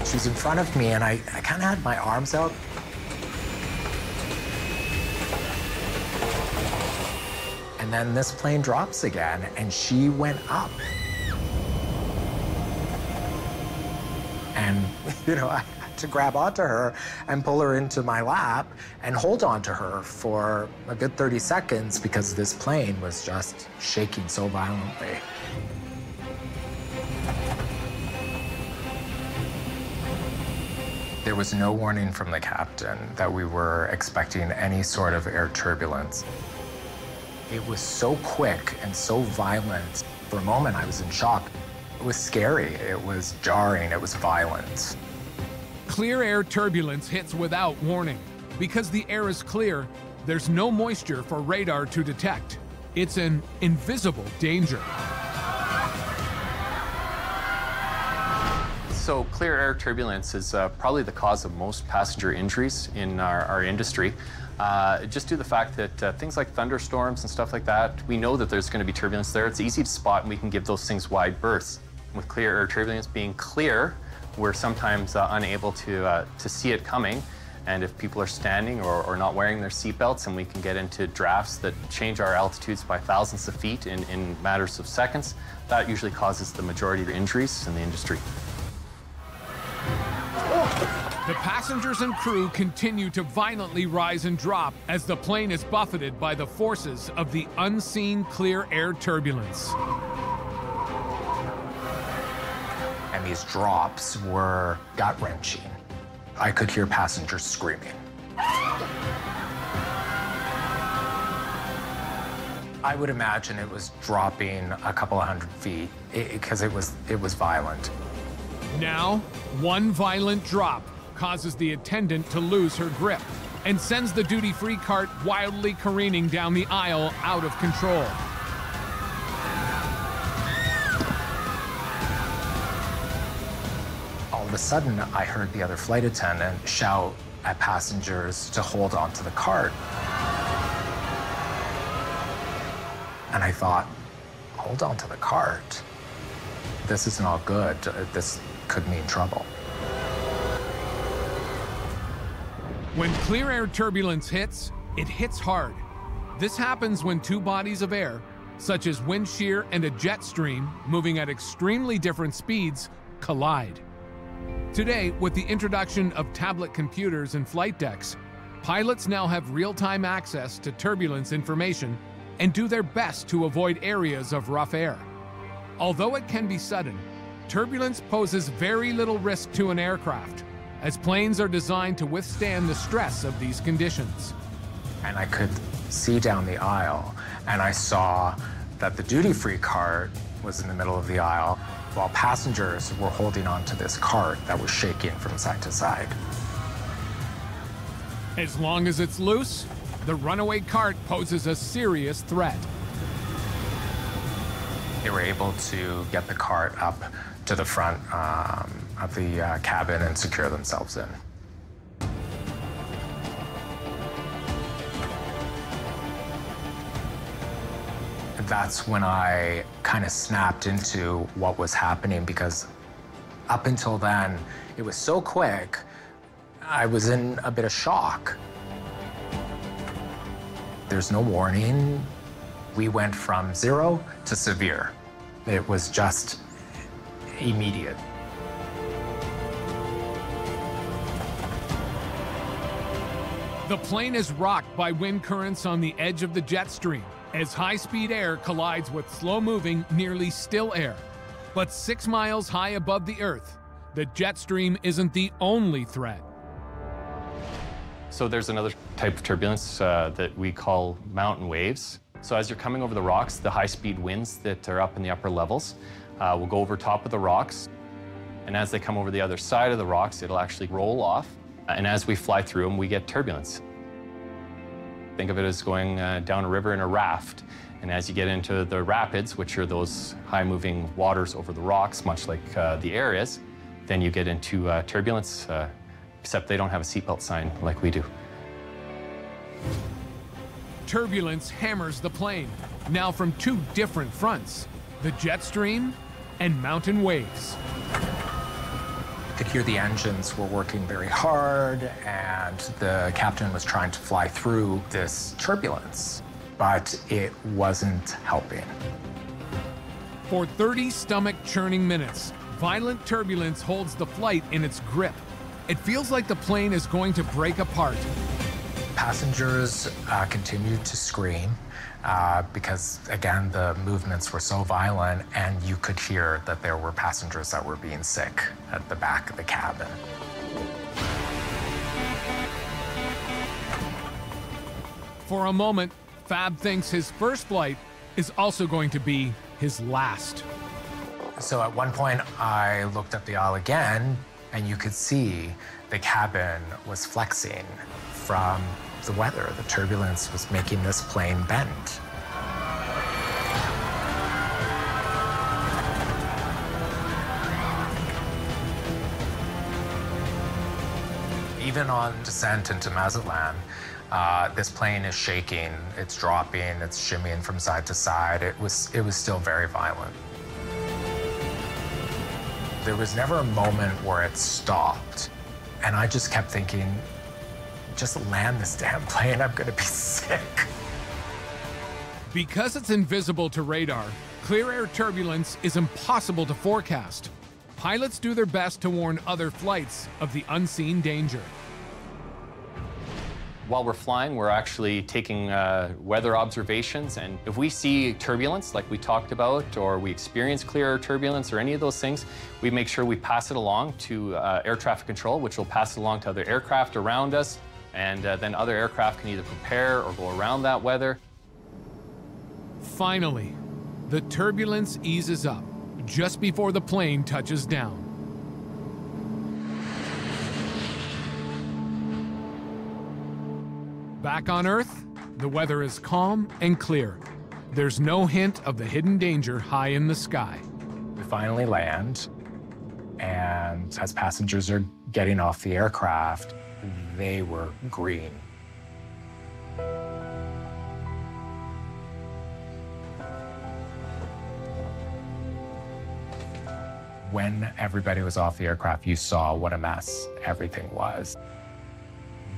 She was in front of me, and I kind of had my arms out. And then this plane drops again, and she went up. And, you know, I had to grab onto her and pull her into my lap and hold onto her for a good 30 seconds because this plane was just shaking so violently. There was no warning from the captain that we were expecting any sort of air turbulence. It was so quick and so violent. For a moment, I was in shock. It was scary, it was jarring, it was violent. Clear air turbulence hits without warning. Because the air is clear, there's no moisture for radar to detect. It's an invisible danger. So clear air turbulence is probably the cause of most passenger injuries in our industry. Just due to the fact that things like thunderstorms and stuff like that, we know that there's going to be turbulence there. It's easy to spot, and we can give those things wide berths. With clear air turbulence being clear, we're sometimes unable to see it coming. And if people are standing or not wearing their seatbelts, and we can get into drafts that change our altitudes by thousands of feet in matters of seconds, that usually causes the majority of injuries in the industry. The passengers and crew continue to violently rise and drop as the plane is buffeted by the forces of the unseen clear air turbulence. And these drops were gut-wrenching. I could hear passengers screaming. I would imagine it was dropping a couple of 100 feet because it was violent. Now, one violent drop causes the attendant to lose her grip and sends the duty-free cart wildly careening down the aisle out of control. All of a sudden, I heard the other flight attendant shout at passengers to hold on to the cart. And I thought, hold on to the cart? This isn't all good. This could mean trouble. When clear air turbulence hits, it hits hard. This happens when two bodies of air, such as wind shear and a jet stream, moving at extremely different speeds, collide. Today, with the introduction of tablet computers and flight decks, pilots now have real-time access to turbulence information and do their best to avoid areas of rough air. Although it can be sudden, turbulence poses very little risk to an aircraft, as planes are designed to withstand the stress of these conditions. And I could see down the aisle, and I saw that the duty-free cart was in the middle of the aisle, while passengers were holding onto this cart that was shaking from side to side. As long as it's loose, the runaway cart poses a serious threat. They were able to get the cart up to the front of the cabin and secure themselves in. That's when I kind of snapped into what was happening, because up until then, it was so quick, I was in a bit of shock. There's no warning. We went from 0 to severe. It was just immediate. The plane is rocked by wind currents on the edge of the jet stream as high-speed air collides with slow-moving, nearly still air. But 6 miles high above the Earth, the jet stream isn't the only threat. So there's another type of turbulence that we call mountain waves. So as you're coming over the rocks, the high-speed winds that are up in the upper levels will go over top of the rocks. And as they come over the other side of the rocks, it'll actually roll off. And as we fly through them, we get turbulence. Think of it as going down a river in a raft. And as you get into the rapids, which are those high-moving waters over the rocks, much like the air is, then you get into turbulence, except they don't have a seatbelt sign like we do. Turbulence hammers the plane, now from two different fronts, the jet stream and mountain waves. I could hear the engines were working very hard, and the captain was trying to fly through this turbulence, but it wasn't helping. For 30 stomach-churning minutes, violent turbulence holds the flight in its grip. It feels like the plane is going to break apart. Passengers continued to scream because, again, the movements were so violent, and you could hear that there were passengers that were being sick at the back of the cabin. For a moment, Fab thinks his first flight is also going to be his last. So at one point, I looked up the aisle again, and you could see the cabin was flexing from the weather. The turbulence was making this plane bend. Even on descent into Mazatlan, this plane is shaking, it's dropping, it's shimmying from side to side. It was still very violent. There was never a moment where it stopped, and I just kept thinking, just land this damn plane, I'm gonna be sick. Because it's invisible to radar, clear air turbulence is impossible to forecast. Pilots do their best to warn other flights of the unseen danger. While we're flying, we're actually taking weather observations, and if we see turbulence like we talked about, or we experience clear air turbulence or any of those things, we make sure we pass it along to air traffic control, which will pass it along to other aircraft around us, and then other aircraft can either prepare or go around that weather. Finally, the turbulence eases up just before the plane touches down. Back on Earth, the weather is calm and clear. There's no hint of the hidden danger high in the sky. We finally land, and as passengers are getting off the aircraft, they were green. When everybody was off the aircraft, you saw what a mess everything was.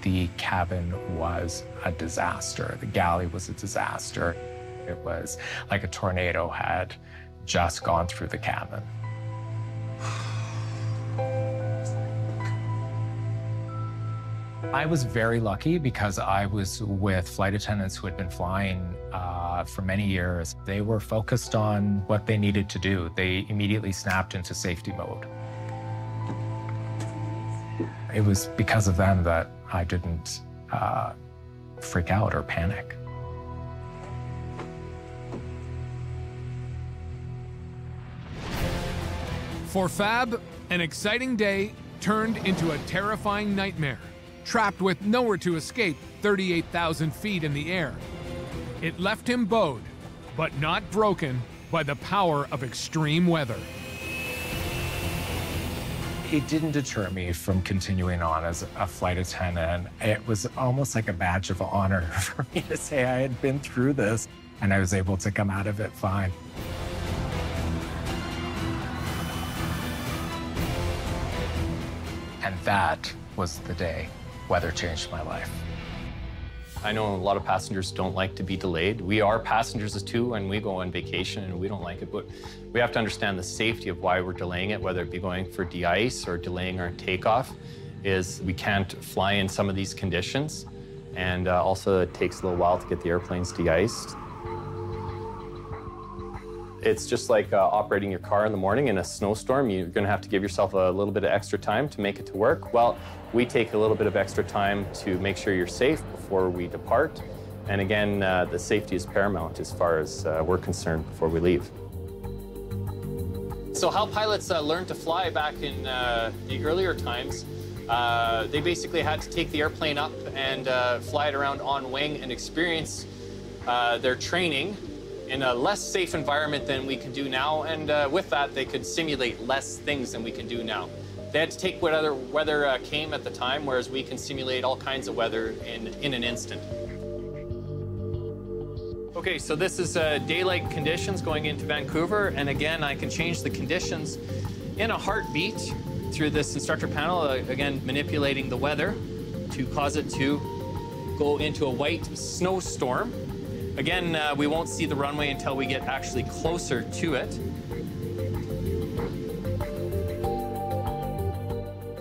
The cabin was a disaster. The galley was a disaster. It was like a tornado had just gone through the cabin. I was very lucky because I was with flight attendants who had been flying for many years. They were focused on what they needed to do. They immediately snapped into safety mode. It was because of them that I didn't freak out or panic. For Fab, an exciting day turned into a terrifying nightmare. Trapped with nowhere to escape 38,000 feet in the air. It left him bowed, but not broken by the power of extreme weather. It didn't deter me from continuing on as a flight attendant. It was almost like a badge of honor for me to say I had been through this and I was able to come out of it fine. And that was the day weather changed my life. I know a lot of passengers don't like to be delayed. We are passengers too, and we go on vacation and we don't like it, but we have to understand the safety of why we're delaying it, whether it be going for de-ice or delaying our takeoff, is we can't fly in some of these conditions. And also it takes a little while to get the airplanes de-iced. It's just like operating your car in the morning in a snowstorm. You're gonna have to give yourself a little bit of extra time to make it to work. Well, we take a little bit of extra time to make sure you're safe before we depart. And again, the safety is paramount as far as we're concerned before we leave. So how pilots learned to fly back in the earlier times, they basically had to take the airplane up and fly it around on wing and experience their training in a less safe environment than we can do now, and with that, they could simulate less things than we can do now. They had to take whatever weather came at the time, whereas we can simulate all kinds of weather in an instant. Okay, so this is daylight conditions going into Vancouver, and again, I can change the conditions in a heartbeat through this instructor panel, again, manipulating the weather to cause it to go into a white snowstorm. Again, we won't see the runway until we get actually closer to it.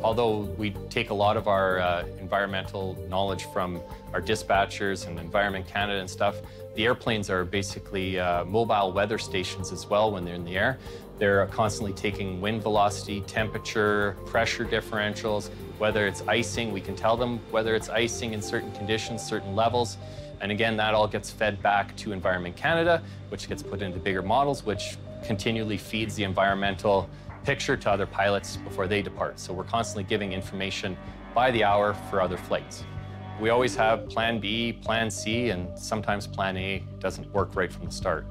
Although we take a lot of our environmental knowledge from our dispatchers and Environment Canada and stuff, the airplanes are basically mobile weather stations as well when they're in the air. They're constantly taking wind velocity, temperature, pressure differentials, whether it's icing, we can tell them whether it's icing in certain conditions, certain levels. And again, that all gets fed back to Environment Canada, which gets put into bigger models, which continually feeds the environmental picture to other pilots before they depart. So we're constantly giving information by the hour for other flights. We always have plan B, plan C, and sometimes plan A doesn't work right from the start.